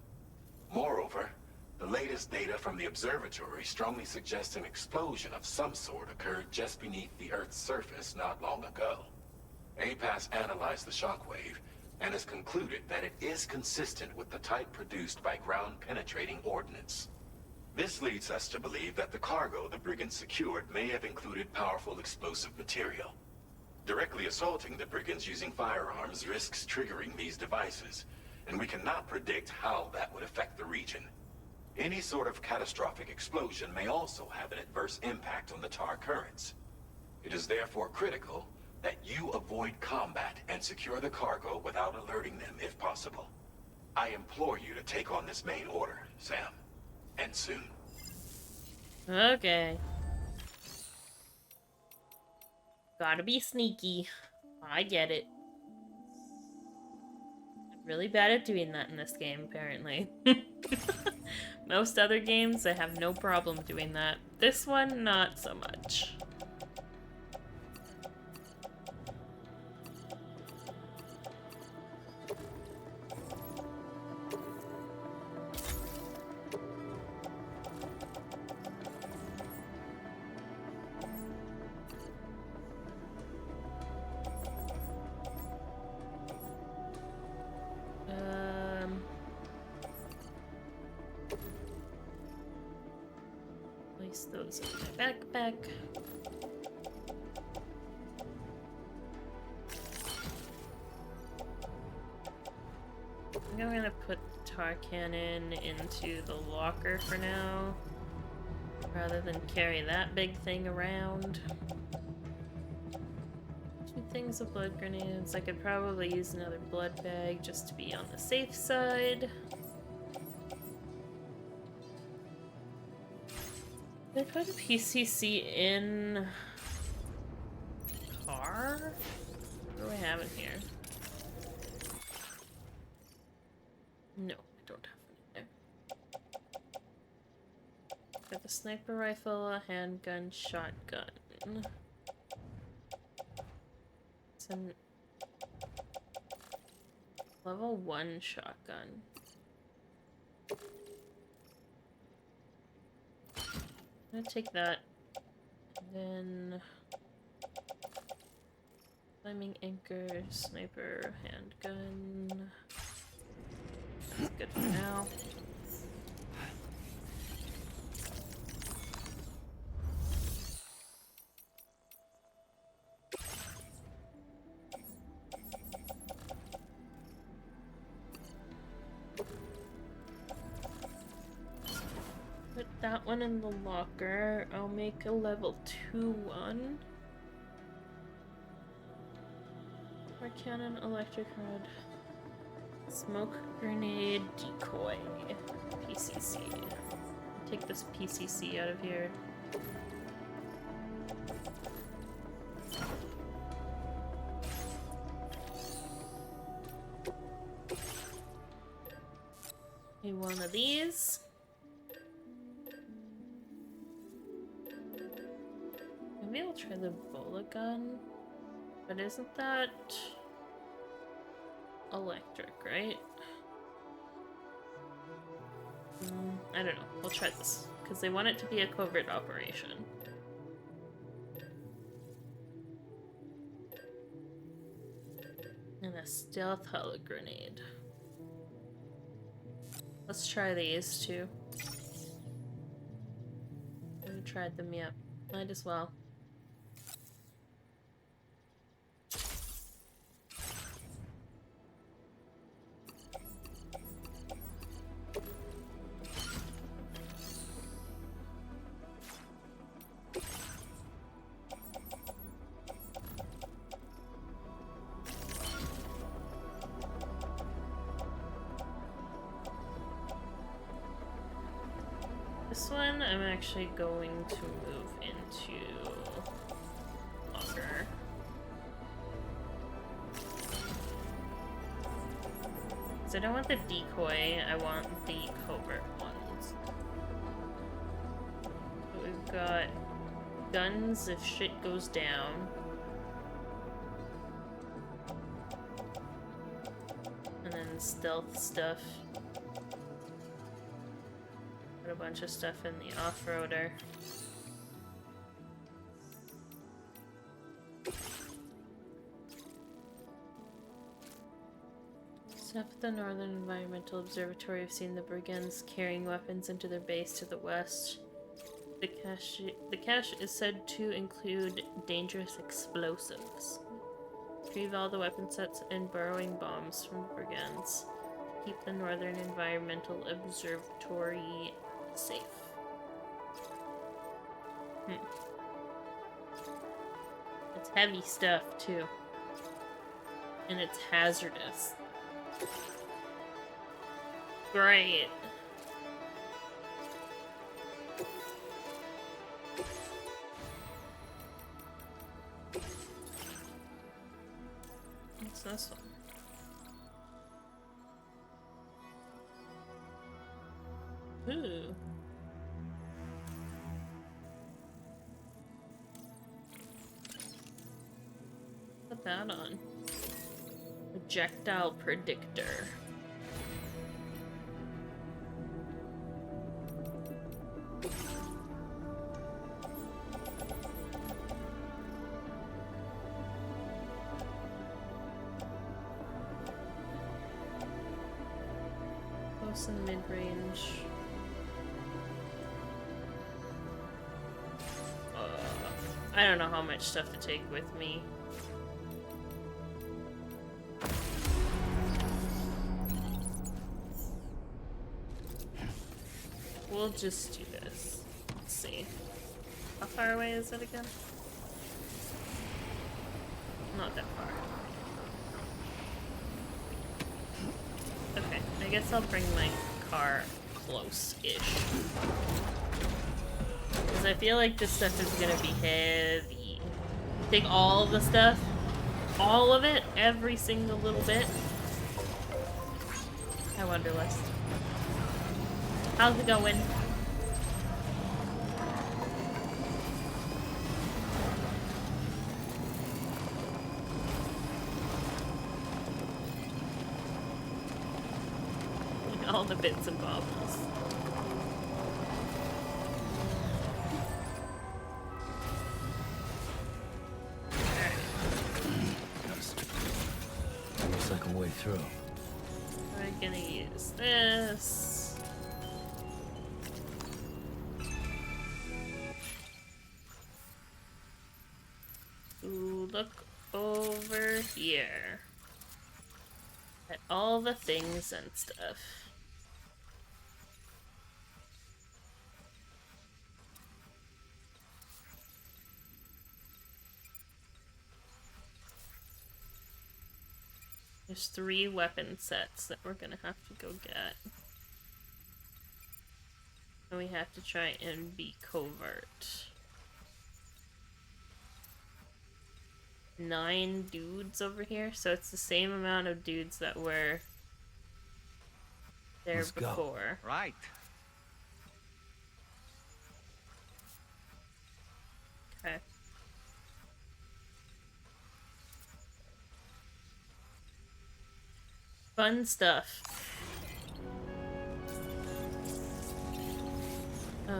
Moreover, the latest data from the observatory strongly suggests an explosion of some sort occurred just beneath the Earth's surface not long ago. APAS analyzed the shockwave and has concluded that it is consistent with the type produced by ground-penetrating ordnance. This leads us to believe that the cargo the brigands secured may have included powerful explosive material. Directly assaulting the brigands using firearms risks triggering these devices, and we cannot predict how that would affect the region. Any sort of catastrophic explosion may also have an adverse impact on the tar currents. It is therefore critical that you avoid combat and secure the cargo without alerting them if possible. I implore you to take on this main order, Sam. And soon. Okay. Gotta be sneaky. I get it. I'm really bad at doing that in this game, apparently. Most other games, I have no problem doing that. This one, not so much. Place those in my backpack. I think I'm gonna put the tar cannon into the locker for now, rather than carry that big thing around. 2 things of blood grenades. I could probably use another blood bag just to be on the safe side. Did I put a PCC in car? What do I have in here? No, I don't have any there. Got the sniper rifle, a handgun, shotgun. It's an level 1 shotgun. I'm gonna take that. And then climbing anchor, sniper, handgun. That's good for now. Put that one in the locker. I'll make a level 2 one. Or cannon, electric rod. Smoke grenade, decoy, PCC. Take this PCC out of here. Maybe one of these. Maybe I'll try the bullet gun. But isn't that electric, right? I don't know. We'll try this. Because they want it to be a covert operation. And a stealth hollow grenade. Let's try these two. I haven't tried them yet. Might as well. This one I'm actually going to move into locker. So I don't want the decoy, I want the covert ones. So we've got guns if shit goes down. And then stealth stuff. A bunch of stuff in the off-roader. Staff at the Northern Environmental Observatory have seen the brigands carrying weapons into their base to the west. The cache is said to include dangerous explosives. Retrieve all the weapon sets and burrowing bombs from the brigands. Keep the Northern Environmental Observatory safe. It's heavy stuff too. And it's hazardous. Great. What's this one? Ooh. Put that on. Projectile predictor. Close and mid-range. I don't know how much stuff to take with me. We'll just do this. Let's see. How far away is it again? Not that far. Okay, I guess I'll bring my car close-ish. Because I feel like this stuff is gonna be heavy. Take all of the stuff. All of it. Every single little bit. Hi, Wanderlust. How's it going? All the bits and bobs. Looks like a way through. We're gonna use this. Ooh, look over here at all the things and stuff. There's 3 weapon sets that we're gonna have to go get. And we have to try and be covert. 9 dudes over here, so it's the same amount of dudes that were there before. Right. Okay. Fun stuff. I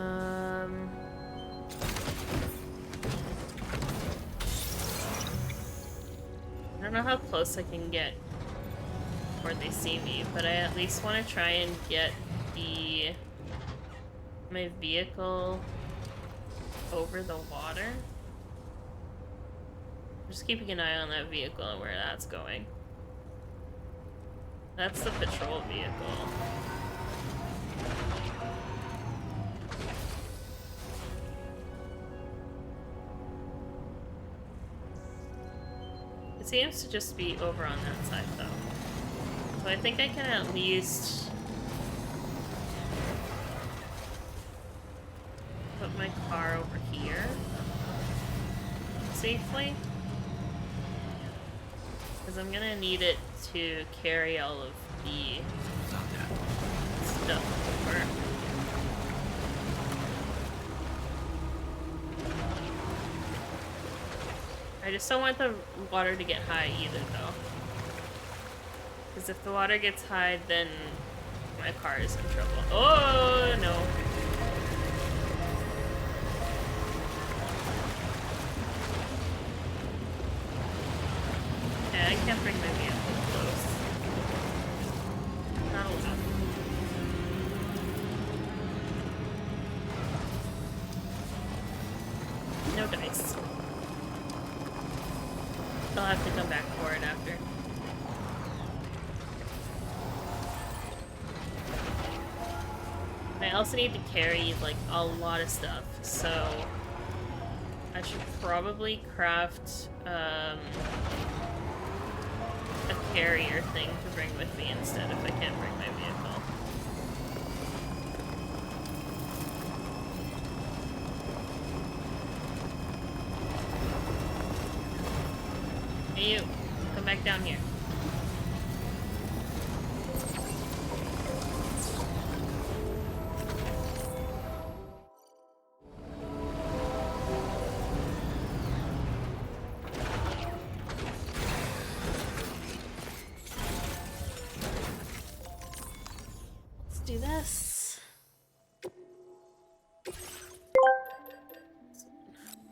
don't know how close I can get before they see me, but I at least want to try and get my vehicle over the water. Just keeping an eye on that vehicle and where that's going. That's the patrol vehicle. It seems to just be over on that side though. So I think I can at least put my car over here safely. Because I'm gonna need it to carry all of the stuff over. I just don't want the water to get high either though. Because if the water gets high, then my car is in trouble. Oh no. Yeah, I can't bring my vehicle close. Not allowed. No dice. I'll have to come back for it after. I also need to carry, like, a lot of stuff, so I should probably craft, a carrier thing to bring with me instead if I can't bring my vehicle. Hey you, come back down here. Let's do this.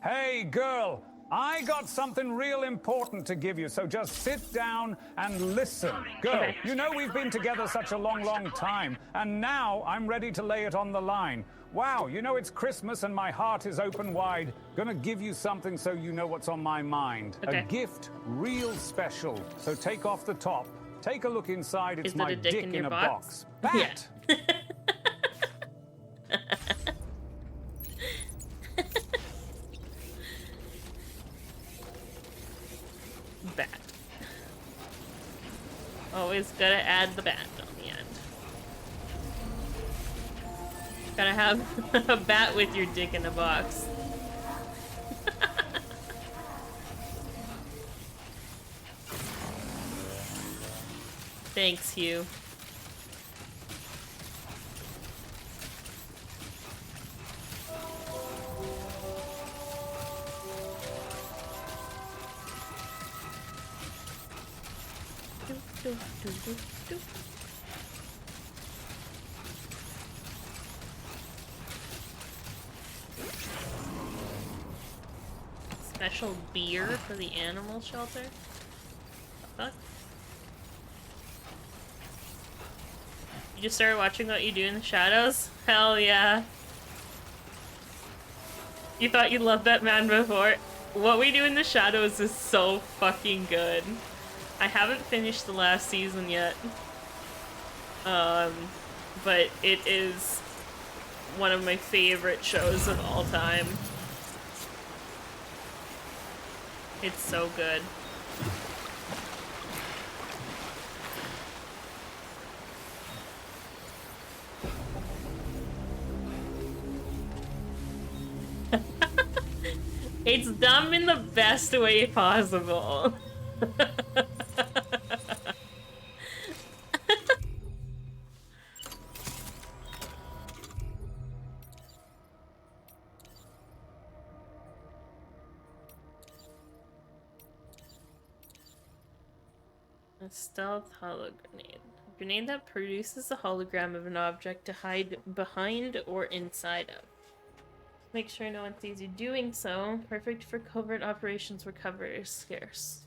Hey, girl, I got something real important to give you, so just sit down and listen. Girl, you know we've been together such a long, long time, and now I'm ready to lay it on the line. Wow, you know it's Christmas and my heart is open wide. Gonna give you something so you know what's on my mind. Okay. A gift real special, so take off the top. Take a look inside, it's Is it my a dick dick in in your a box? box. Bat! Yeah. Bat. Always gotta add the bat on the end. Gotta have a bat with your dick in a box. Thanks, Hugh. Special beer for the animal shelter? What? You just started watching What You Do in the Shadows? Hell yeah. You thought you loved that man before? What We Do in the Shadows is so fucking good. I haven't finished the last season yet. But it is one of my favorite shows of all time. It's so good. It's dumb in the best way possible. A stealth holo grenade. A grenade that produces a hologram of an object to hide behind or inside of. Make sure no one sees you doing so. Perfect for covert operations where cover is scarce.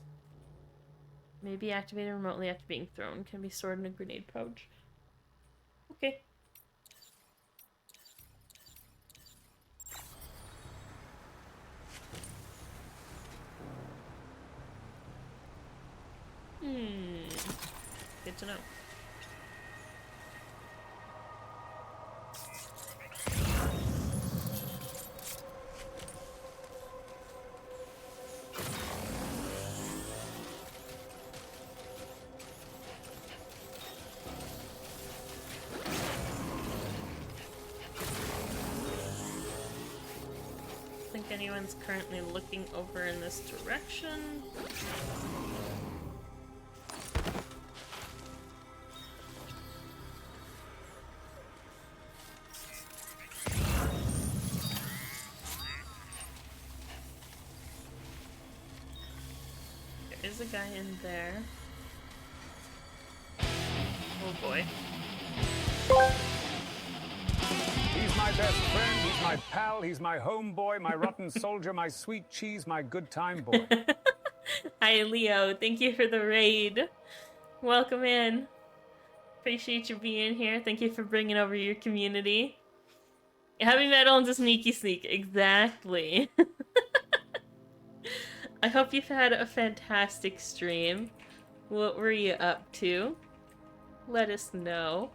May be activated remotely after being thrown. Can be stored in a grenade pouch. Okay. Good to know. I think anyone's currently looking over in this direction. There is a guy in there. Oh boy. He's my best friend, he's my pal, he's my homeboy, my rotten soldier, my sweet cheese, my good time boy. Hi, Leo. Thank you for the raid. Welcome in. Appreciate you being here. Thank you for bringing over your community. Heavy metal and a sneaky sneak. Exactly. I hope you've had a fantastic stream. What were you up to? Let us know.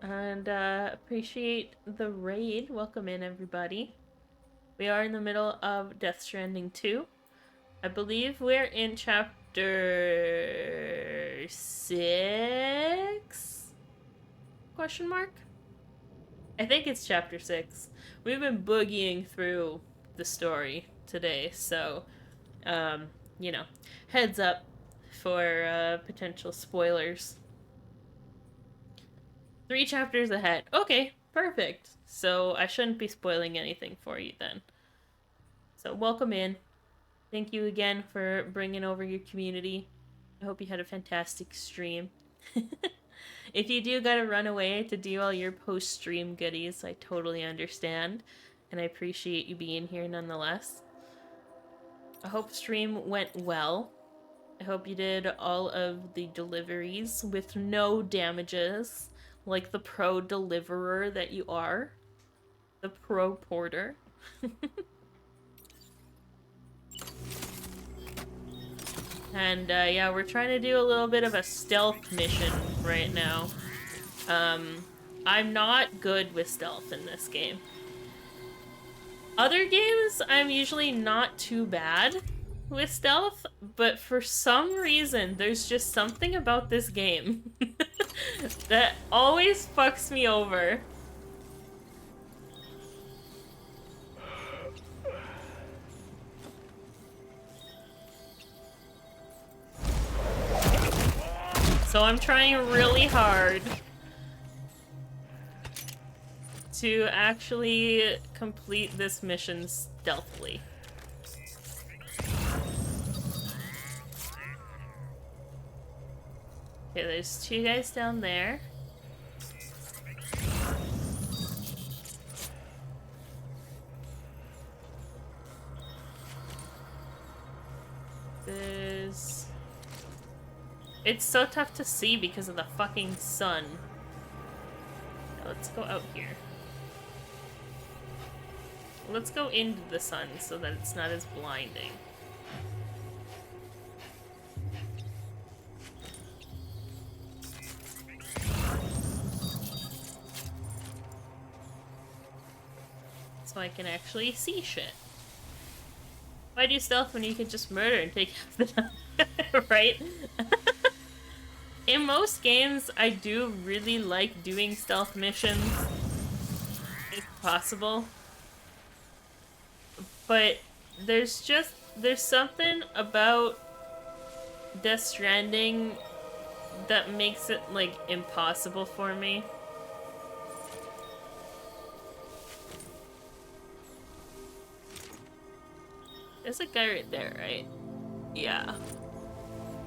And appreciate the raid. Welcome in, everybody. We are in the middle of Death Stranding 2. I believe we're in chapter 6? Question mark? I think it's chapter 6. We've been boogieing through the story today, so, you know, heads up for potential spoilers. 3 chapters ahead. Okay, perfect. So I shouldn't be spoiling anything for you then. So welcome in. Thank you again for bringing over your community. I hope you had a fantastic stream. If you do gotta run away to do all your post-stream goodies, I totally understand. And I appreciate you being here nonetheless. I hope stream went well. I hope you did all of the deliveries with no damages, like the pro deliverer that you are. The pro porter. And yeah, we're trying to do a little bit of a stealth mission right now. I'm not good with stealth in this game. Other games, I'm usually not too bad with stealth, but for some reason, there's just something about this game that always fucks me over So I'm trying really hard to actually complete this mission stealthily. Okay, there's two guys down there. It's so tough to see because of the fucking sun. Now let's go out here. Let's go into the sun so that it's not as blinding. So I can actually see shit. Why do stealth when you can just murder and take half the time? Right? In most games, I do really like doing stealth missions, if possible. But there's something about Death Stranding that makes it, like, impossible for me. There's a guy right there, right? Yeah.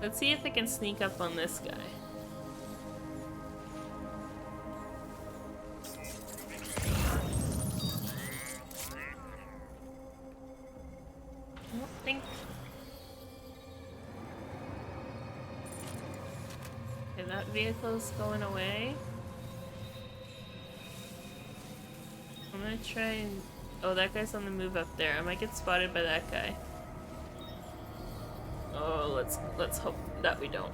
Let's see if I can sneak up on this guy. I don't think... Okay, that vehicle's going away. I'm gonna try and... Oh, that guy's on the move up there. I might get spotted by that guy. Oh, let's hope that we don't.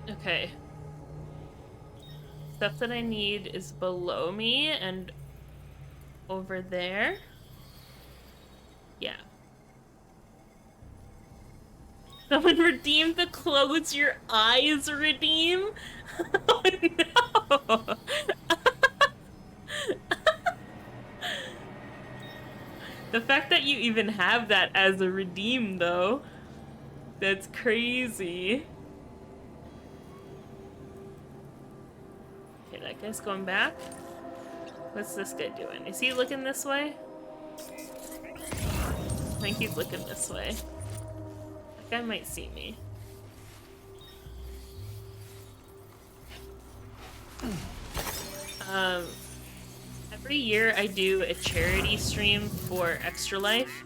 Okay. Stuff that I need is below me and over there. Yeah. Someone redeemed the clothes your eyes redeem? Oh no! The fact that you even have that as a redeem, though, that's crazy. Okay, that guy's going back. What's this guy doing? Is he looking this way? I think he's looking this way. That guy might see me. Every year I do a charity stream for Extra Life.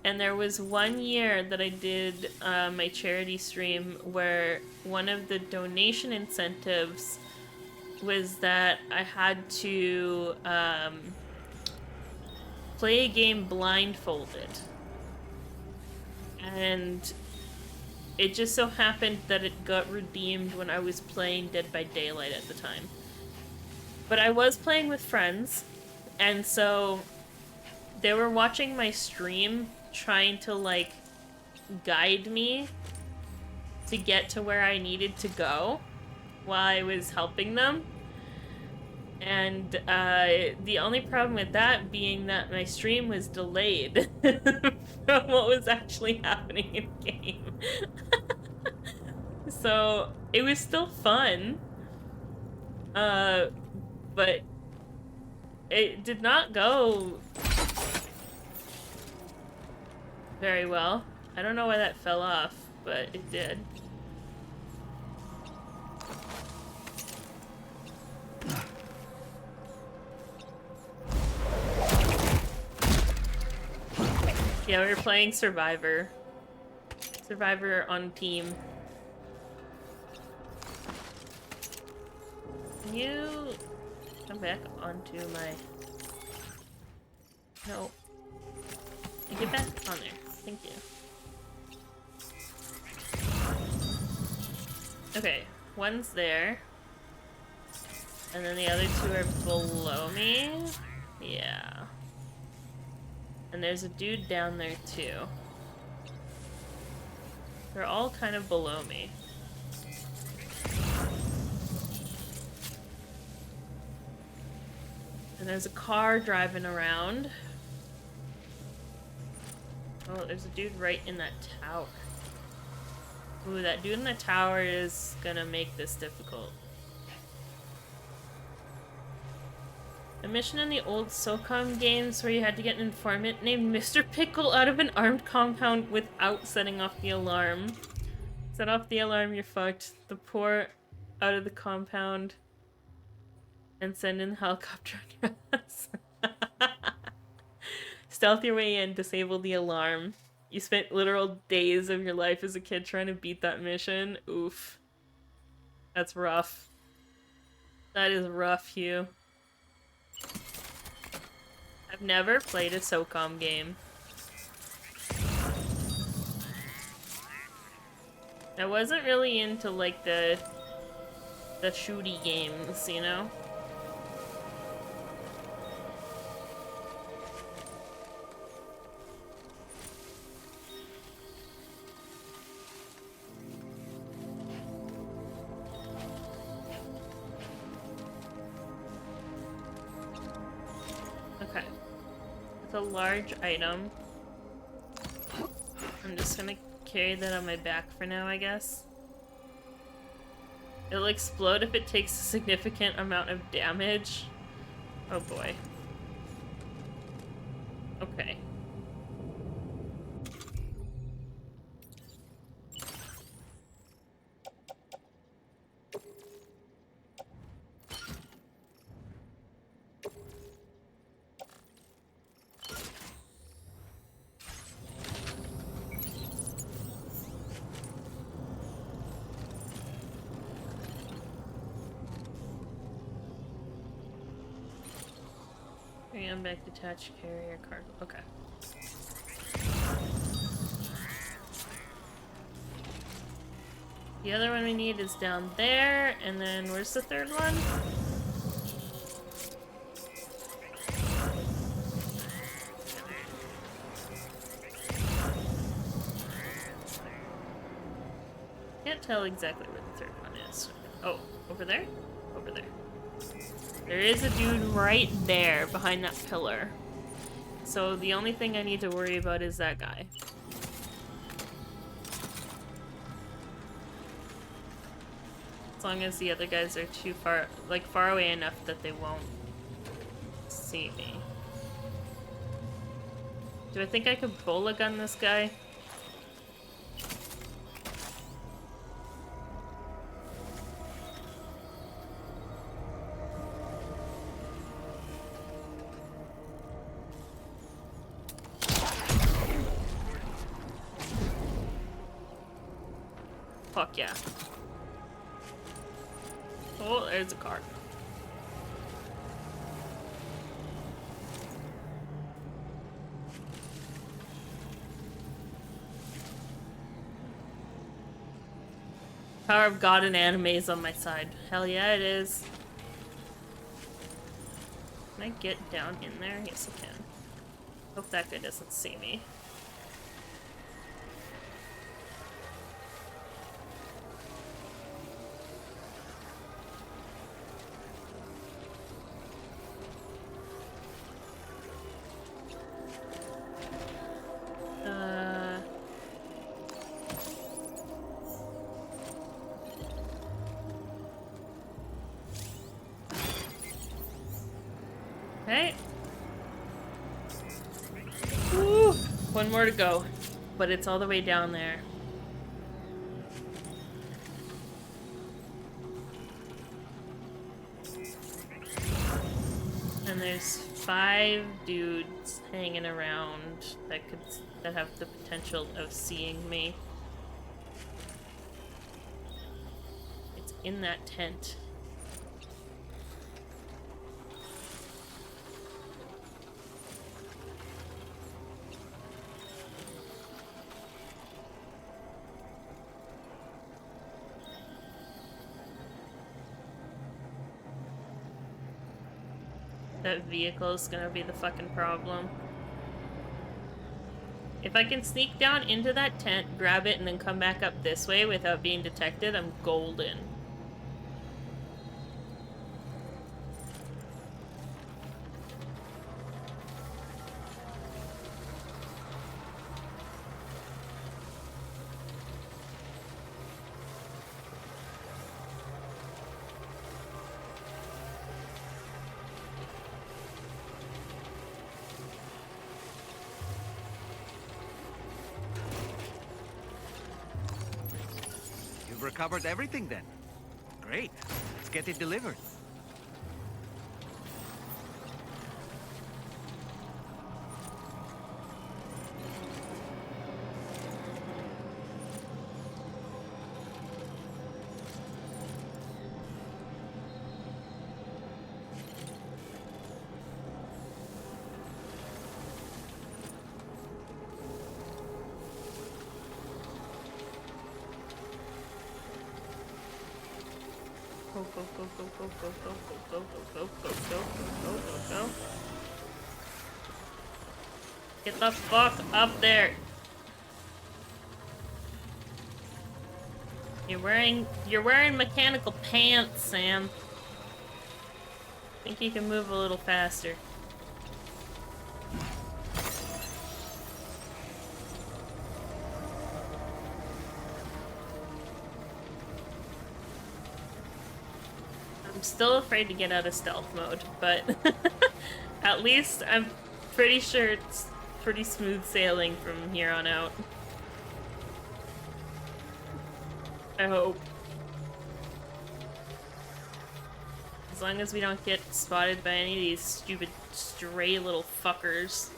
And there was one year that I did my charity stream where one of the donation incentives was that I had to play a game blindfolded. And it just so happened that it got redeemed when I was playing Dead by Daylight at the time. But I was playing with friends, and so they were watching my stream, trying to, like, guide me to get to where I needed to go while I was helping them. And the only problem with that being that my stream was delayed from what was actually happening in game. So it was still fun, but it did not go very well. I don't know why that fell off, but it did. Yeah, we were playing Survivor. Survivor on team. Can you come back onto my... No. Get back on there. Thank you. Okay, one's there. And then the other two are below me. Yeah. And there's a dude down there too. They're all kind of below me. And there's a car driving around. Oh, there's a dude right in that tower. Ooh, that dude in the tower is gonna make this difficult. A mission in the old SOCOM games where you had to get an informant named Mr. Pickle out of an armed compound without setting off the alarm. Set off the alarm, you're fucked. The poor out of the compound and send in the helicopter on your ass. Stealth your way in, disable the alarm. You spent literal days of your life as a kid trying to beat that mission. Oof. That's rough. That is rough, Hugh. I've never played a SOCOM game. I wasn't really into, like, the shooty games, you know? Okay. It's a large item. I'm just gonna carry that on my back for now, I guess. It'll explode if it takes a significant amount of damage. Oh boy. Okay. Bring back detached carrier cargo. Okay. The other one we need is down there, and then where's the third one? Can't tell exactly where the third one is. Oh, over there? Over there. There is a dude right there behind that pillar. So the only thing I need to worry about is that guy. As long as the other guys are too far, like far away enough that they won't see me. Do I think I could bola gun this guy? Fuck yeah. Oh, there's a car. Power of God and anime is on my side. Hell yeah, it is. Can I get down in there? Yes, I can. Hope that guy doesn't see me. Okay. Woo! One more to go, but it's all the way down there. And there's 5 dudes hanging around that have the potential of seeing me. It's in that tent. That vehicle is gonna be the fucking problem. If I can sneak down into that tent, grab it, and then come back up this way without being detected, I'm golden. recovered everything then. Great. Let's get it delivered. Go, go, go, go, go, go, go, go, go, go, go, go, go, go, go, go. Get the fuck up there. You're wearing mechanical pants, Sam. Think you can move a little faster. I'm still afraid to get out of stealth mode, but at least I'm pretty sure it's pretty smooth sailing from here on out. I hope. As long as we don't get spotted by any of these stupid stray little fuckers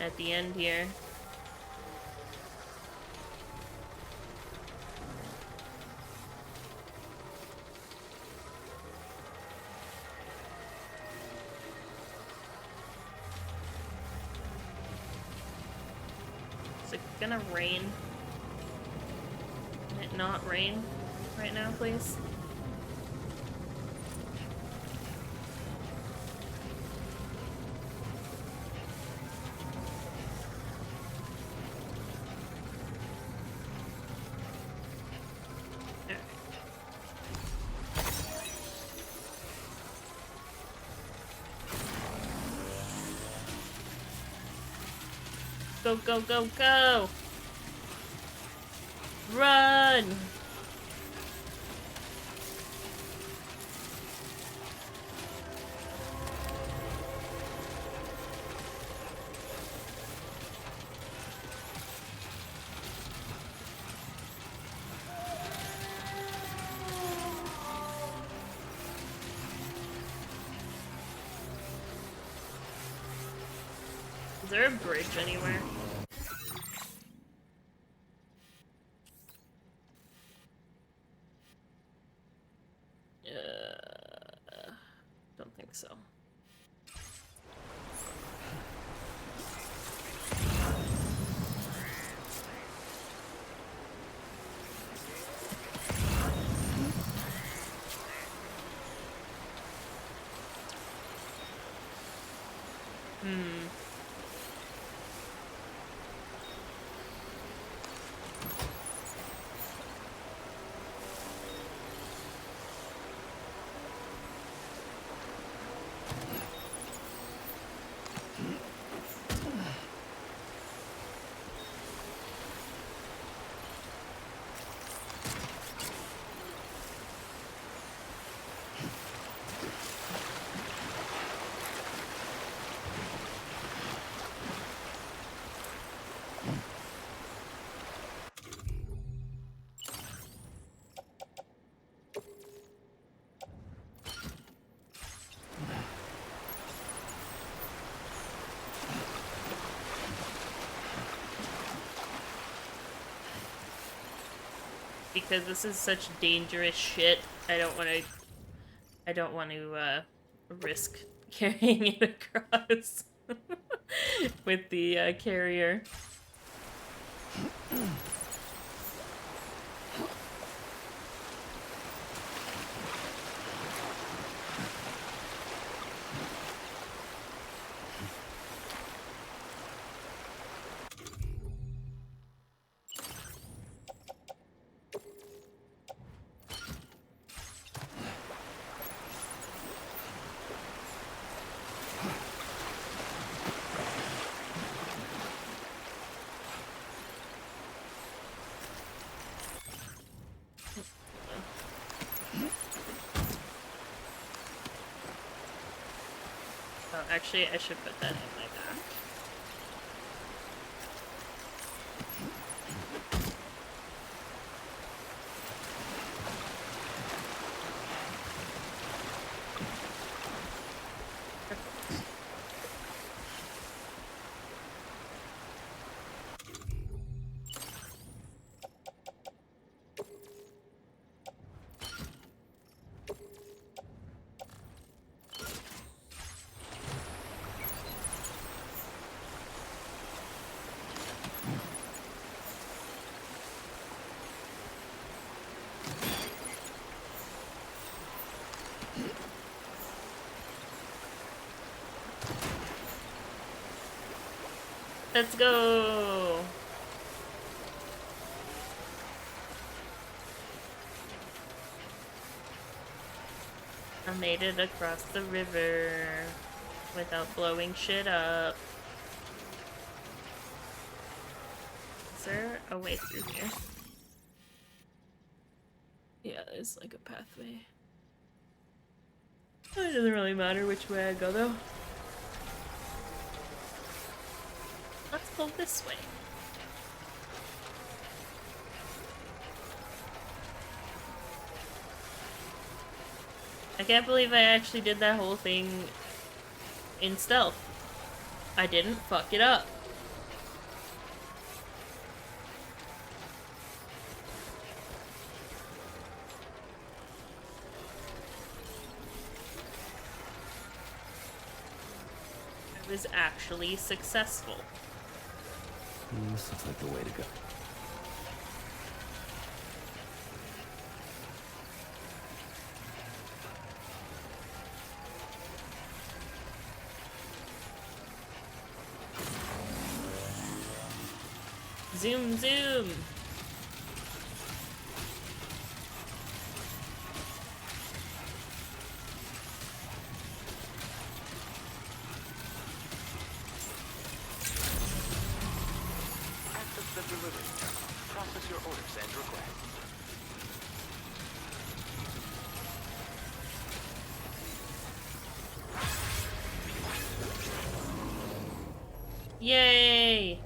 at the end here. Is it gonna rain? Can it not rain right now, please? Go, go, go, go! Run! Is there a bridge anywhere? Don't think so. Because this is such dangerous shit, I don't want to risk carrying it across with the carrier. Actually, I should put that in my back. Let's go! I made it across the river without blowing shit up. Is there a way through here? Yeah, there's like a pathway. It doesn't really matter which way I go though. Let's go this way. I can't believe I actually did that whole thing in stealth. I didn't fuck it up. I was actually successful. This looks like the way to go. Zoom, zoom! Access the delivery terminal to process your orders and requests. Yay!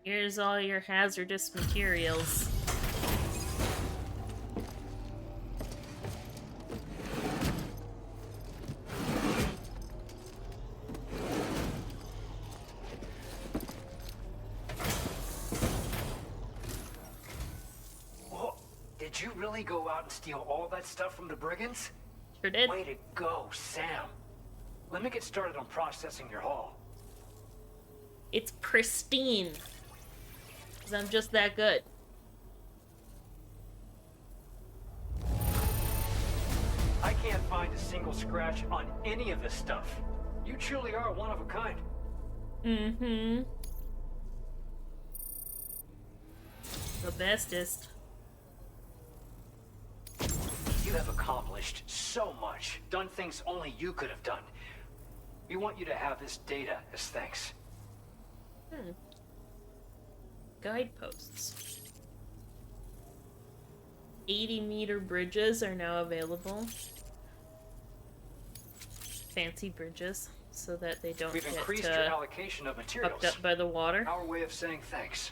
Here's all your hazardous materials. Whoa, did you really go out and steal all that stuff from the brigands? Sure did. Way to go, Sam. Let me get started on processing your haul. It's pristine. 'Cause I'm just that good. I can't find a single scratch on any of this stuff. You truly are one of a kind. Mm-hmm. The bestest. You have accomplished so much, done things only you could have done. We want you to have this data as thanks. Guideposts. 80-meter bridges are now available. Fancy bridges, so that they don't We've get increased your allocation of materials. fucked up by the water. Our way of saying thanks.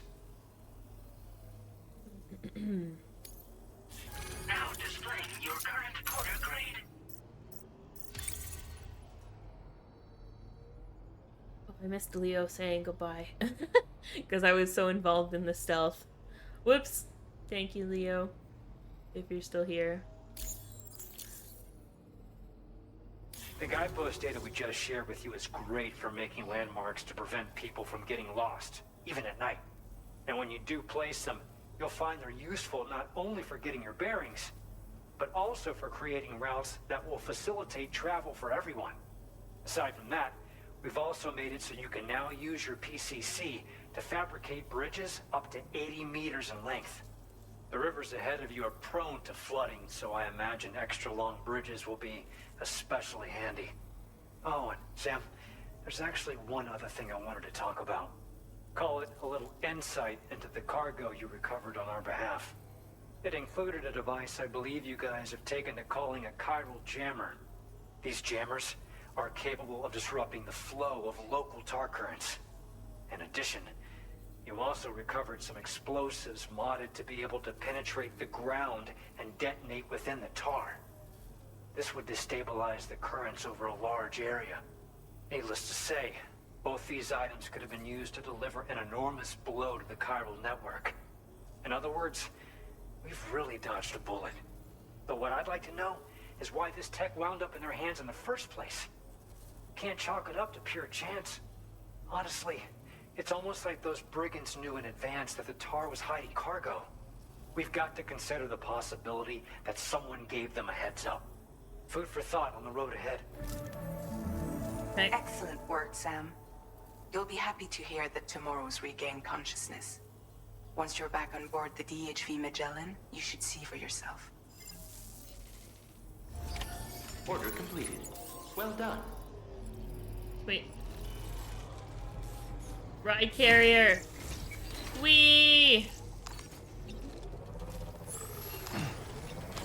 Now displaying your current porter grade. Oh, I missed Leo saying goodbye. Because I was so involved in the stealth. Whoops. Thank you, Leo. If you're still here. The guidepost data we just shared with you is great for making landmarks to prevent people from getting lost, even at night. And when you do place them, you'll find they're useful not only for getting your bearings, but also for creating routes that will facilitate travel for everyone. Aside from that, we've also made it so you can now use your PCC to fabricate bridges up to 80 meters in length. The rivers ahead of you are prone to flooding, so I imagine extra long bridges will be especially handy. Oh, and Sam, there's actually one other thing I wanted to talk about. Call it a little insight into the cargo you recovered on our behalf. It included a device I believe you guys have taken to calling a chiral jammer. These jammers are capable of disrupting the flow of local tar currents. In addition, you also recovered some explosives modded to be able to penetrate the ground and detonate within the tar. This would destabilize the currents over a large area. Needless to say, both these items could have been used to deliver an enormous blow to the chiral network. In other words, we've really dodged a bullet. But what I'd like to know is why this tech wound up in their hands in the first place. Can't chalk it up to pure chance. Honestly, it's almost like those brigands knew in advance that the tar was hiding cargo. We've got to consider the possibility that someone gave them a heads up. Food for thought on the road ahead. Excellent work, Sam. You'll be happy to hear that tomorrow's regained consciousness. Once you're back on board the DHV Magellan, you should see for yourself. Order completed. Well done. Wait. Ride carrier. Wee.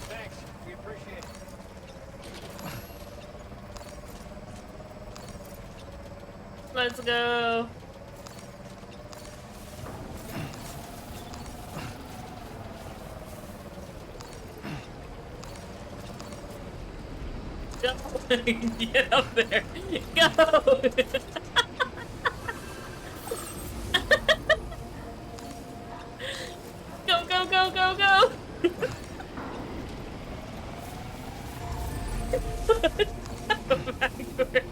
Thanks. We appreciate it. Let's go. Go. Get up there. Go. Go, go, go, go, go. Backward.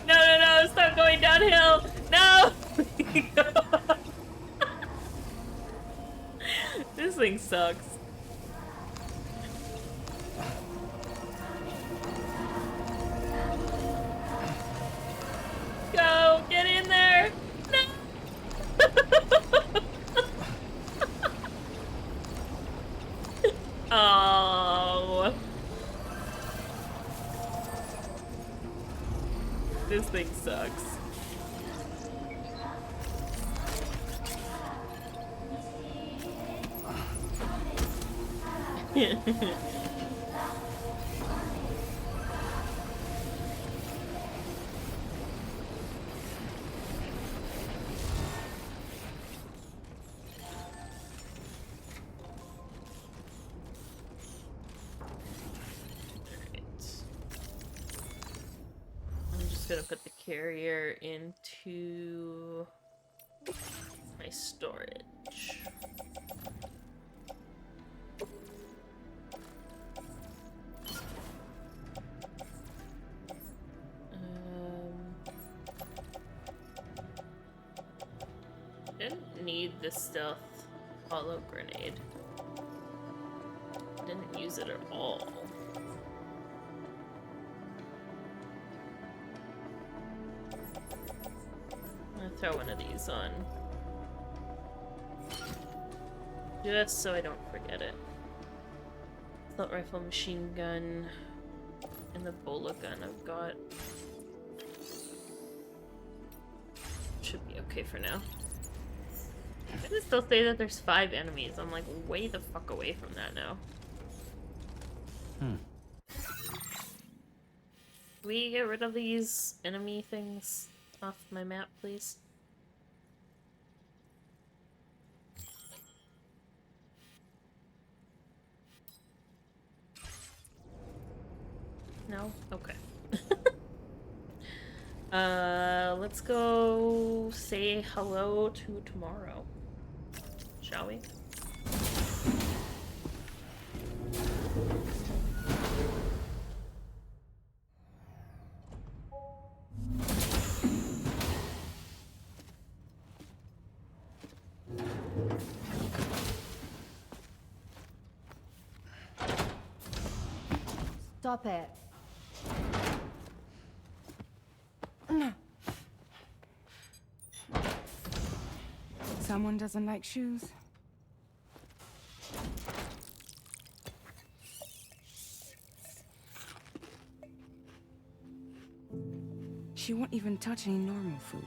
No, no, no, stop going downhill. No. This thing sucks. Go, get in there. No. Oh. This thing sucks. I'm just gonna put the carrier into my storage. Didn't need the stealth hollow grenade. Didn't use it at all. I'm gonna throw one of these on. Just so I don't forget it. Assault rifle, machine gun, and the bola gun I've got. Should be okay for now. It still say that there's 5 enemies. I'm like way the fuck away from that now. Can we get rid of these enemy things off my map, please? No? Okay. Let's go say hello to tomorrow. Shall we? Stop it. Someone doesn't like shoes? She won't even touch any normal food.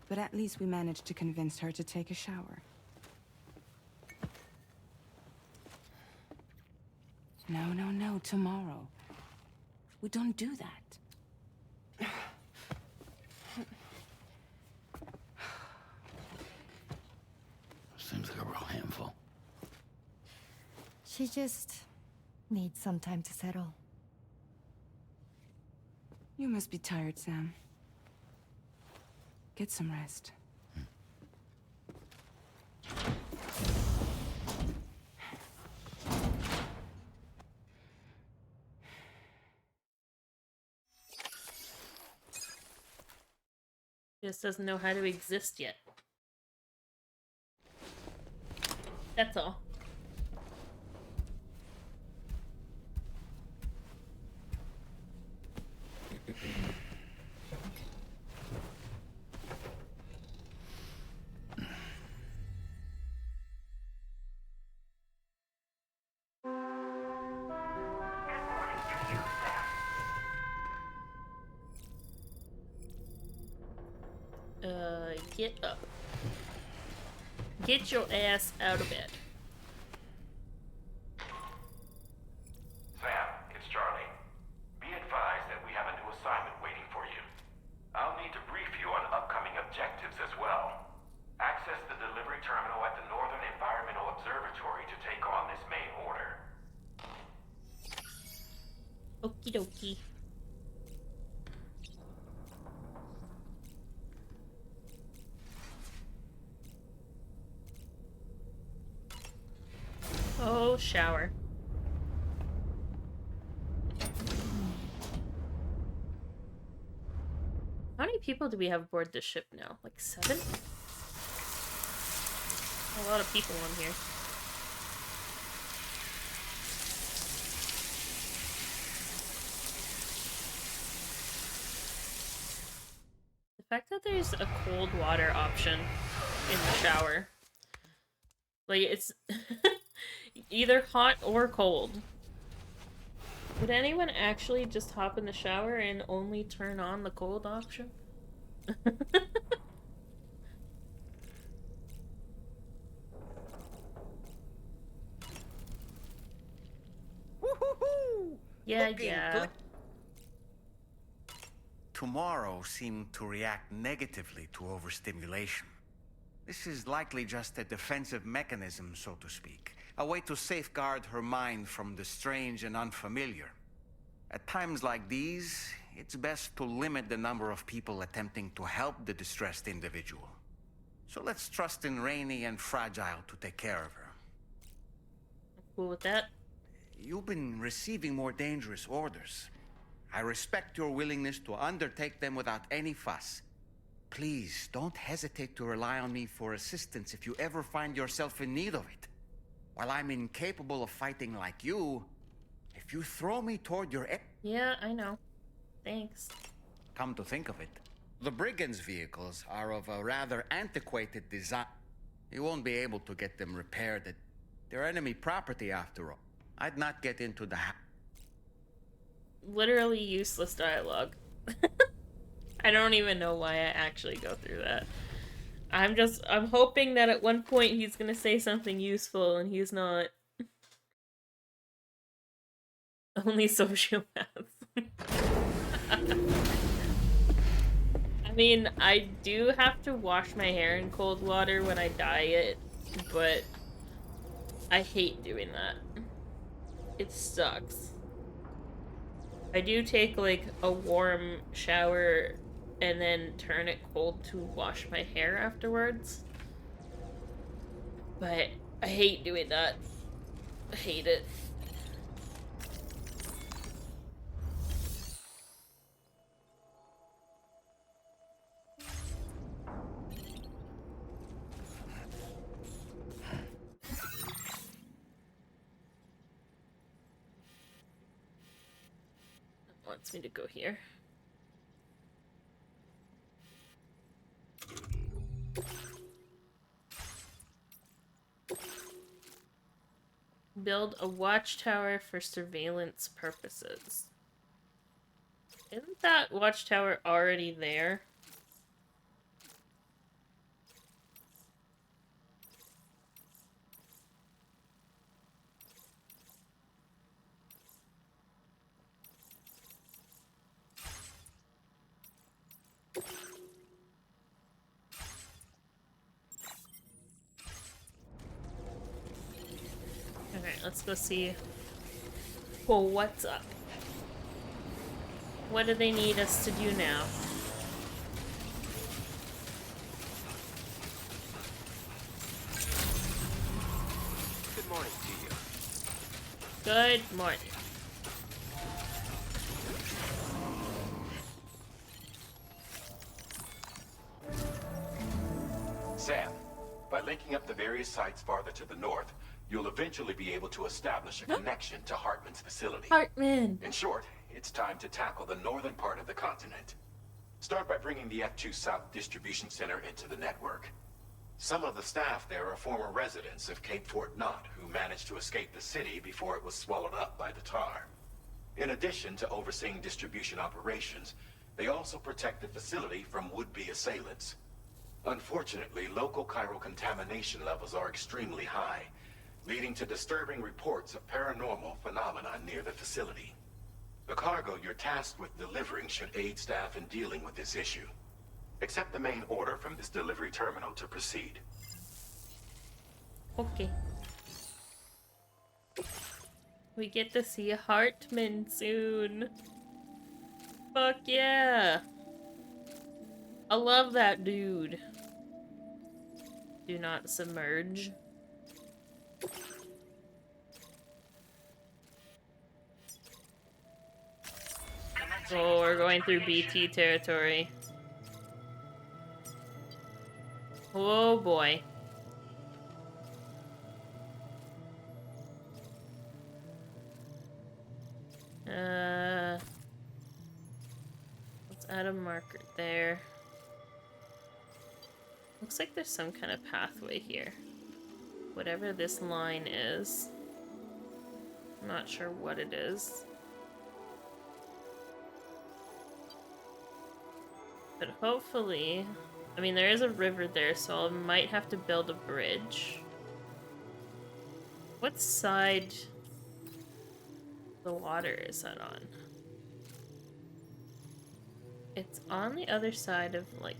But at least we managed to convince her to take a shower. No, no, no, tomorrow. We don't do that. Seems like a real handful. She just needs some time to settle. You must be tired, Sam. Get some rest. Just doesn't know how to exist yet. That's all. Get up. Get your ass out of bed. Sam, it's Charlie. Be advised that we have a new assignment waiting for you. I'll need to brief you on upcoming objectives as well. Access the delivery terminal at the Northern Environmental Observatory to take on this main order. Okie dokie. Oh, shower. How many people do we have aboard this ship now? Like 7? A lot of people on here. The fact that there's a cold water option in the shower. Like, it's either hot or cold. Would anyone actually just hop in the shower and only turn on the cold option? Yeah, yeah. Tomorrow seemed to react negatively to overstimulation. This is likely just a defensive mechanism, so to speak. A way to safeguard her mind from the strange and unfamiliar. At times like these, it's best to limit the number of people attempting to help the distressed individual. So let's trust in Rainy and Fragile to take care of her. Cool with that? You've been receiving more dangerous orders. I respect your willingness to undertake them without any fuss. Please, don't hesitate to rely on me for assistance if you ever find yourself in need of it. While I'm incapable of fighting like you, if you throw me toward your Yeah, I know. Thanks. Come to think of it, the brigands' vehicles are of a rather antiquated design. You won't be able to get them repaired. They're enemy property after all. I'd not get into the Literally useless dialogue. I don't even know why I actually go through that. I'm hoping that at one point he's gonna say something useful and he's not. Only sociopaths. I mean, I do have to wash my hair in cold water when I dye it, but I hate doing that. It sucks. I do take like a warm shower and then turn it cold to wash my hair afterwards. But I hate doing that. I hate it. It wants me to go here. Build a watchtower for surveillance purposes. Isn't that watchtower already there? Alright, let's go see. Well, what's up? What do they need us to do now? Good morning to you. Good morning. Sam, By linking up the various sites farther to the north, you'll eventually be able to establish a connection to Hartman's facility. Hartman! In short, it's time to tackle the northern part of the continent. Start by bringing the F2 South Distribution Center into the network. Some of the staff there are former residents of Cape Fort Knot who managed to escape the city before it was swallowed up by the tar. In addition to overseeing distribution operations, they also protect the facility from would-be assailants. Unfortunately, local chiral contamination levels are extremely high, leading to disturbing reports of paranormal phenomena near the facility. The cargo you're tasked with delivering should aid staff in dealing with this issue. Accept the main order from this delivery terminal to proceed. Okay. We get to see Hartman soon. Fuck yeah! I love that dude. Do not submerge. Oh, we're going through BT territory. Oh boy. Let's add a marker there. Looks like there's some kind of pathway here. Whatever this line is. I'm not sure what it is. But hopefully... I mean, there is a river there, so I might have to build a bridge. What side of the water is that on? It's on the other side of, like,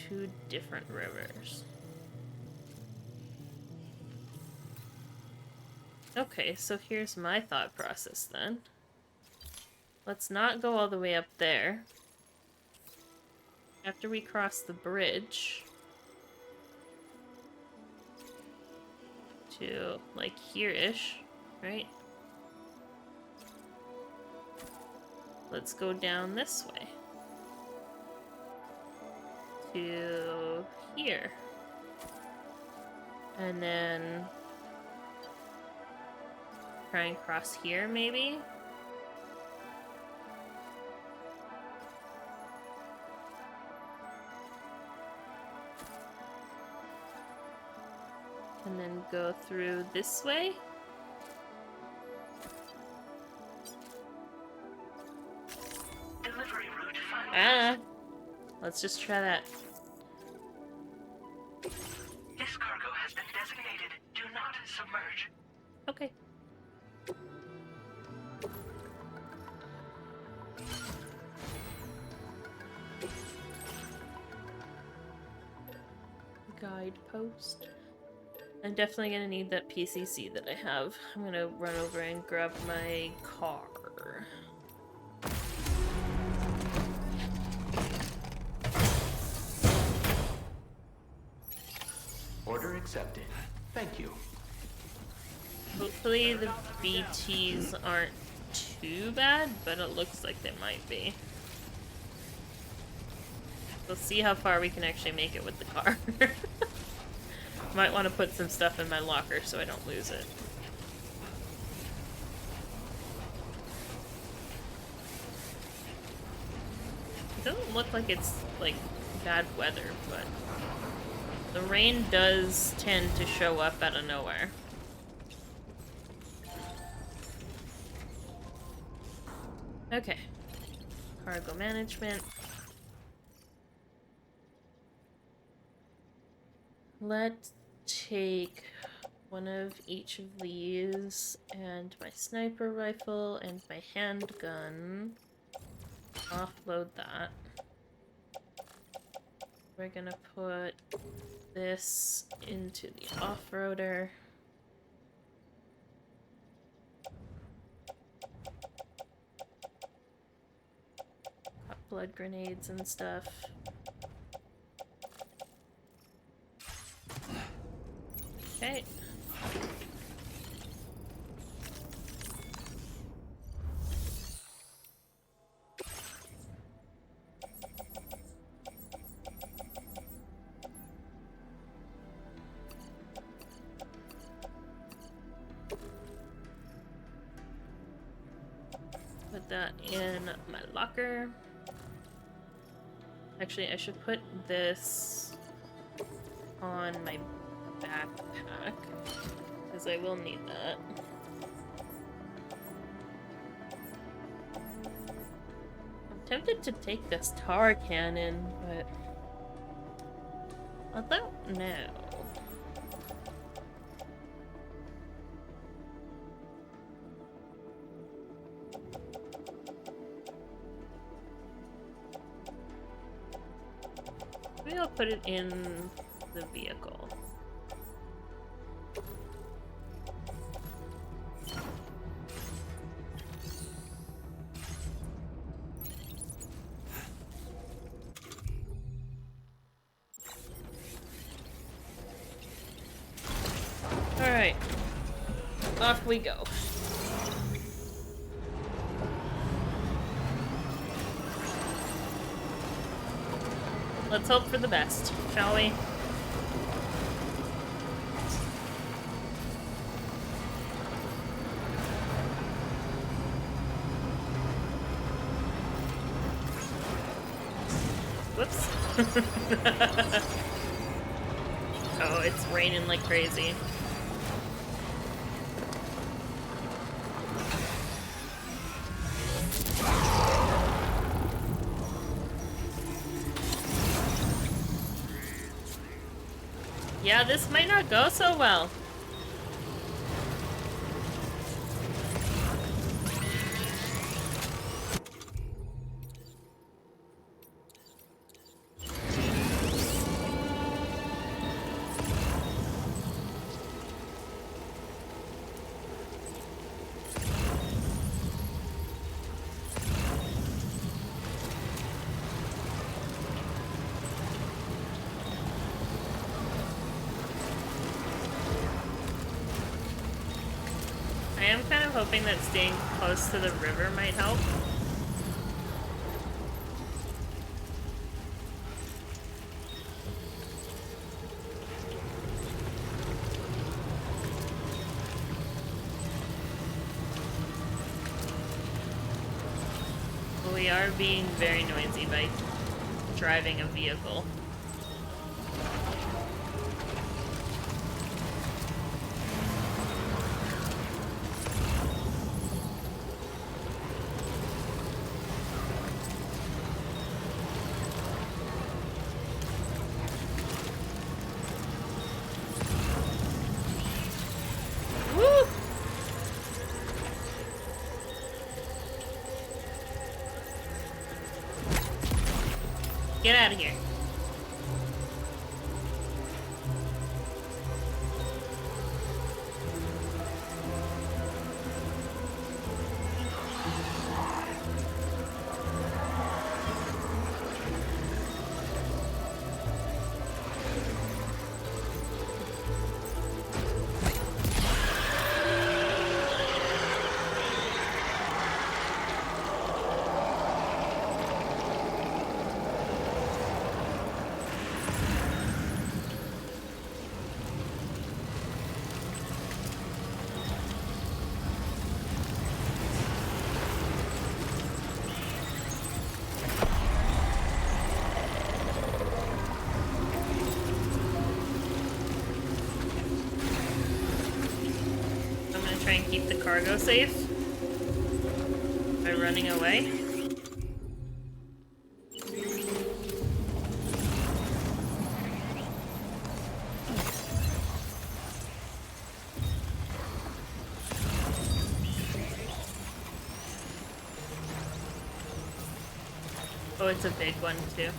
2 different rivers. Okay, so here's my thought process then. Let's not go all the way up there. After we cross the bridge to, like, here-ish, right? Let's go down this way to here. And then try and cross here, maybe? And then go through this way. Delivery route found. Ah! Let's just try that. This cargo has been designated. Do not submerge. Okay. Guidepost. I'm definitely gonna need that PCC that I have. I'm gonna run over and grab my car. Order accepted. Thank you. Hopefully the BTs aren't too bad, but it looks like they might be. We'll see how far we can actually make it with the car. Might want to put some stuff in my locker so I don't lose it. It doesn't look like it's, like, bad weather, but the rain does tend to show up out of nowhere. Okay. Cargo management. Let's take one of each of these and my sniper rifle and my handgun. Offload that. We're gonna put this into the off-roader. Got blood grenades and stuff. Okay. put that in my locker. Actually, I should put this on my backpack, because I will need that. I'm tempted to take this tar cannon, but I don't know. Maybe I'll put it in the vehicle. Alright. Off we go. Let's hope for the best, shall we? Whoops. Oh, it's raining like crazy. Yeah, this might not go so well. I am kind of hoping that staying close to the river might help. But we are being very noisy by driving a vehicle. Get out of here. Try and keep the cargo safe by running away. Oh, it's a big one too.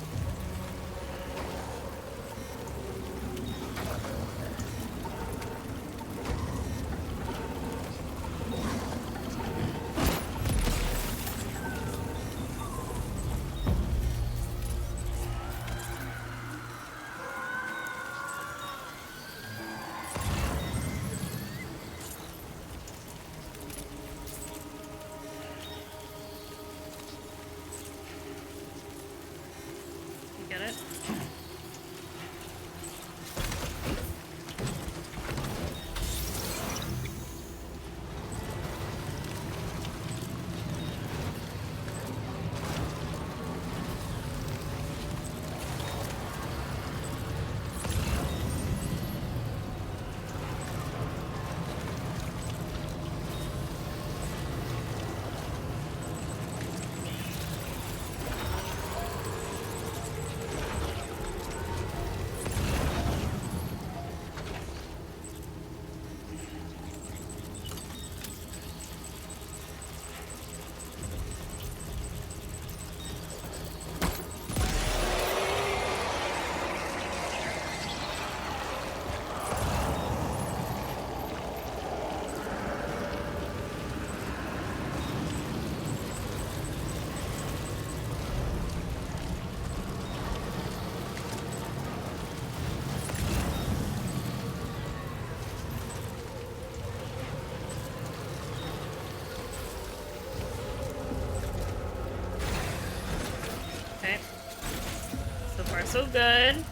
So good.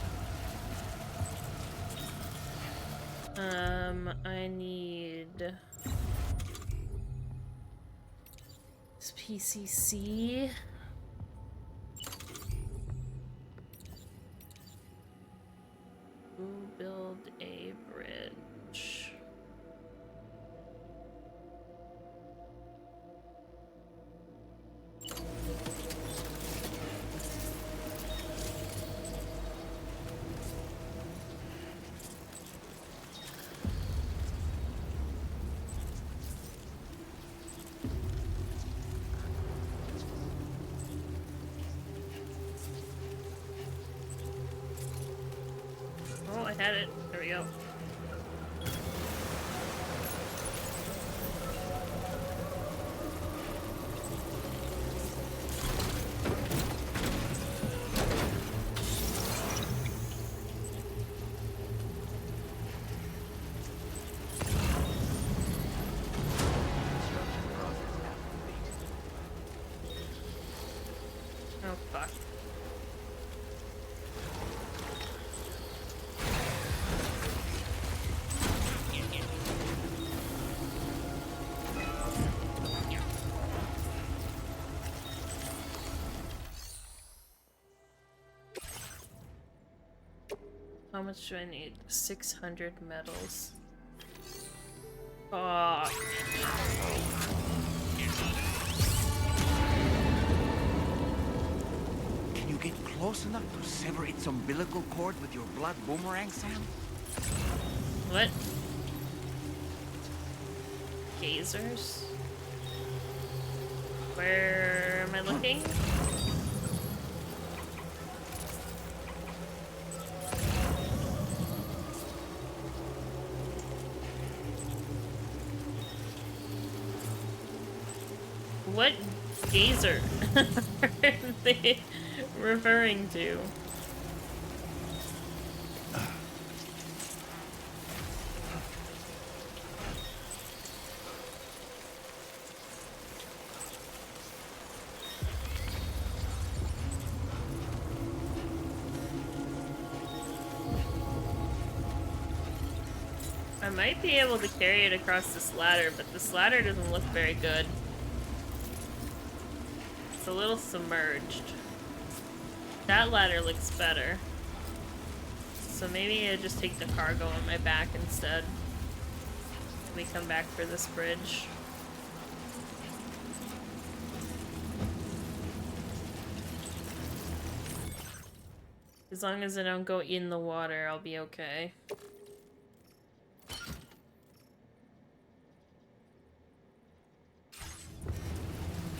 I need this PCC. Who build a bridge? Oh, I had it. There we go. Oh, fuck. How much do I need? 600 metals. Oh. Can you get close enough to sever its umbilical cord with your blood boomerang, Sam? What? Gazers? Where am I looking? What gazer are they referring to? I might be able to carry it across this ladder, but this ladder doesn't look very good. It's a little submerged. That ladder looks better. So maybe I just take the cargo on my back instead. We come back for this bridge. As long as I don't go in the water, I'll be okay.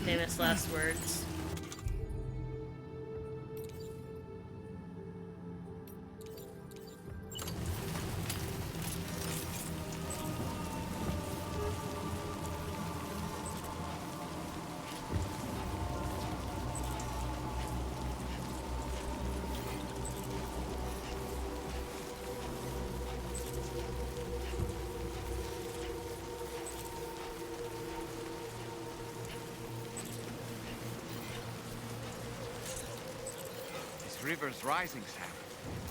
Famous last words. River's rising, Sam.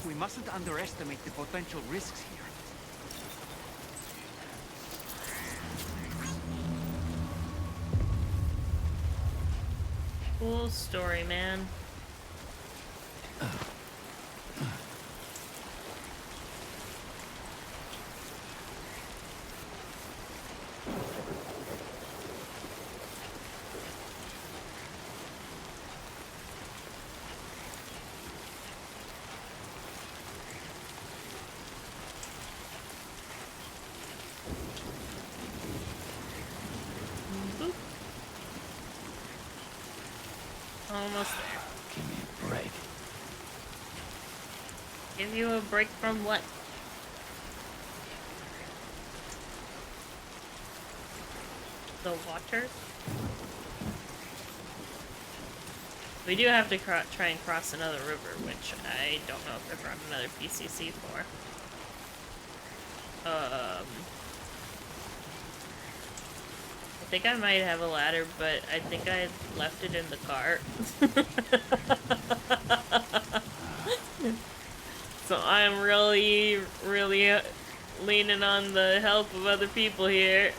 We mustn't underestimate the potential risks here. Cool story, man. Almost there. Give me a break. Give you a break from what? The water? We do have to try and cross another river, which I don't know if I brought another PCC for. I think I might have a ladder, but I think I left it in the cart. So I'm really, really leaning on the help of other people here.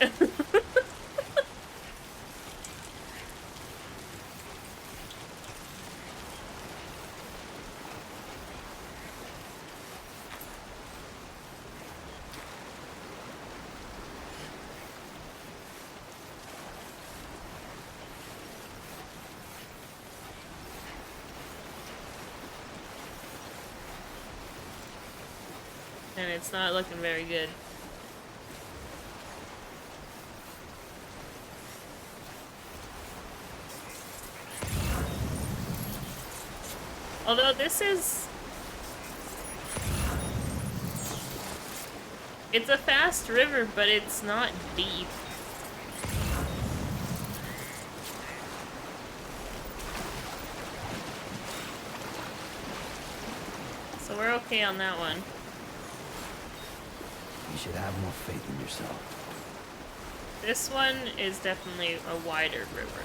And it's not looking very good. Although this is... It's a fast river, but it's not deep. So we're okay on that one. You should have more faith in yourself. This one is definitely a wider river,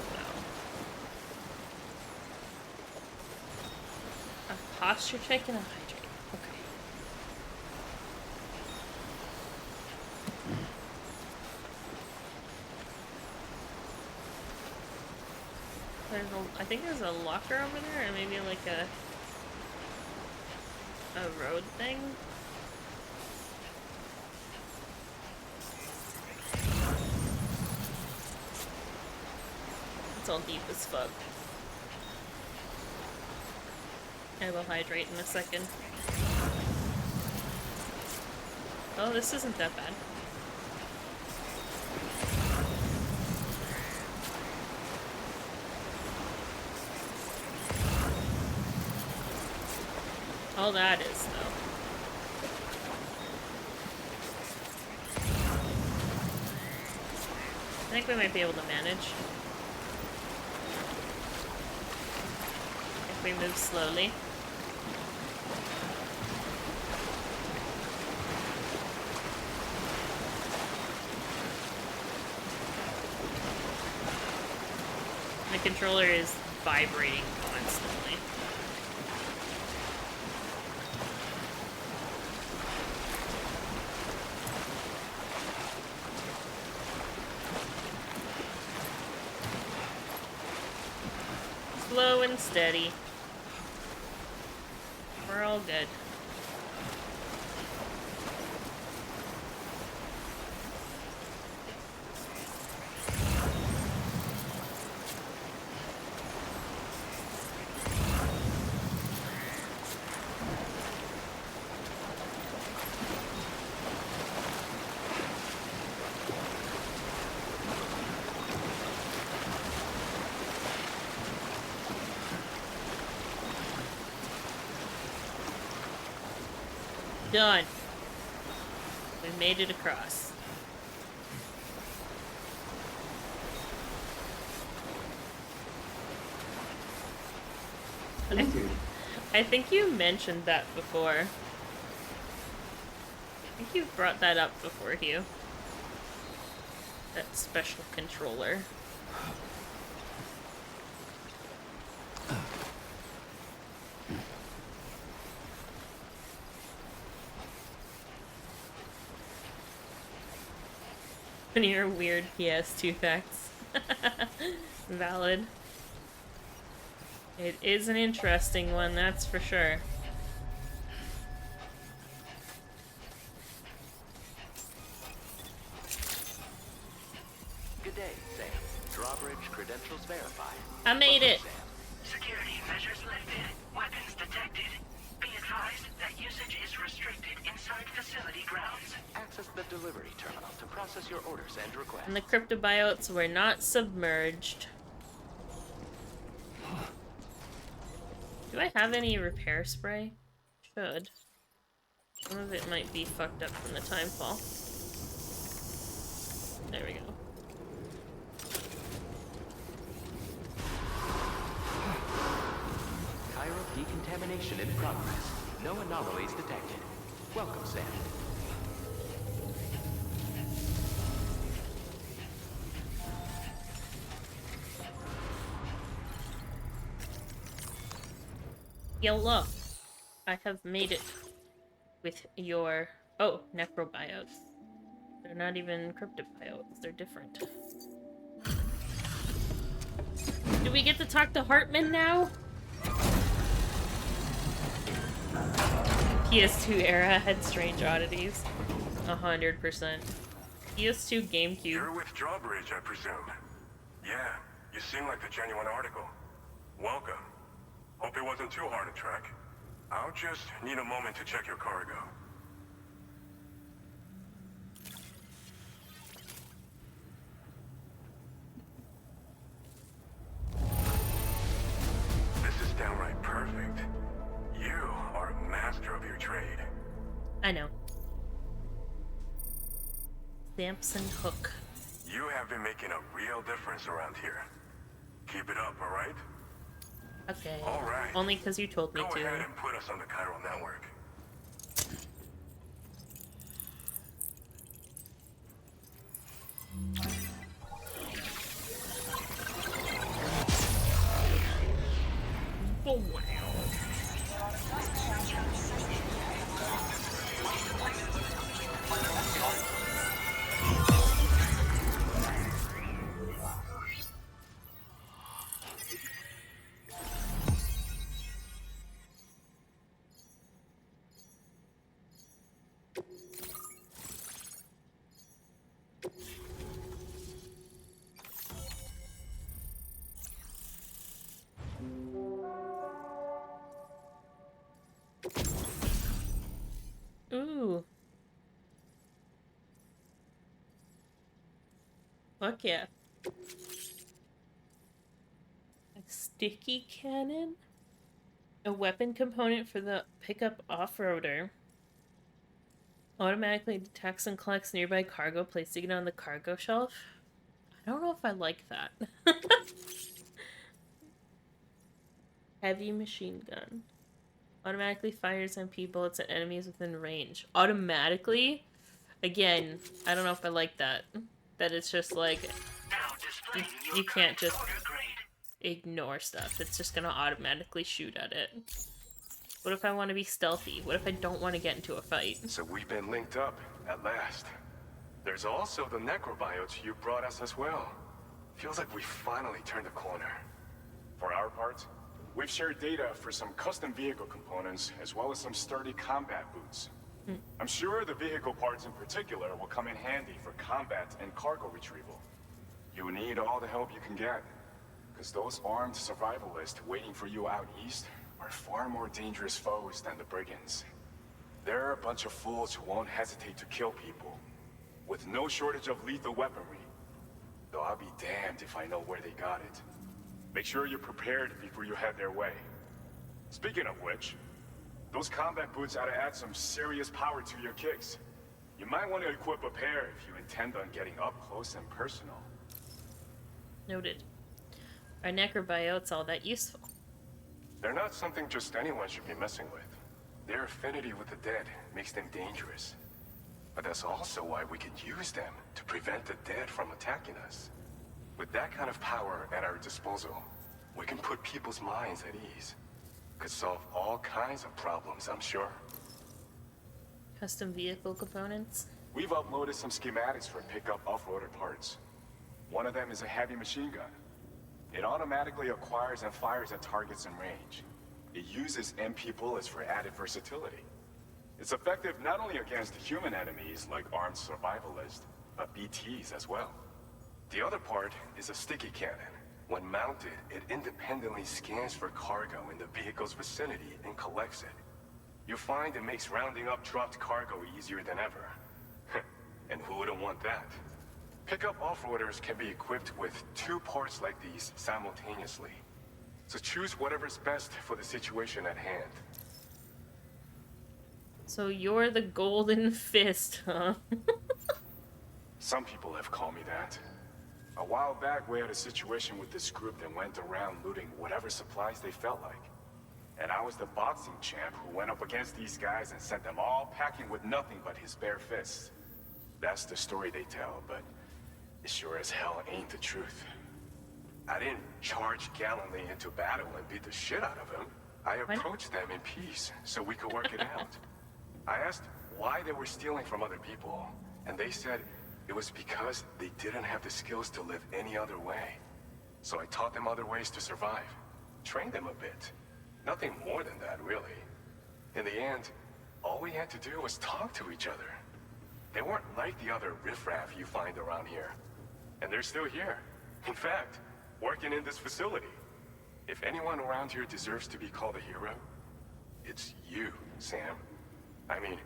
though. A posture check and a hydrate. Okay. I think there's a locker over there, or maybe like a road thing. It's all deep as fuck. I will hydrate in a second. Oh, this isn't that bad. All that is, though. I think we might be able to manage. If we move slowly. The controller is vibrating constantly. Slow and steady. We're all good. Done. We made it across. I think you mentioned that before. I think you've brought that up before, Hugh. That special controller. One of your weird PS2 facts. Valid. It is an interesting one, that's for sure. Good day, Sam. Drawbridge credentials verified. I made it. Security measures lifted. Weapons detected. Be advised that usage is restricted inside facility grounds. Access the delivery terminal to process your orders and requests. And the cryptobiotes were not submerged. Do I have any repair spray? Should. Some of it might be fucked up from the time fall. There we go. Chiral decontamination in progress. No anomalies detected. Welcome, Sam. Yellow. I have made it. with your... Oh, necrobiotes. They're not even cryptobiotes. They're different. Do we get to talk to Hartman now? PS2 era had strange oddities. 100%. PS2 GameCube. You're with Drawbridge, I presume. Yeah, you seem like the genuine article. Welcome. Hope it wasn't too hard to track. I'll just need a moment to check your cargo. This is downright perfect. You are a master of your trade. I know. Samson Hook. You have been making a real difference around here. Keep it up, alright? Okay. Alright. Only because you told me Go to. ahead and put us on the chiral network. Oh, wow. Ooh. Fuck yeah. A sticky cannon? A weapon component for the pickup off-roader. Automatically detects and collects nearby cargo, placing it on the cargo shelf. I don't know if I like that. Heavy machine gun. Automatically fires MP bullets at enemies within range. Automatically? Again, I don't know if I like that. That it's just like... You can't just ignore stuff. It's just gonna automatically shoot at it. What if I want to be stealthy? What if I don't want to get into a fight? So we've been linked up, at last. There's also the necrobiotes you brought us as well. Feels like we finally turned a corner. For our part, we've shared data for some custom vehicle components, as well as some sturdy combat boots. I'm sure the vehicle parts in particular will come in handy for combat and cargo retrieval. You need all the help you can get, because those armed survivalists waiting for you out east are far more dangerous foes than the brigands. They're a bunch of fools who won't hesitate to kill people, with no shortage of lethal weaponry. Though I'll be damned if I know where they got it. Make sure you're prepared before you head their way. Speaking of which, those combat boots ought to add some serious power to your kicks. You might want to equip a pair if you intend on getting up close and personal. Noted. Are necrobiotes all that useful? They're not something just anyone should be messing with. Their affinity with the dead makes them dangerous. But that's also why we can use them to prevent the dead from attacking us. With that kind of power at our disposal, we can put people's minds at ease. Could solve all kinds of problems, I'm sure. Custom vehicle components? We've uploaded some schematics for pickup off-roader parts. One of them is a heavy machine gun. It automatically acquires and fires at targets in range. It uses MP bullets for added versatility. It's effective not only against human enemies like armed survivalists, but BTs as well. The other part is a sticky cannon. When mounted, it independently scans for cargo in the vehicle's vicinity and collects it. You'll find it makes rounding up dropped cargo easier than ever. And who wouldn't want that? Pickup off-roaders can be equipped with 2 parts like these simultaneously. So choose whatever's best for the situation at hand. So you're the golden fist, huh? Some people have called me that. A while back, we had a situation with this group that went around looting whatever supplies they felt like. And I was the boxing champ who went up against these guys and sent them all packing with nothing but his bare fists. That's the story they tell, but it sure as hell ain't the truth. I didn't charge gallantly into battle and beat the shit out of them. I approached them in peace so we could work it out. I asked why they were stealing from other people, and they said it was because they didn't have the skills to live any other way. So I taught them other ways to survive. Trained them a bit. Nothing more than that, really. In the end, all we had to do was talk to each other. They weren't like the other riffraff you find around here. And they're still here. In fact, working in this facility. If anyone around here deserves to be called a hero, it's you, Sam. I mean,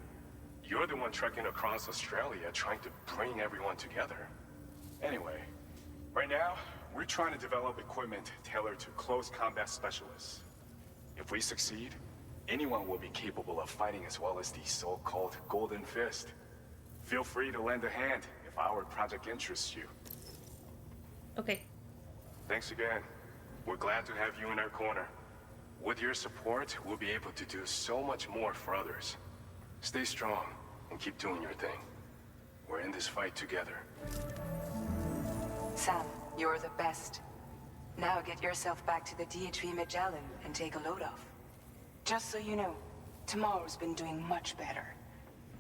you're the one trekking across Australia trying to bring everyone together. Anyway, right now, we're trying to develop equipment tailored to close combat specialists. If we succeed, anyone will be capable of fighting as well as the so-called Golden Fist. Feel free to lend a hand if our project interests you. Okay. Thanks again. We're glad to have you in our corner. With your support, we'll be able to do so much more for others. Stay strong and keep doing your thing. We're in this fight together. Sam, you're the best. Now get yourself back to the DHV Magellan and take a load off. Just so you know, tomorrow's been doing much better.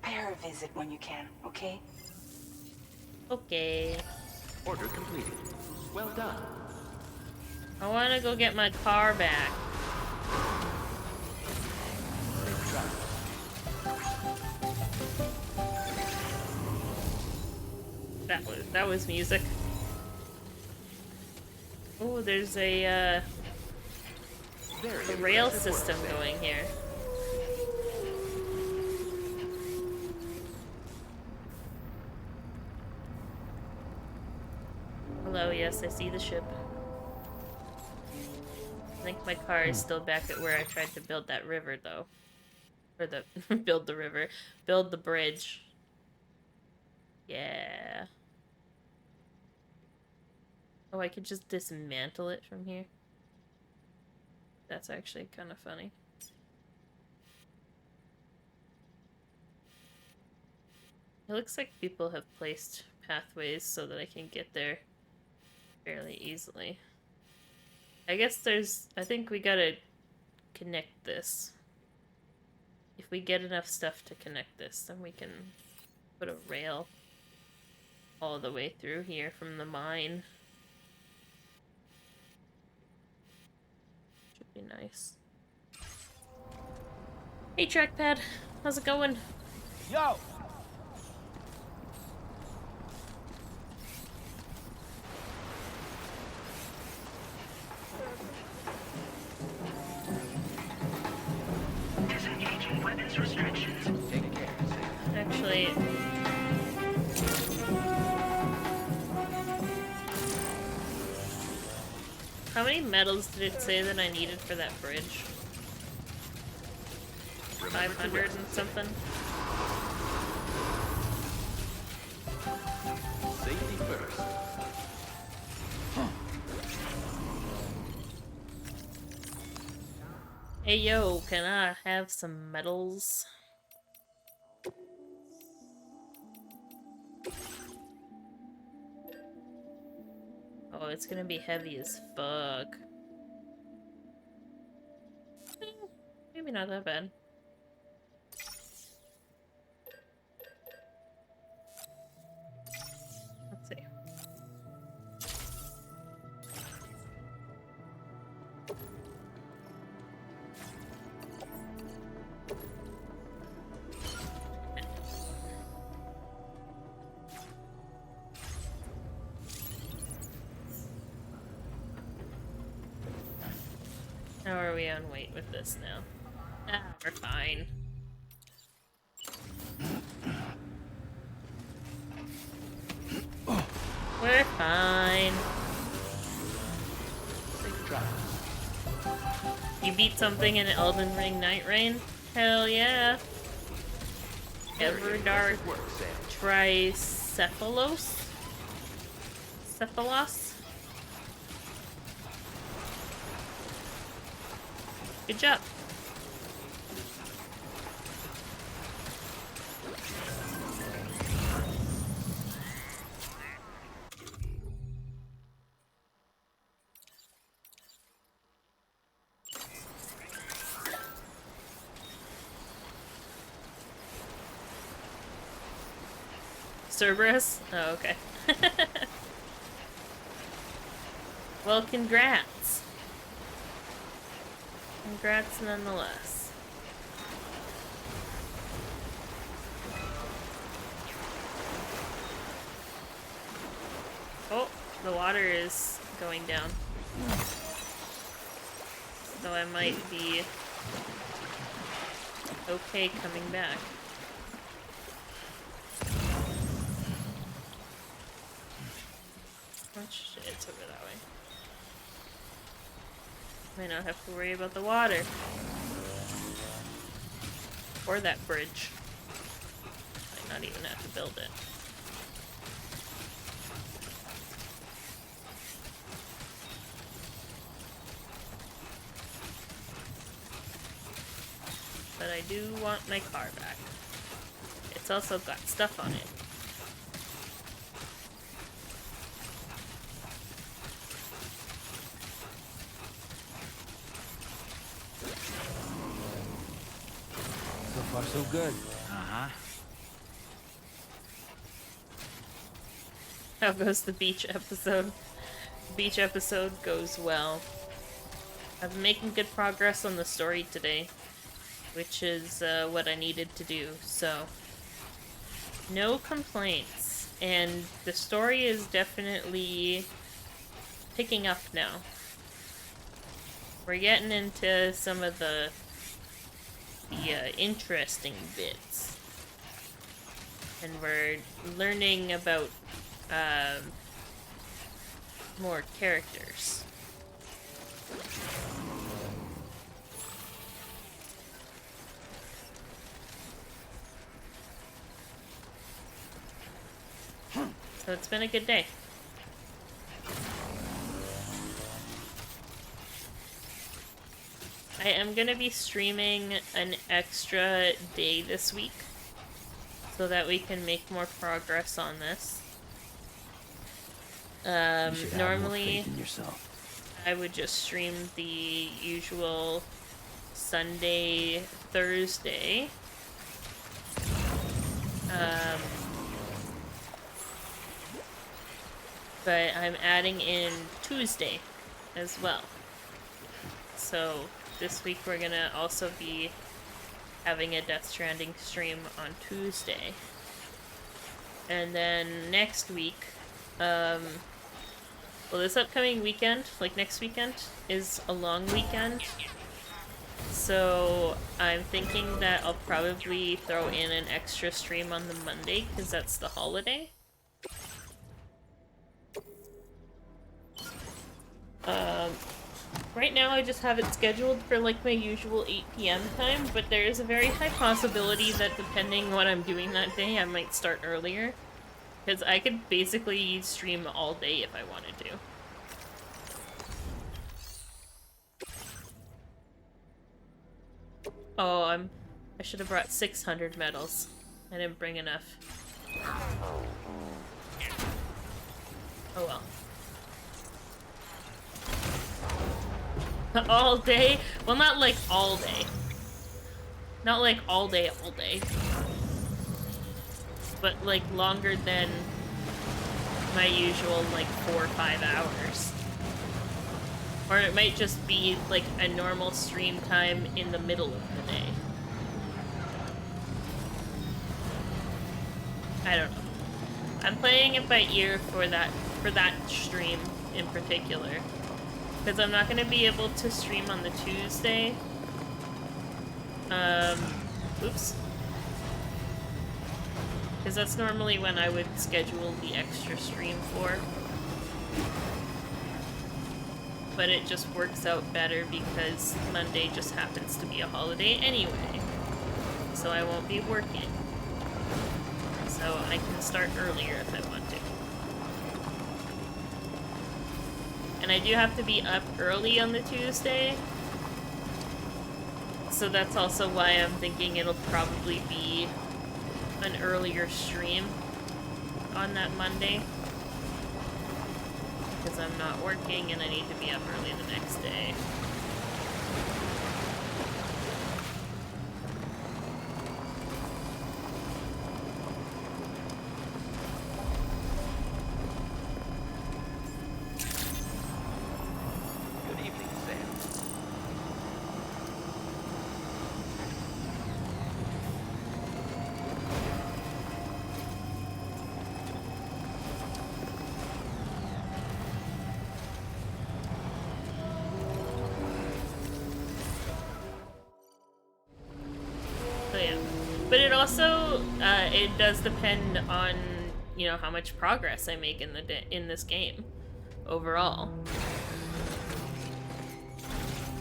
Pay her a visit when you can, okay? Okay. Order completed. Well done. I want to go get my car back. That was music. Oh, there's a rail system going here. Hello, yes, I see the ship. I think my car is still back at where I tried to build that river, though. Or the build the river. Build the bridge. Yeah. Oh, I could just dismantle it from here. That's actually kind of funny. It looks like people have placed pathways so that I can get there fairly easily. I guess I think we gotta connect this. If we get enough stuff to connect this, then we can put a rail all the way through here from the mine. Should be nice. Hey, trackpad. How's it going? Yo! Disengaging weapons restrictions. Take care. Actually... How many metals did it say that I needed for that bridge? 500 and something? Safety first. Hey yo, can I have some metals? Oh, it's gonna be heavy as fuck. Maybe not that bad. Let's see. How are we on weight with this now? Ah, we're fine. We're fine. You beat something in Elden Ring Night Rain? Hell yeah. Everdark Tricephalos? Cephalos? Good job. Cerberus? Oh, okay. Well, congrats. Congrats nonetheless. Oh, the water is going down. So I might be okay coming back. Oh shit, it's over that way. Might not have to worry about the water. Or that bridge. Might not even have to build it. But I do want my car back. It's also got stuff on it. So far, so good. Uh-huh. How goes the beach episode? The beach episode goes well. I'm making good progress on the story today, which is what I needed to do, so no complaints. And the story is definitely picking up now. We're getting into some of the interesting bits. And we're learning about more characters. So it's been a good day. I am gonna be streaming an extra day this week so that we can make more progress on this. You should have Normally more faith in yourself. I would just stream the usual Sunday, Thursday. But I'm adding in Tuesday as well. So this week we're gonna also be having a Death Stranding stream on Tuesday. And then next week, well, this upcoming weekend, like next weekend, is a long weekend. So I'm thinking that I'll probably throw in an extra stream on the Monday, because that's the holiday. Right now I just have it scheduled for like my usual 8 p.m. time, but there is a very high possibility that depending on what I'm doing that day, I might start earlier. Because I could basically stream all day if I wanted to. Oh, I should have brought 600 medals. I didn't bring enough. Oh well. All day? Well, not like all day. Not like all day, all day. But like longer than my usual like 4 or 5 hours. Or it might just be like a normal stream time in the middle of the day. I don't know. I'm playing it by ear for that stream in particular. Because I'm not going to be able to stream on the Tuesday. Oops. Because that's normally when I would schedule the extra stream for. But it just works out better because Monday just happens to be a holiday anyway. So I won't be working. So I can start earlier if I want to. And I do have to be up early on the Tuesday. So that's also why I'm thinking it'll probably be an earlier stream on that Monday. Because I'm not working and I need to be up early the next day. also it does depend on, you know, how much progress I make in in this game overall.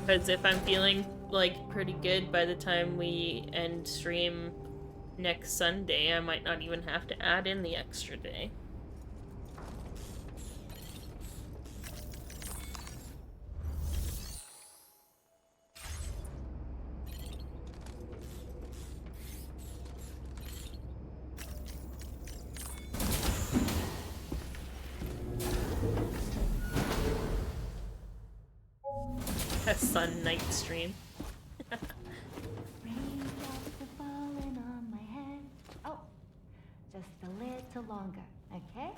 Because if I'm feeling like pretty good by the time we end stream next Sunday, I might not even have to add in the extra day. A sun night stream. Raindrops are falling on my head. Oh, just a little longer, okay?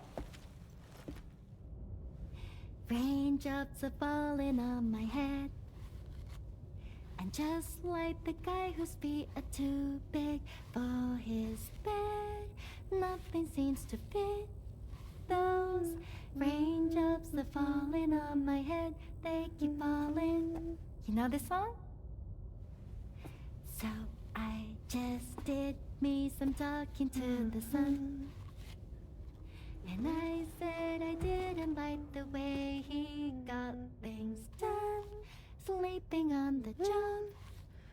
Raindrops are falling on my head. And just like the guy whose feet are too big for his bed, nothing seems to fit. Those raindrops are falling on my head, they keep falling. You know this song? So I just did me some talking to the sun. And I said I didn't like the way he got things done. Sleeping on the job.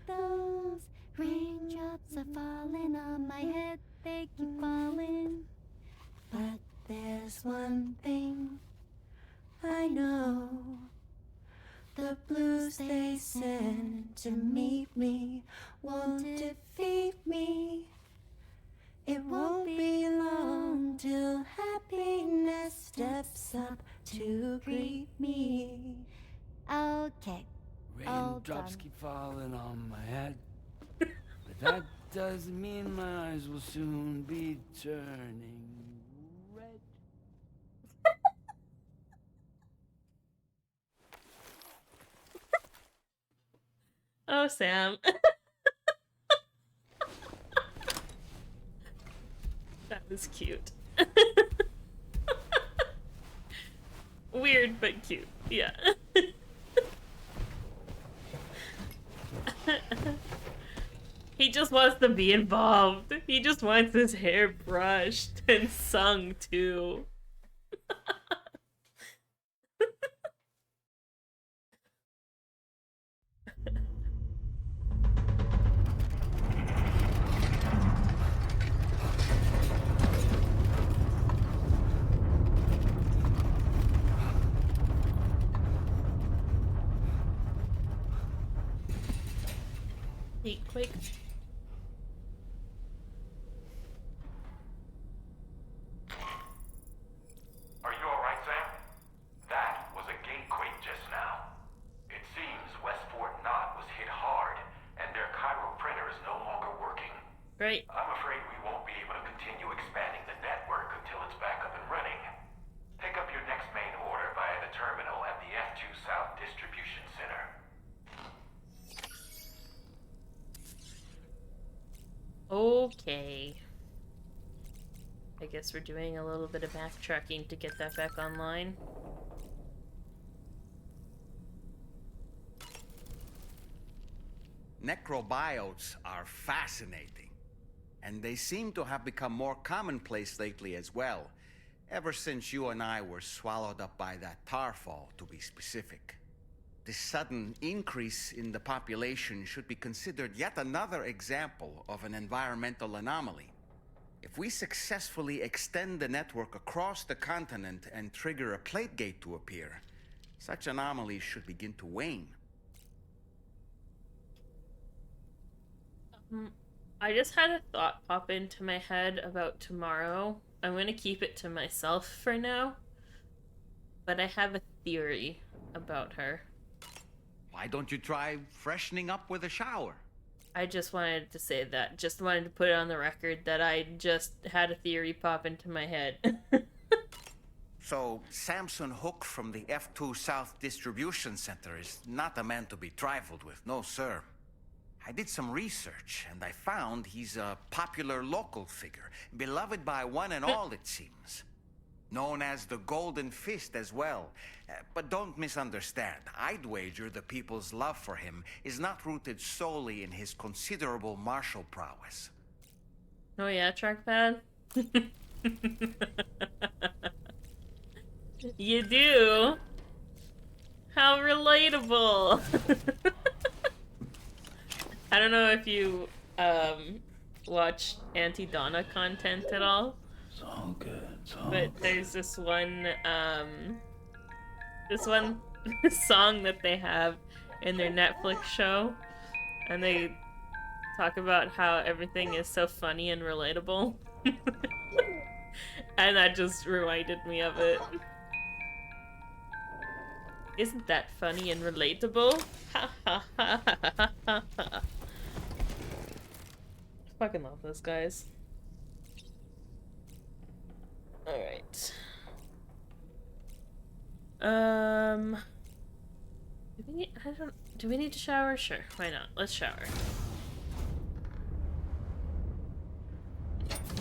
Those raindrops are falling on my head, they keep falling. But there's one thing I know. The blues they send to meet me won't defeat me. It won't be long till happiness steps up to greet me. Okay. Raindrops keep falling on my head. But that doesn't mean my eyes will soon be turning red. Oh, Sam. That was cute. Weird, but cute. Yeah. He just wants to be involved. He just wants his hair brushed and sung too. Eat quick. Are you alright, Sam? That was a gatequake just now. It seems West Fort Knott was hit hard, and their Cairo printer is no longer working. Right. I'm afraid we won't be able to continue expanding the network until it's back up and running. Pick up your next main order via the terminal at the F2 South Distribution Center. Okay. I guess we're doing a little bit of backtracking to get that back online. Necrobiotes are fascinating, and they seem to have become more commonplace lately as well, ever since you and I were swallowed up by that tarfall, to be specific. This sudden increase in the population should be considered yet another example of an environmental anomaly. If we successfully extend the network across the continent and trigger a plate gate to appear, such anomalies should begin to wane. I just had a thought pop into my head about tomorrow. I'm going to keep it to myself for now, but I have a theory about her. Why don't you try freshening up with a shower? I just wanted to say that. Just wanted to put it on the record that I just had a theory pop into my head. So, Samson Hook from the F2 South Distribution Center is not a man to be trifled with, no sir. I did some research, and I found he's a popular local figure, beloved by one and all, it seems. Known as the Golden Fist as well. But don't misunderstand. I'd wager the people's love for him is not rooted solely in his considerable martial prowess. Oh yeah, trackpad? You do? How relatable! I don't know if you, watch anti-Donna content at all. It's all good. It's all But good. there's this one song that they have in their Netflix show, and they talk about how everything is so funny and relatable. And that just reminded me of it. Isn't that funny and relatable? Ha ha ha ha ha ha ha. Fucking love those guys. Alright. Do we need to shower? Sure, why not? Let's shower.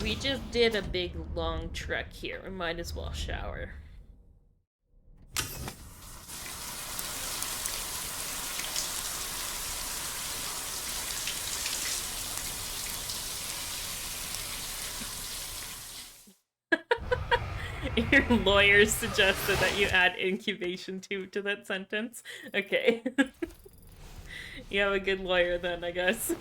We just did a big long trek here. We might as well shower. Your lawyer suggested that you add incubation tube to that sentence. Okay. You have a good lawyer then, I guess.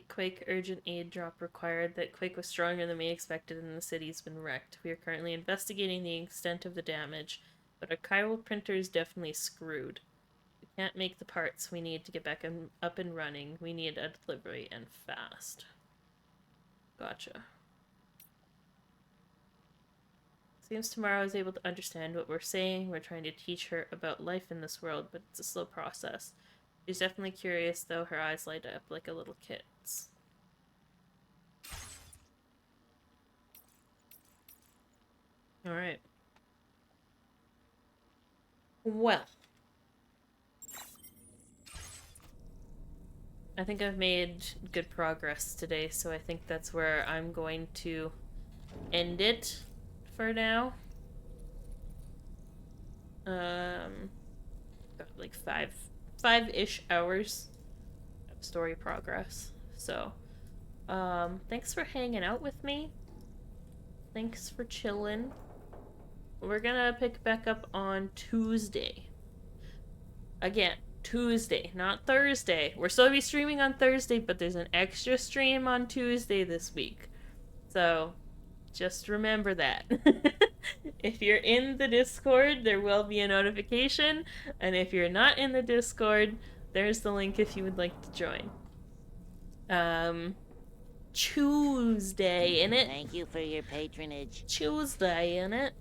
Quake urgent aid drop required. That quake was stronger than we expected and the city's been wrecked. We are currently investigating the extent of the damage, but our chiral printer is definitely screwed. We can't make the parts we need to get back up and running. We need a delivery and fast. Gotcha. Seems Tamara is able to understand what we're saying. We're trying to teach her about life in this world, but it's a slow process. She's definitely curious, though. Her eyes light up like a little kid's. Alright. Well. I think I've made good progress today, so I think that's where I'm going to end it for now. Got like five-ish hours of story progress. So, thanks for hanging out with me. Thanks for chilling. We're gonna pick back up on Tuesday. Again, Tuesday, not Thursday. We're still gonna be streaming on Thursday, but there's an extra stream on Tuesday this week. So, just remember that. If you're in the Discord, there will be a notification, and if you're not in the Discord, there's the link if you would like to join. Tuesday, innit? Thank you for your patronage. Tuesday, innit?